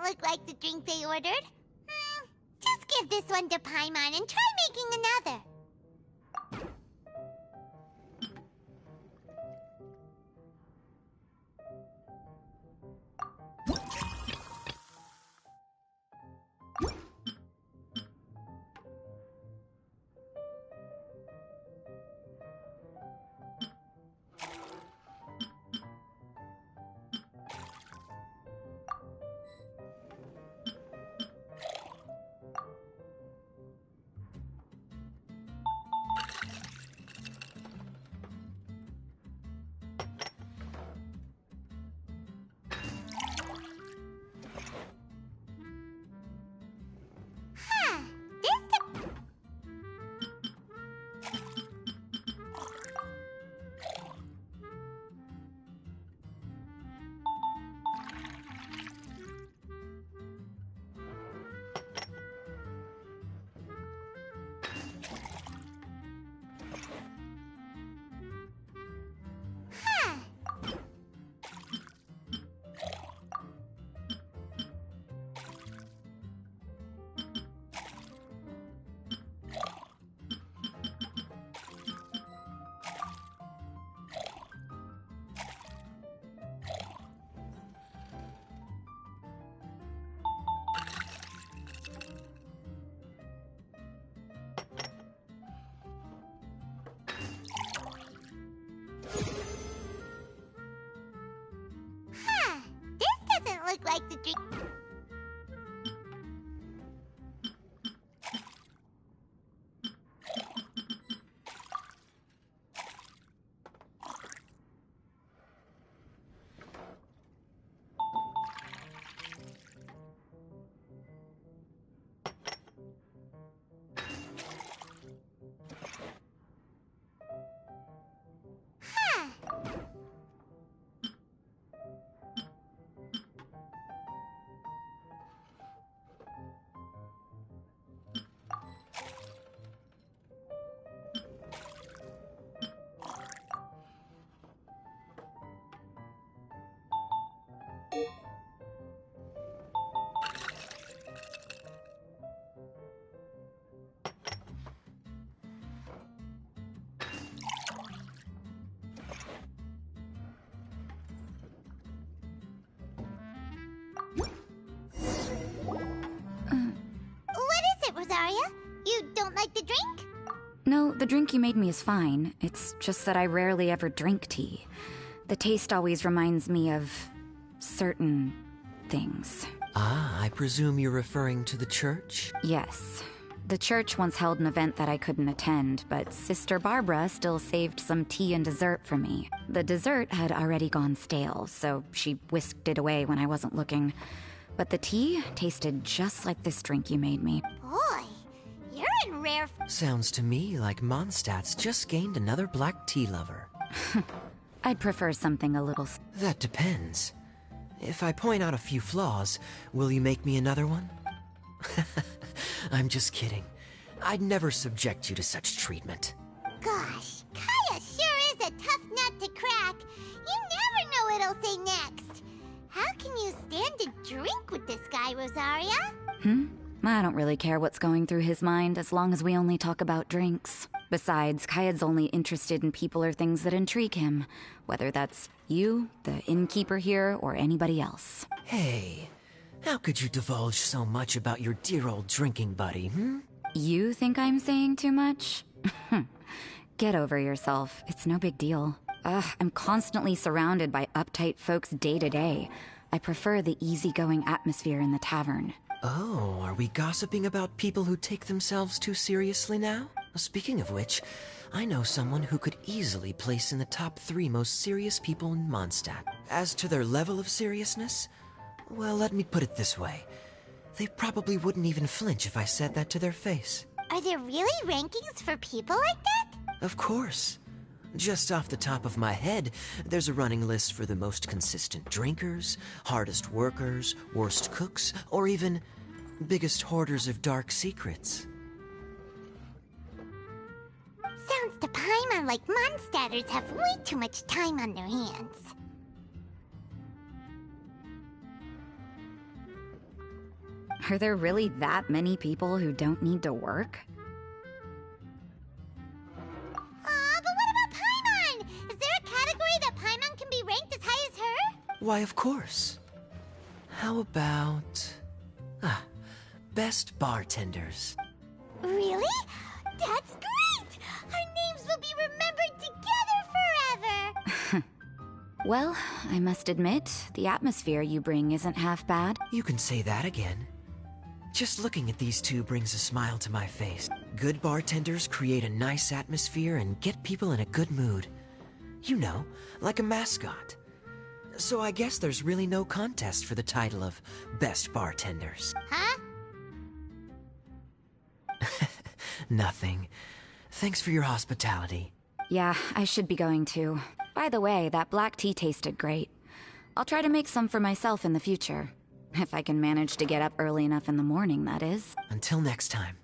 Speaker 7: Look like the drink they ordered. Just give this one to Paimon and try making another. Like the drink?
Speaker 6: No, the drink you made me is fine. It's just that I rarely ever drink tea. The taste always reminds me of certain things.
Speaker 17: Ah, I presume you're referring to the church?
Speaker 6: Yes. The church once held an event that I couldn't attend, but Sister Barbara still saved some tea and dessert for me. The dessert had already gone stale, so she whisked it away when I wasn't looking. But the tea tasted just like this drink you made me.
Speaker 7: Boy, you're in rare...
Speaker 17: Sounds to me like Mondstadt's just gained another black tea lover.
Speaker 6: I'd prefer something a little...
Speaker 17: That depends. If I point out a few flaws, will you make me another one? I'm just kidding. I'd never subject you to such treatment.
Speaker 7: Gosh, Kaya sure is a tough nut to crack. You never know what he'll say next. How can you stand to drink with this guy, Rosaria?
Speaker 6: I don't really care what's going through his mind as long as we only talk about drinks. Besides, Kayad's only interested in people or things that intrigue him. Whether that's you, the innkeeper here, or anybody else.
Speaker 17: Hey, how could you divulge so much about your dear old drinking buddy,
Speaker 6: You think I'm saying too much? Get over yourself. It's no big deal. I'm constantly surrounded by uptight folks day to day. I prefer the easygoing atmosphere in the tavern.
Speaker 17: Oh, are we gossiping about people who take themselves too seriously now? Speaking of which, I know someone who could easily place in the top 3 most serious people in Mondstadt. As to their level of seriousness, well, let me put it this way. They probably wouldn't even flinch if I said that to their face.
Speaker 7: Are there really rankings for people like that?
Speaker 17: Of course. Just off the top of my head, there's a running list for the most consistent drinkers, hardest workers, worst cooks, or even biggest hoarders of dark secrets.
Speaker 7: Sounds to Paimon like Mondstadters have way too much time on their hands.
Speaker 6: Are there really that many people who don't need to work?
Speaker 7: But what about Paimon? Is there a category that Paimon can be ranked as high as her?
Speaker 17: Why, of course. How about... best bartenders.
Speaker 7: Really? That's great! Our names will be remembered together forever!
Speaker 6: Well, I must admit, the atmosphere you bring isn't half bad.
Speaker 17: You can say that again. Just looking at these two brings a smile to my face. Good bartenders create a nice atmosphere and get people in a good mood. You know, like a mascot. So I guess there's really no contest for the title of Best Bartenders.
Speaker 7: Huh?
Speaker 17: Nothing. Thanks for your hospitality.
Speaker 6: Yeah, I should be going too. By the way, that black tea tasted great. I'll try to make some for myself in the future. If I can manage to get up early enough in the morning, that is.
Speaker 17: Until next time.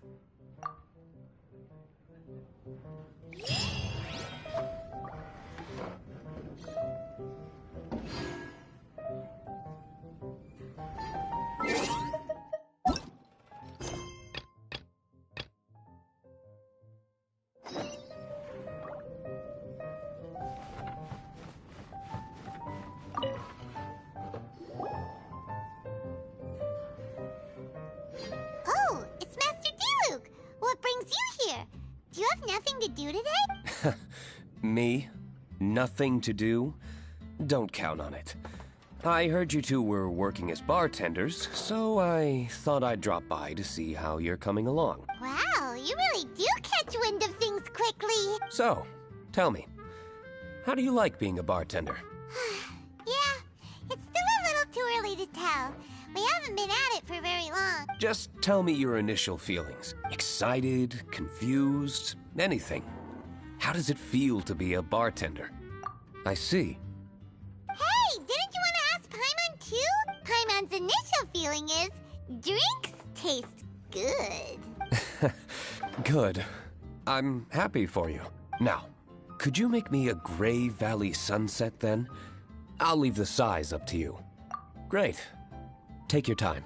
Speaker 7: Oh, it's Master Diluc! What brings you here? Do you have nothing to do today?
Speaker 19: Me? Nothing to do? Don't count on it. I heard you two were working as bartenders, so I thought I'd drop by to see how you're coming along.
Speaker 7: Wow, you really do catch wind of things quickly.
Speaker 19: So, tell me, how do you like being a bartender?
Speaker 7: Yeah, it's still a little too early to tell. We haven't been at it for very long.
Speaker 19: Just tell me your initial feelings. Excited, confused, anything. How does it feel to be a bartender? I see.
Speaker 7: Hey, didn't you want to ask Paimon too? Paimon's initial feeling is, drinks taste good.
Speaker 19: Good. I'm happy for you. Now, could you make me a Gray Valley sunset then? I'll leave the size up to you. Great. Take your time.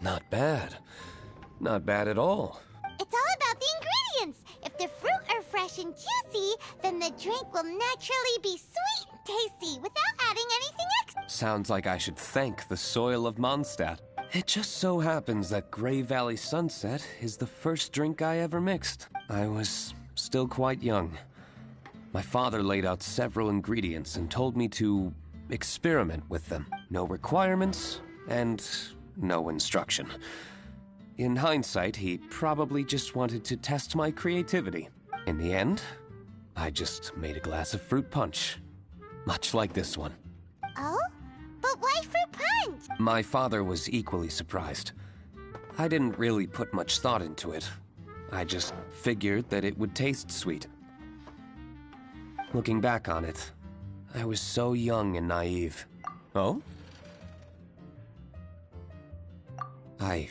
Speaker 19: Not bad. Not bad at all.
Speaker 7: It's all about the ingredients. If the fruit are fresh and juicy, then the drink will naturally be sweet and tasty without adding anything extra.
Speaker 19: Sounds like I should thank the soil of Mondstadt. It just so happens that Grey Valley Sunset is the first drink I ever mixed. I was still quite young. My father laid out several ingredients and told me to experiment with them. No requirements and no instruction. In hindsight, he probably just wanted to test my creativity. In the end, I just made a glass of fruit punch. Much like this one.
Speaker 7: Oh? But why fruit punch?
Speaker 19: My father was equally surprised. I didn't really put much thought into it. I just figured that it would taste sweet. Looking back on it, I was so young and naive. Oh? I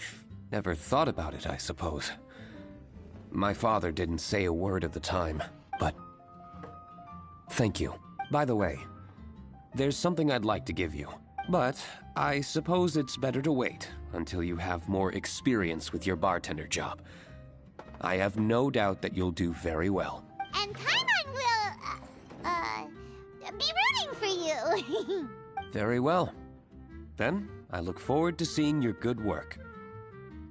Speaker 19: never thought about it, I suppose. My father didn't say a word at the time, but thank you. By the way, there's something I'd like to give you, but I suppose it's better to wait until you have more experience with your bartender job. I have no doubt that you'll do very well.
Speaker 7: And Paimon will, be rooting for you.
Speaker 19: Very well. Then, I look forward to seeing your good work.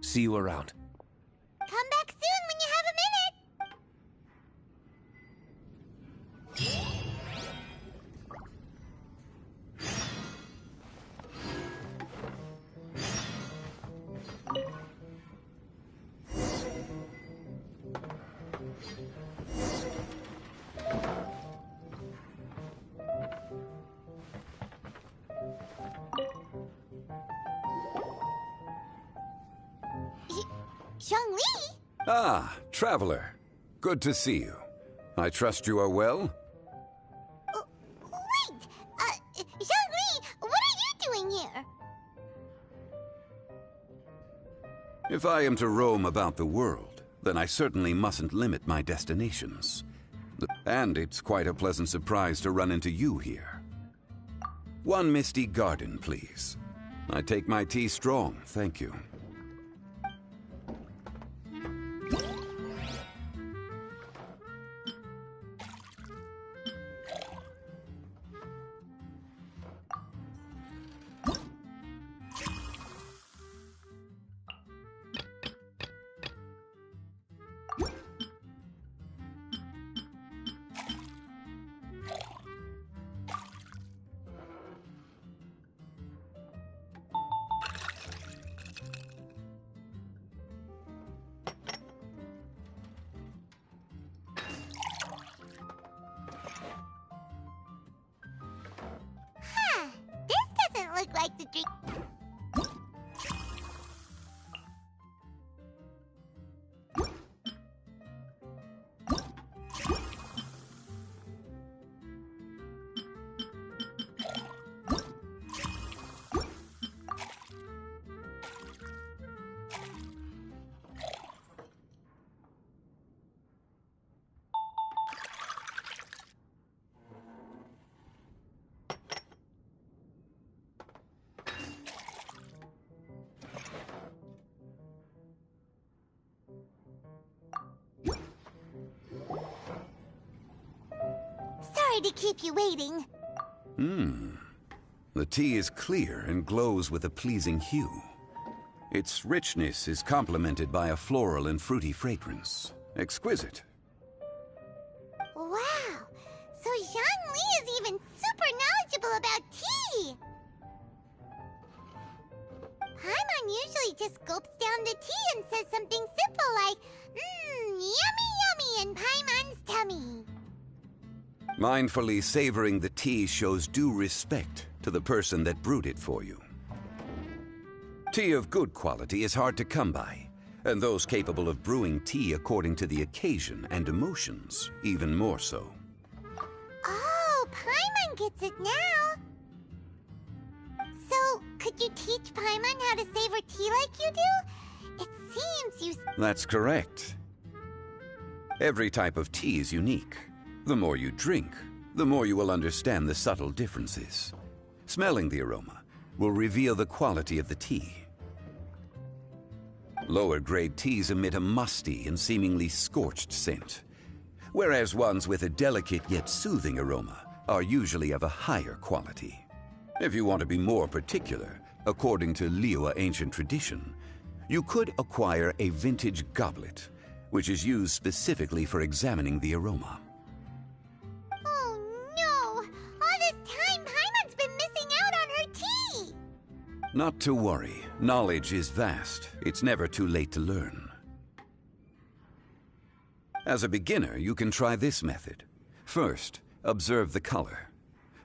Speaker 19: See you around.
Speaker 7: Come back soon when you have a minute. Zhongli?
Speaker 20: Ah, traveler. Good to see you. I trust you are well?
Speaker 7: Wait! Zhongli, what are you doing here?
Speaker 20: If I am to roam about the world, then I certainly mustn't limit my destinations. And it's quite a pleasant surprise to run into you here. One misty garden, please. I take my tea strong, thank you.
Speaker 7: Look like the drink. Sorry to keep you waiting.
Speaker 20: The tea is clear and glows with a pleasing hue. Its richness is complemented by a floral and fruity fragrance. Exquisite.
Speaker 7: Wow! So Zhongli is even super knowledgeable about tea! Paimon usually just gulps down the tea and says something simple like, yummy yummy in Paimon's tummy.
Speaker 20: Mindfully savoring the tea shows due respect to the person that brewed it for you. Tea of good quality is hard to come by, and those capable of brewing tea according to the occasion and emotions, even more so.
Speaker 7: Oh, Paimon gets it now. So, could you teach Paimon how to savor tea like you do? It seems you...
Speaker 20: That's correct. Every type of tea is unique. The more you drink, the more you will understand the subtle differences. Smelling the aroma, will reveal the quality of the tea. Lower grade teas emit a musty and seemingly scorched scent, whereas ones with a delicate yet soothing aroma are usually of a higher quality. If you want to be more particular, according to Liyue ancient tradition, you could acquire a vintage goblet, which is used specifically for examining the aroma.
Speaker 7: Oh no! All this time, Paimon's been missing out on her tea!
Speaker 20: Not to worry. Knowledge is vast. It's never too late to learn. As a beginner, you can try this method. First, observe the color.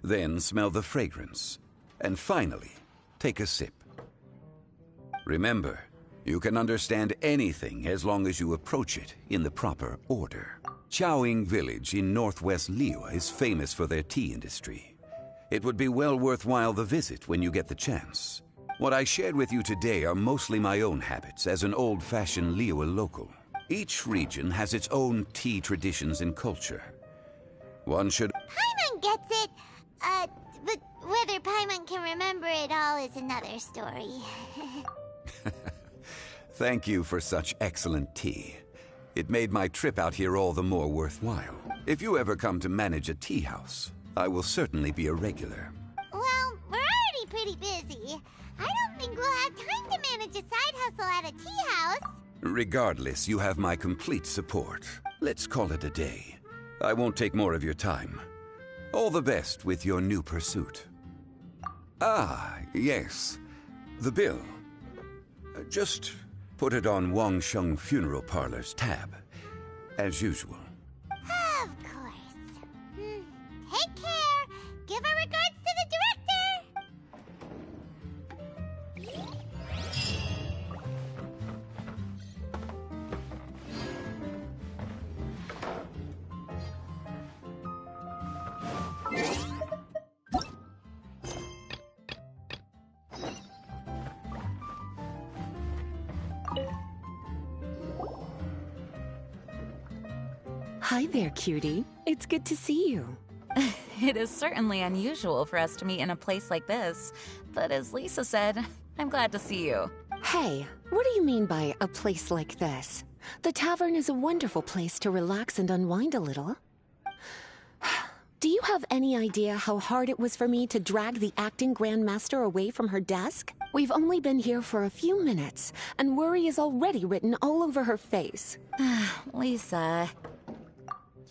Speaker 20: Then smell the fragrance. And finally, take a sip. Remember, you can understand anything as long as you approach it in the proper order. Qiaoying village in northwest Liyue is famous for their tea industry. It would be well worthwhile the visit when you get the chance. What I shared with you today are mostly my own habits as an old-fashioned Liyue local. Each region has its own tea traditions and culture. One should...
Speaker 7: Paimon gets it, but whether Paimon can remember it all is another story.
Speaker 20: Thank you for such excellent tea. It made my trip out here all the more worthwhile. If you ever come to manage a tea house, I will certainly be a regular.
Speaker 7: Well, we're already pretty busy. I don't think we'll have time to manage a side hustle at a tea house.
Speaker 20: Regardless, you have my complete support. Let's call it a day. I won't take more of your time. All the best with your new pursuit. Ah, yes. The bill. Just put it on Wangsheng Funeral Parlor's tab, as usual.
Speaker 7: Of course. Take care. Give our regards to the director.
Speaker 21: Hi there, cutie. It's good to see you.
Speaker 6: It is certainly unusual for us to meet in a place like this, but as Lisa said, I'm glad to see you.
Speaker 21: Hey, what do you mean by a place like this? The tavern is a wonderful place to relax and unwind a little. Do you have any idea how hard it was for me to drag the acting grandmaster away from her desk? We've only been here for a few minutes, and worry is already written all over her face.
Speaker 6: Lisa...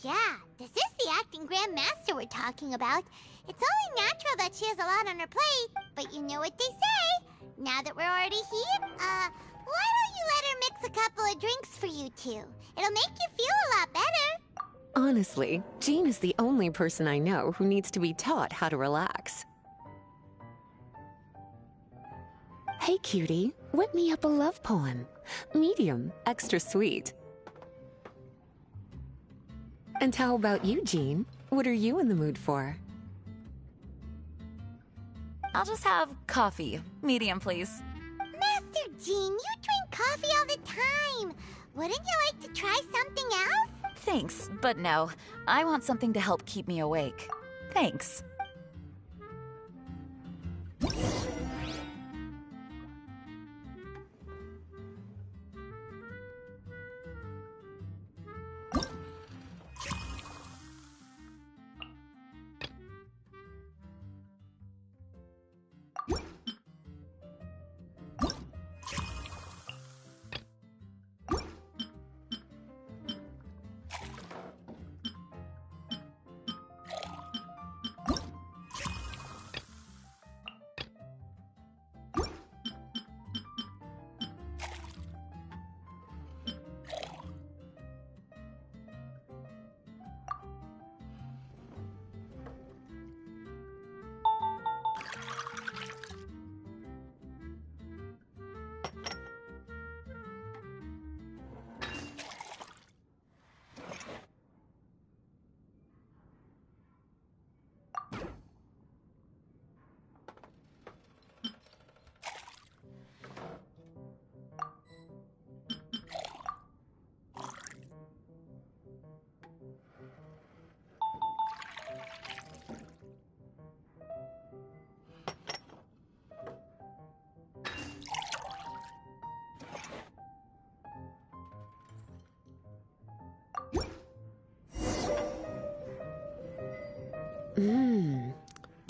Speaker 7: Yeah, this is the acting grandmaster we're talking about. It's only natural that she has a lot on her plate, but you know what they say. Now that we're already here, why don't you let her mix a couple of drinks for you two? It'll make you feel a lot better.
Speaker 21: Honestly, Jean is the only person I know who needs to be taught how to relax. Hey, cutie, whip me up a love poem. Medium, extra sweet. And how about you, Jean? What are you in the mood for?
Speaker 6: I'll just have coffee. Medium, please.
Speaker 7: Master Jean, you drink coffee all the time. Wouldn't you like to try something else?
Speaker 6: Thanks, but no. I want something to help keep me awake. Thanks.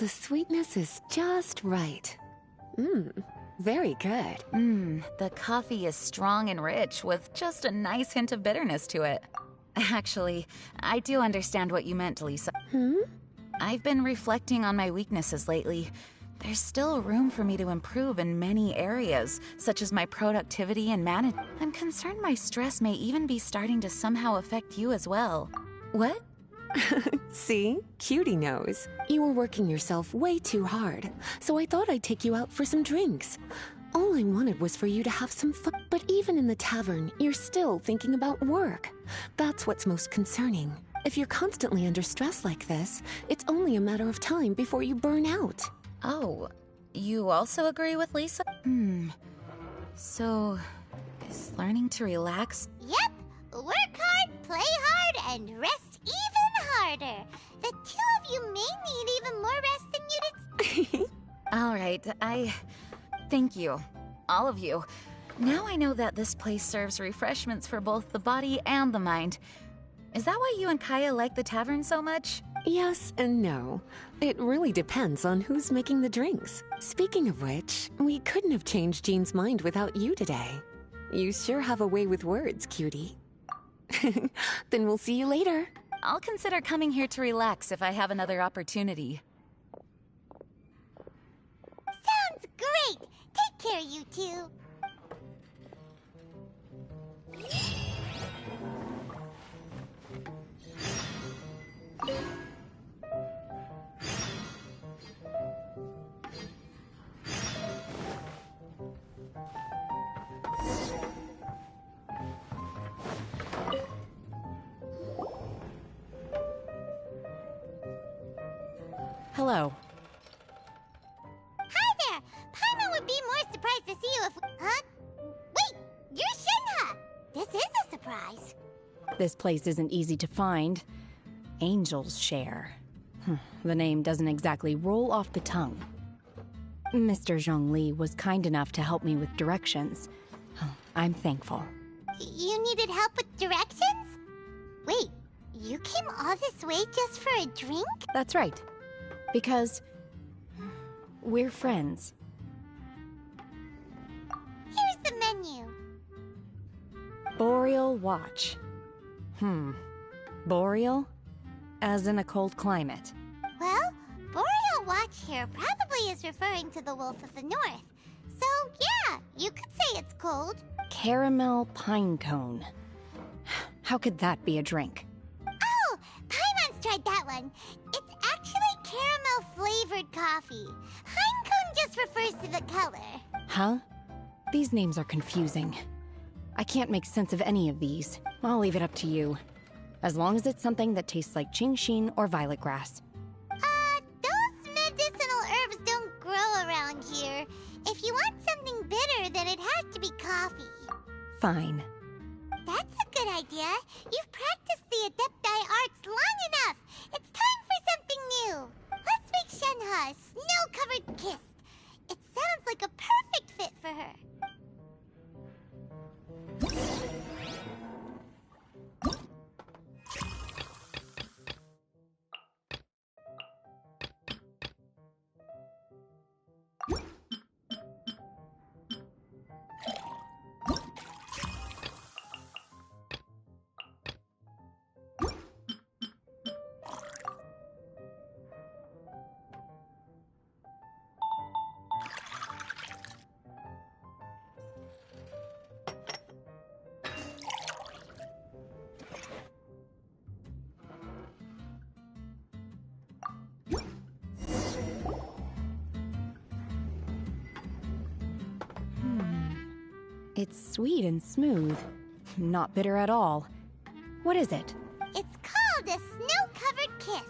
Speaker 21: The sweetness is just right. Very good.
Speaker 6: The coffee is strong and rich with just a nice hint of bitterness to it. Actually, I do understand what you meant, Lisa. I've been reflecting on my weaknesses lately. There's still room for me to improve in many areas, such as my productivity and management. I'm concerned my stress may even be starting to somehow affect you as well.
Speaker 21: What? See? Cutie knows. You were working yourself way too hard, so I thought I'd take you out for some drinks. All I wanted was for you to have some fun. But even in the tavern, you're still thinking about work. That's what's most concerning. If you're constantly under stress like this, it's only a matter of time before you burn out.
Speaker 6: Oh, you also agree with Lisa? So, is learning to relax?
Speaker 7: Yep. Work hard, play hard, and rest even harder. The two of you may need even more rest than you did.
Speaker 6: All right, thank you. All of you. Now I know that this place serves refreshments for both the body and the mind. Is that why you and Kaya like the tavern so much?
Speaker 21: Yes and no. It really depends on who's making the drinks. Speaking of which, we couldn't have changed Jean's mind without you today. You sure have a way with words, cutie. Then we'll see you later.
Speaker 6: I'll consider coming here to relax if I have another opportunity.
Speaker 7: Sounds great! Take care, you two.
Speaker 2: Hello.
Speaker 7: Hi there! Paimon would be more surprised to see you if... Huh? Wait! You're Shinha! This is a surprise.
Speaker 2: This place isn't easy to find. Angel's Share. The name doesn't exactly roll off the tongue. Mr. Zhongli was kind enough to help me with directions. I'm thankful.
Speaker 7: You needed help with directions? Wait, you came all this way just for a drink?
Speaker 2: That's right. Because we're friends.
Speaker 7: Here's the menu.
Speaker 2: Boreal Watch. Boreal? As in a cold climate.
Speaker 7: Well, Boreal Watch here probably is referring to the Wolf of the North. So, yeah, you could say it's cold.
Speaker 2: Caramel pine cone. How could that be a drink?
Speaker 7: Oh, Paimon's tried that one. It's actually caramel-flavored coffee. Pine cone just refers to the color.
Speaker 2: Huh? These names are confusing. I can't make sense of any of these. I'll leave it up to you. As long as it's something that tastes like Qingxin or violet grass.
Speaker 7: Those medicinal herbs don't grow around here. If you want something bitter, then it has to be coffee.
Speaker 2: Fine.
Speaker 7: That's a good idea. You've practiced the Adepti arts long enough. It's time for something new. Let's make Shenhe a snow-covered kiss. It sounds like a perfect fit for her.
Speaker 2: It's sweet and smooth. Not bitter at all. What is it?
Speaker 7: It's called a snow-covered kiss.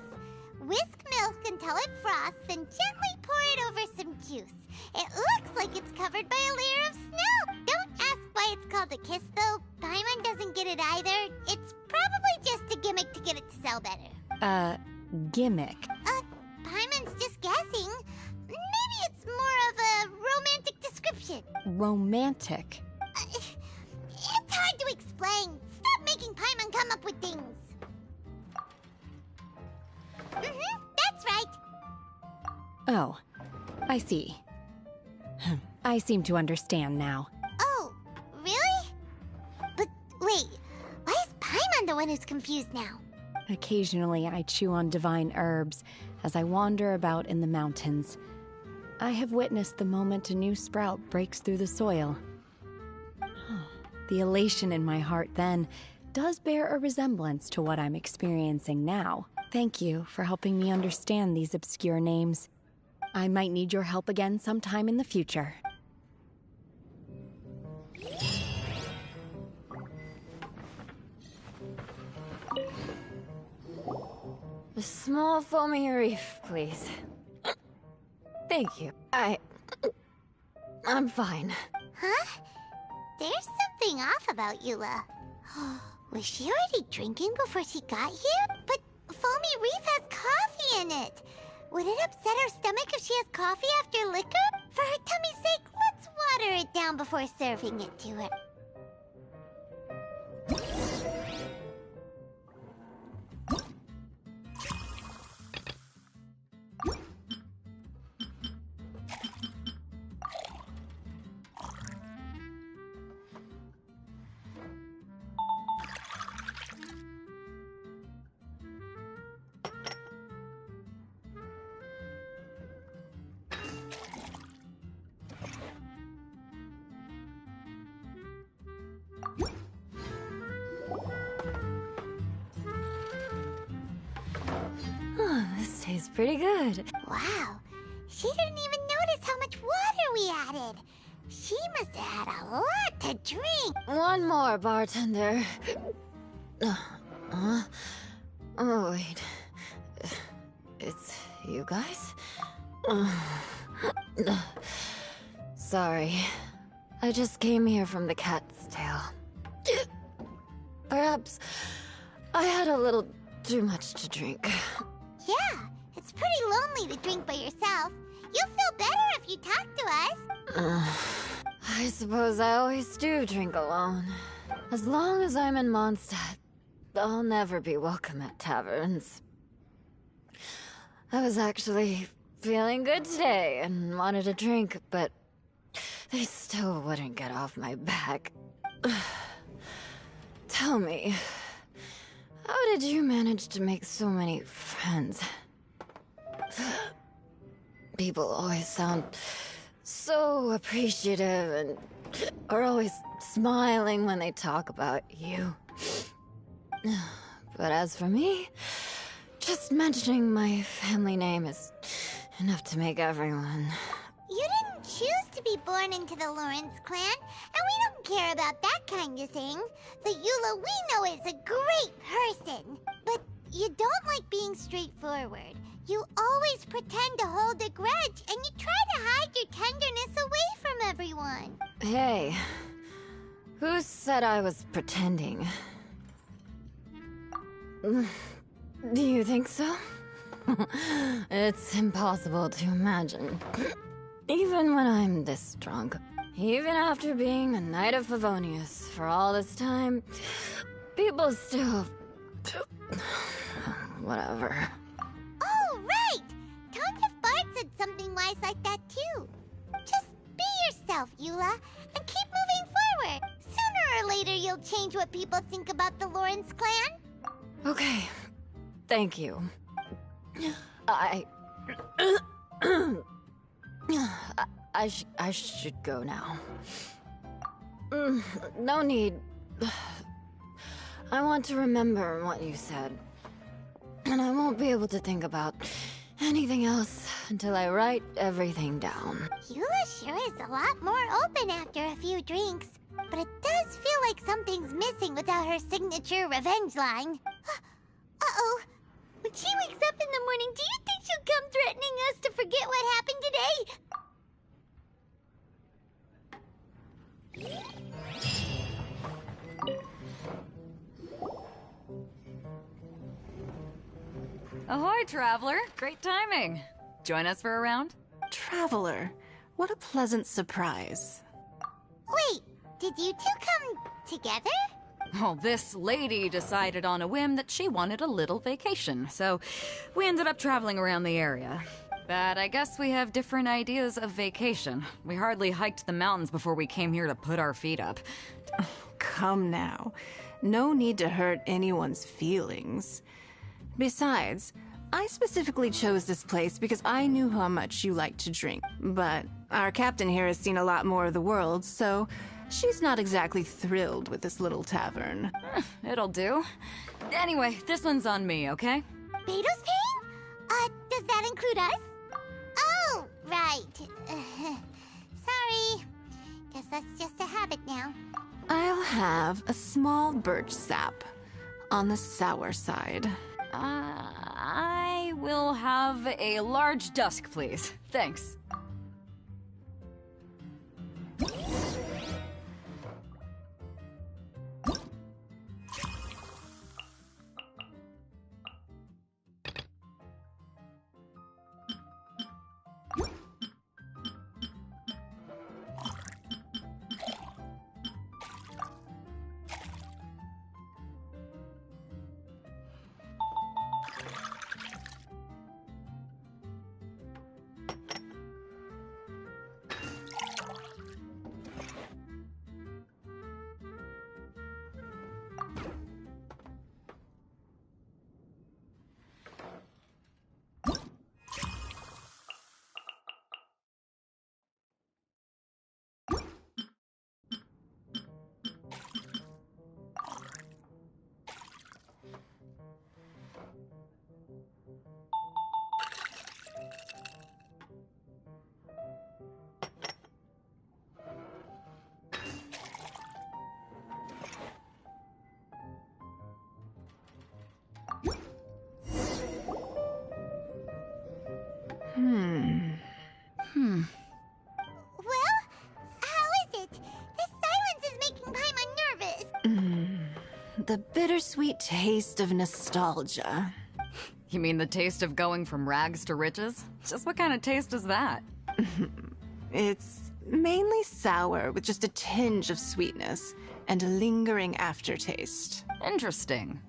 Speaker 7: Whisk milk until it froths, then gently pour it over some juice. It looks like it's covered by a layer of snow. Don't ask why it's called a kiss, though. Paimon doesn't get it either. It's probably just a gimmick to get it to sell better.
Speaker 2: Gimmick.
Speaker 7: Paimon's just guessing. Maybe it's more of a romantic description.
Speaker 2: Romantic.
Speaker 7: It's hard to explain. Stop making Paimon come up with things. That's right.
Speaker 2: Oh, I see. I seem to understand now.
Speaker 7: Oh, really? But wait, why is Paimon the one who's confused now?
Speaker 2: Occasionally, I chew on divine herbs as I wander about in the mountains. I have witnessed the moment a new sprout breaks through the soil. The elation in my heart then does bear a resemblance to what I'm experiencing now. Thank you for helping me understand these obscure names. I might need your help again sometime in the future.
Speaker 9: A small foamy reef, please. Thank you. I'm fine.
Speaker 7: Huh? There's something off about Eula. Was she already drinking before she got here? But Foamy Reef has coffee in it. Would it upset her stomach if she has coffee after liquor? For her tummy's sake, let's water it down before serving it to her.
Speaker 9: This tastes pretty good.
Speaker 7: Wow, she didn't even notice how much water we added. She must have had a lot to drink.
Speaker 9: One more, bartender. Oh, wait. It's you guys? Sorry. I just came here from the Cat's Tail. Perhaps I had a little too much to drink.
Speaker 7: Yeah, it's pretty lonely to drink by yourself. You'll feel better if you talk to us.
Speaker 9: I suppose I always do drink alone. As long as I'm in Mondstadt, I'll never be welcome at taverns. I was actually feeling good today and wanted a drink, but they still wouldn't get off my back. Tell me, how did you manage to make so many friends? People always sound so appreciative and are always smiling when they talk about you. But as for me, just mentioning my family name is enough to make everyone.
Speaker 7: You didn't choose to be born into the Lawrence clan, and we don't care about that kind of thing. The Eula we know is a great person. But you don't like being straightforward. You always pretend to hold a grudge, and you try to hide your tenderness away from everyone.
Speaker 9: Hey, who said I was pretending? Do you think so? It's impossible to imagine. Even when I'm this drunk, even after being a Knight of Favonius for all this time, people still... Whatever.
Speaker 7: Oh, right! Tons of Bard said something wise like that too. Just be yourself, Eula, and keep moving forward. Sooner or later you'll change what people think about the Lawrence clan.
Speaker 9: Okay, thank you. I should go now. No need. I want to remember what you said. And I won't be able to think about anything else until I write everything down.
Speaker 7: Eula sure is a lot more open after a few drinks. But it does feel like something's missing without her signature revenge line. Uh-oh. When she wakes up in the morning, do you think she'll come threatening us to forget what happened today?
Speaker 14: Ahoy, Traveler! Great timing. Join us for a round?
Speaker 10: Traveler, what a pleasant surprise.
Speaker 7: Wait, did you two come together?
Speaker 14: Well, this lady decided on a whim that she wanted a little vacation, so we ended up traveling around the area. But I guess we have different ideas of vacation. We hardly hiked the mountains before we came here to put our feet up.
Speaker 10: Come now. No need to hurt anyone's feelings. Besides, I specifically chose this place because I knew how much you like to drink. But our captain here has seen a lot more of the world, so she's not exactly thrilled with this little tavern.
Speaker 14: It'll do. Anyway, this one's on me, okay?
Speaker 7: Beto's paying? Does that include us? Oh, right. Sorry. Guess that's just a habit now.
Speaker 10: I'll have a small birch sap on the sour side.
Speaker 14: I will have a large dusk, please. Thanks.
Speaker 7: Well, how is it? This silence is making Paimon nervous.
Speaker 10: The bittersweet taste of nostalgia.
Speaker 14: You mean the taste of going from rags to riches? Just what kind of taste is that?
Speaker 10: It's mainly sour with just a tinge of sweetness and a lingering aftertaste.
Speaker 14: Interesting.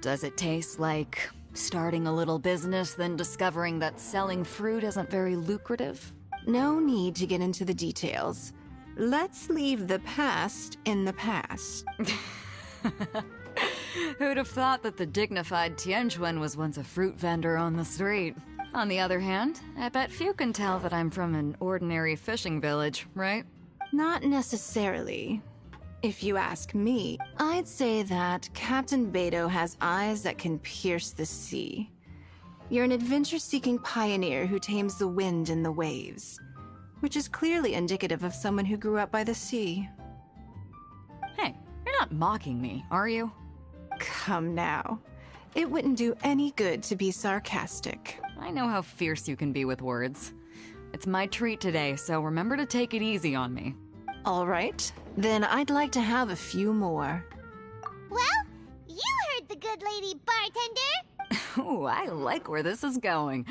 Speaker 14: Does it taste like starting a little business, then discovering that selling fruit isn't very lucrative?
Speaker 10: No need to get into the details. Let's leave the past in the past.
Speaker 14: Who'd have thought that the dignified Tianquan was once a fruit vendor on the street? On the other hand, I bet few can tell that I'm from an ordinary fishing village, right?
Speaker 10: Not necessarily. If you ask me, I'd say that Captain Beto has eyes that can pierce the sea. You're an adventure-seeking pioneer who tames the wind and the waves, which is clearly indicative of someone who grew up by the sea.
Speaker 14: Hey, you're not mocking me, are you?
Speaker 10: Come now. It wouldn't do any good to be sarcastic.
Speaker 14: I know how fierce you can be with words. It's my treat today, so remember to take it easy on me.
Speaker 10: All right, then I'd like to have a few more.
Speaker 7: Well, you heard the good lady bartender.
Speaker 14: Ooh, I like where this is going.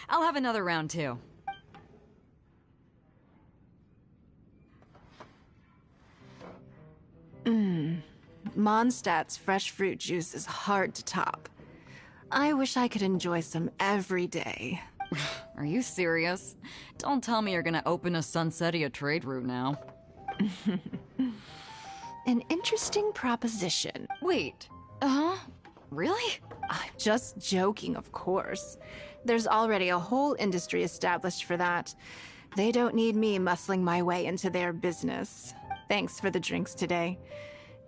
Speaker 14: I'll have another round too.
Speaker 10: Mondstadt's fresh fruit juice is hard to top. I wish I could enjoy some every day.
Speaker 14: Are you serious? Don't tell me you're gonna open a Sunsetia trade route now.
Speaker 10: An interesting proposition.
Speaker 14: Wait, really?
Speaker 10: I'm just joking, of course. There's already a whole industry established for that. They don't need me muscling my way into their business. Thanks for the drinks today.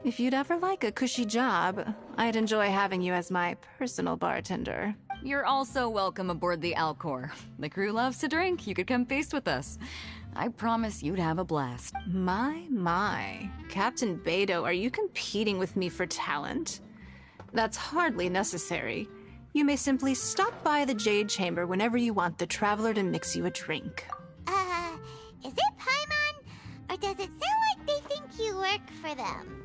Speaker 10: If you'd ever like a cushy job, I'd enjoy having you as my personal bartender.
Speaker 14: You're also welcome aboard the Alcor. The crew loves to drink. You could come feast with us. I promise you'd have a blast.
Speaker 10: My. Captain Beto, are you competing with me for talent? That's hardly necessary. You may simply stop by the Jade Chamber whenever you want the Traveler to mix you a drink.
Speaker 7: Is it Paimon? Or does it sound like they think you work for them?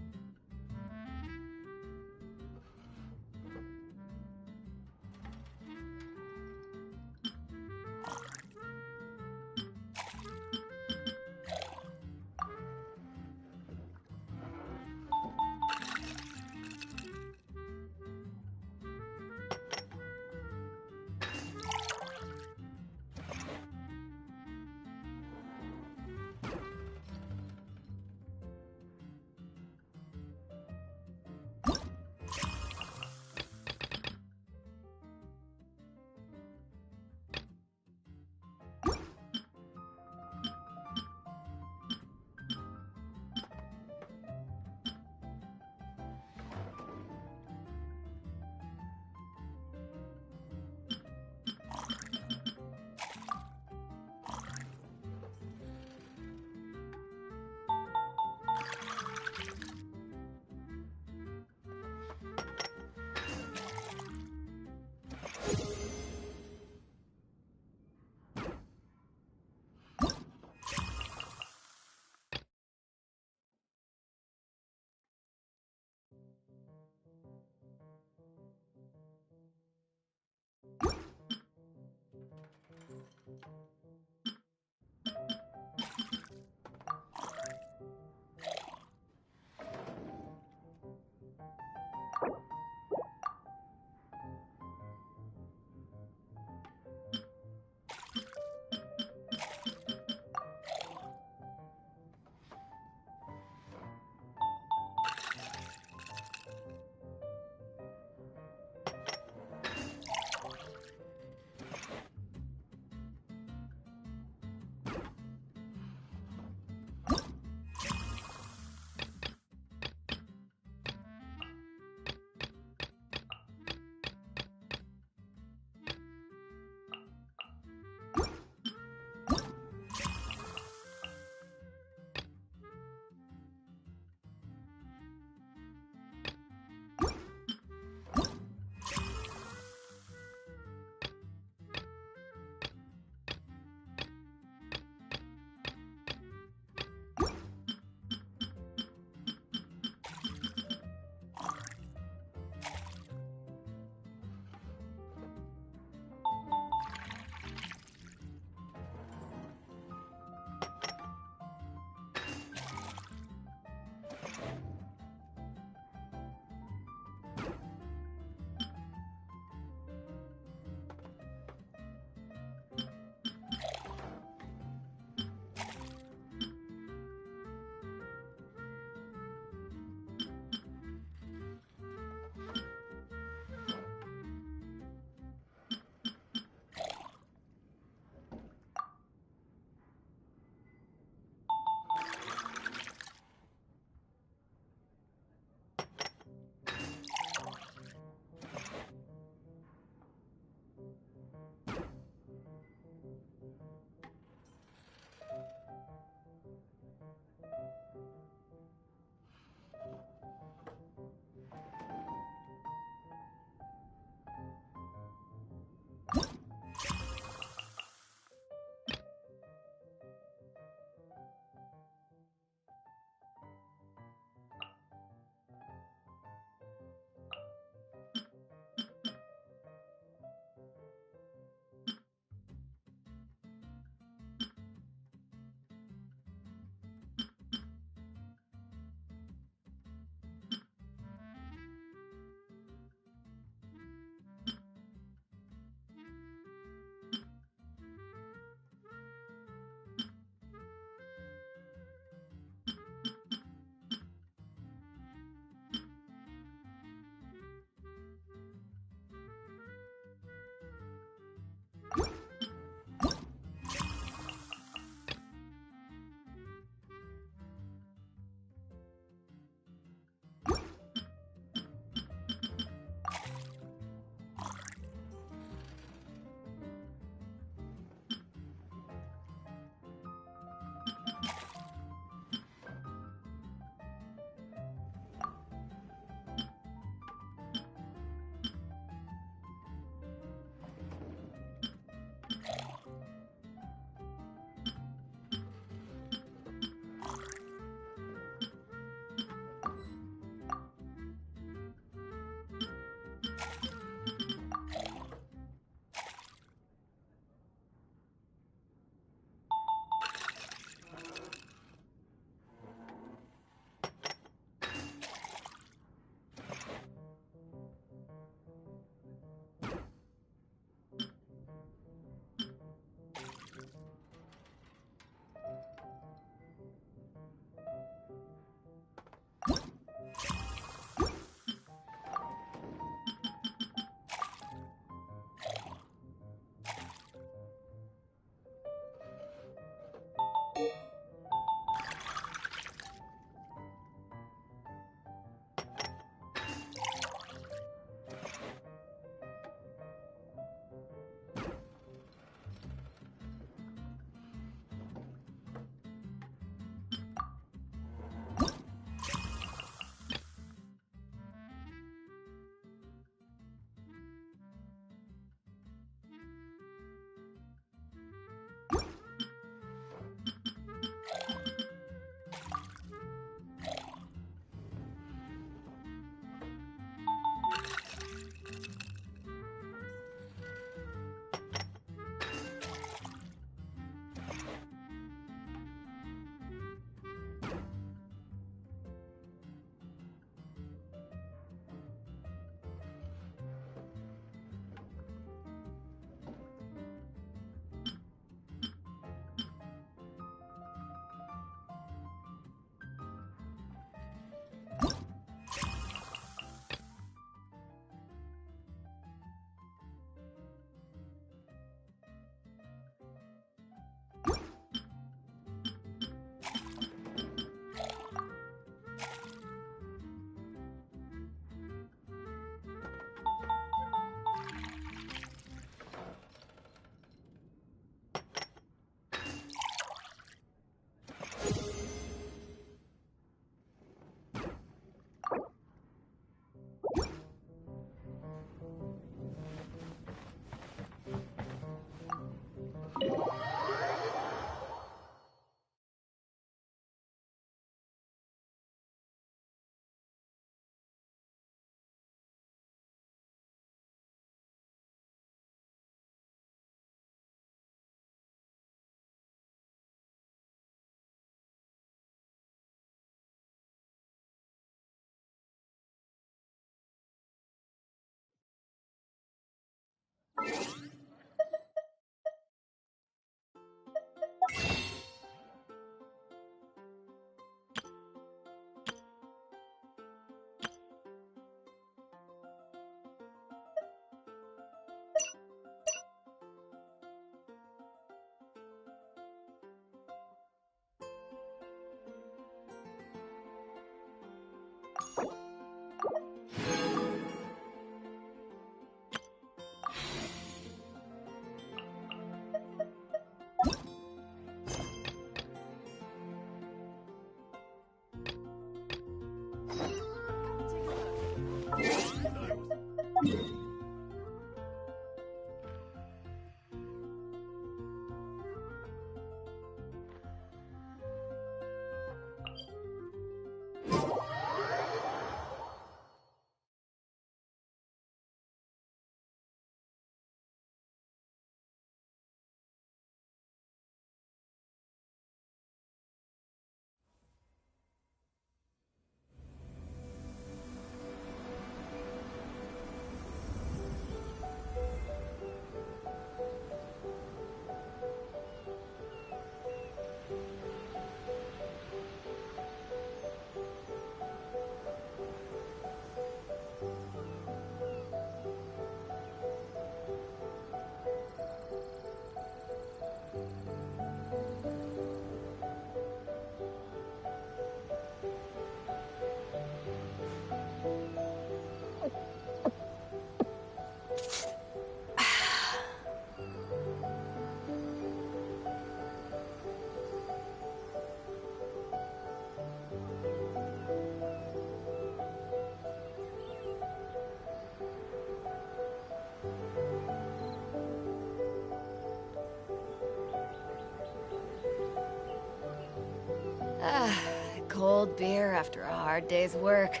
Speaker 14: Cold beer after a hard day's work.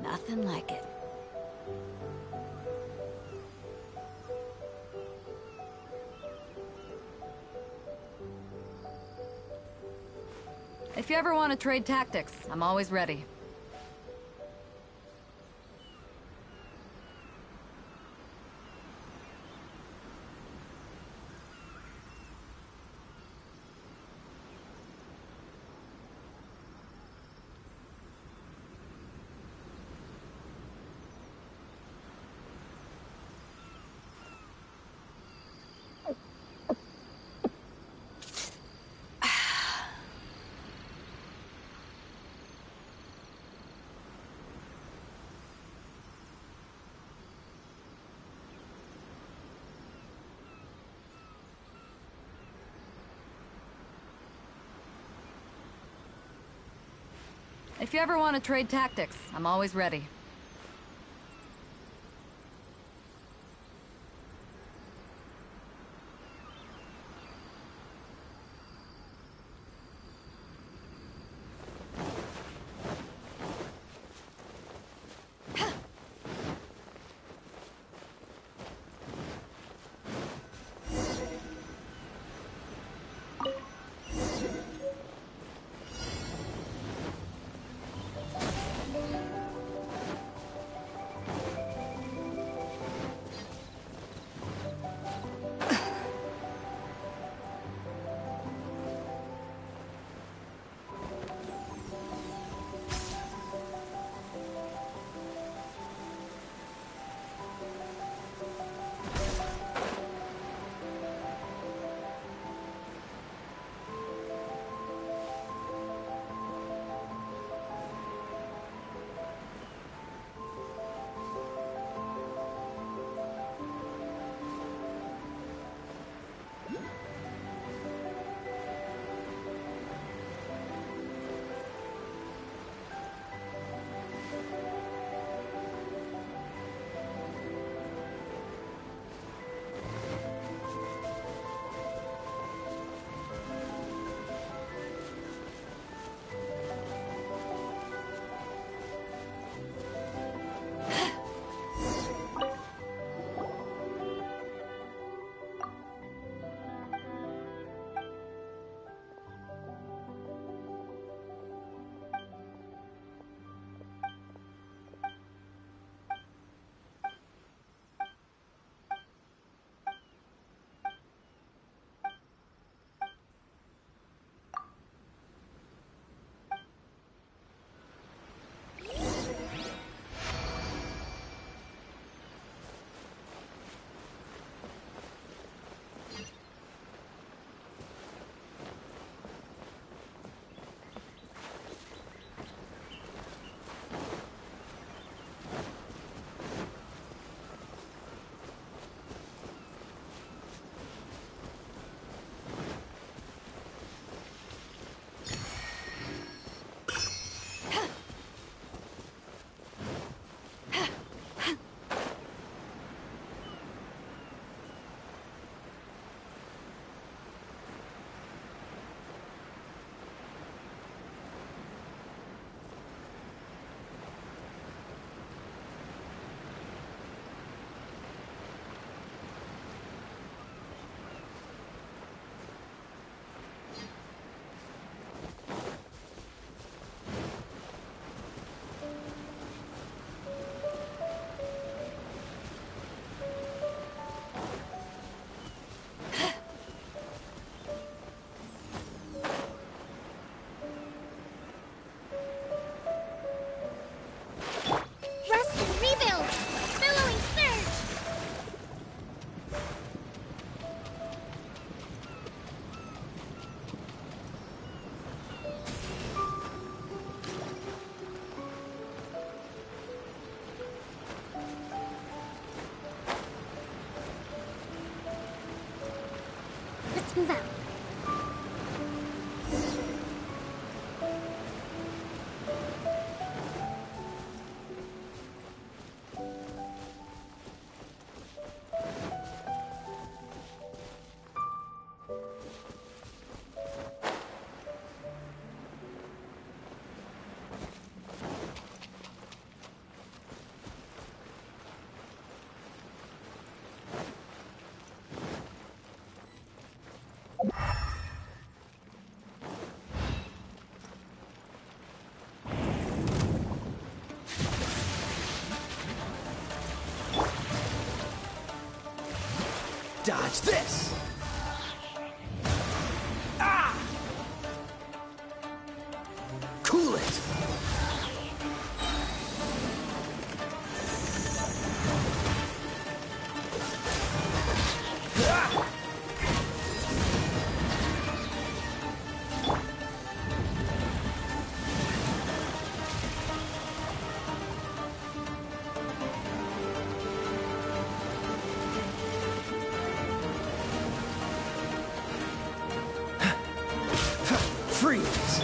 Speaker 14: Nothing like it. If you ever want to trade tactics, I'm always ready. If you ever want to trade tactics, I'm always ready.
Speaker 12: Let's move out.
Speaker 3: Dodge this! Ah! Cool it! Ah! Freeze!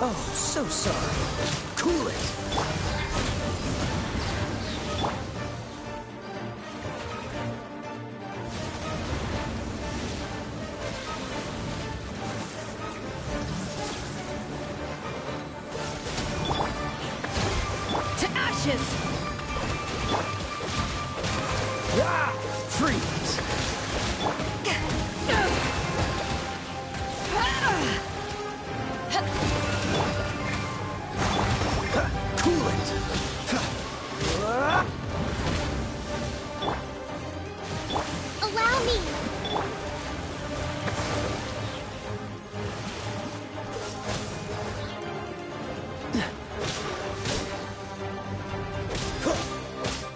Speaker 3: Oh, so sorry. Cool it! Ah! Freeze! Cool it!
Speaker 7: Allow me!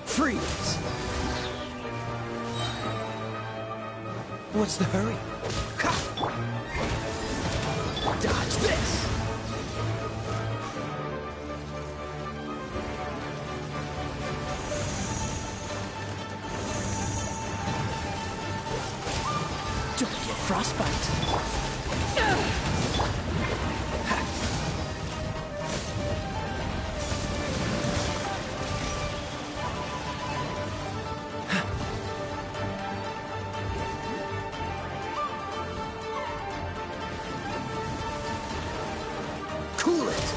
Speaker 3: Freeze! What's the hurry? Ha! Dodge this! Don't get frostbite. Cool it!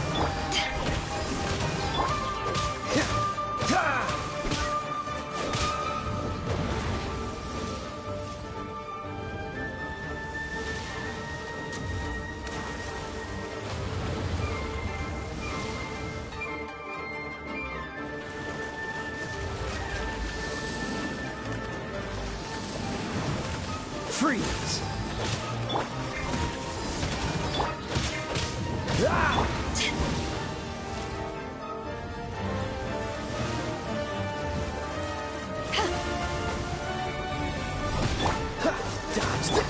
Speaker 3: Freeze! Ah! Dodge the...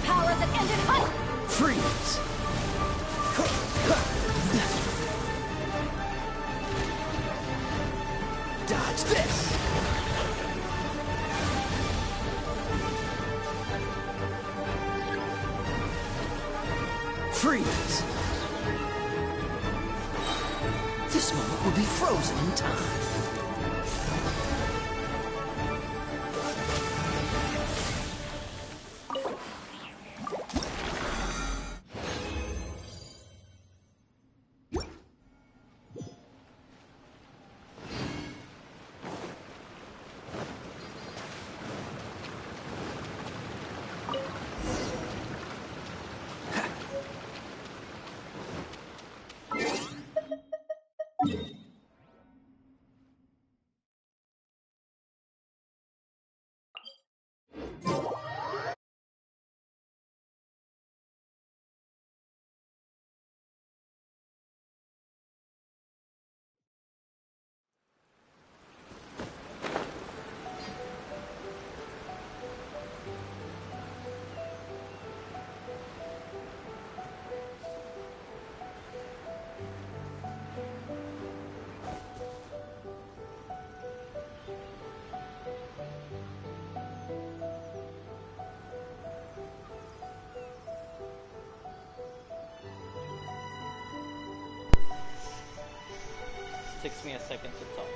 Speaker 4: Power that ended hunt!
Speaker 3: Freeze! Dodge this! Freeze! This moment will be frozen in time.
Speaker 5: takes me a second to talk.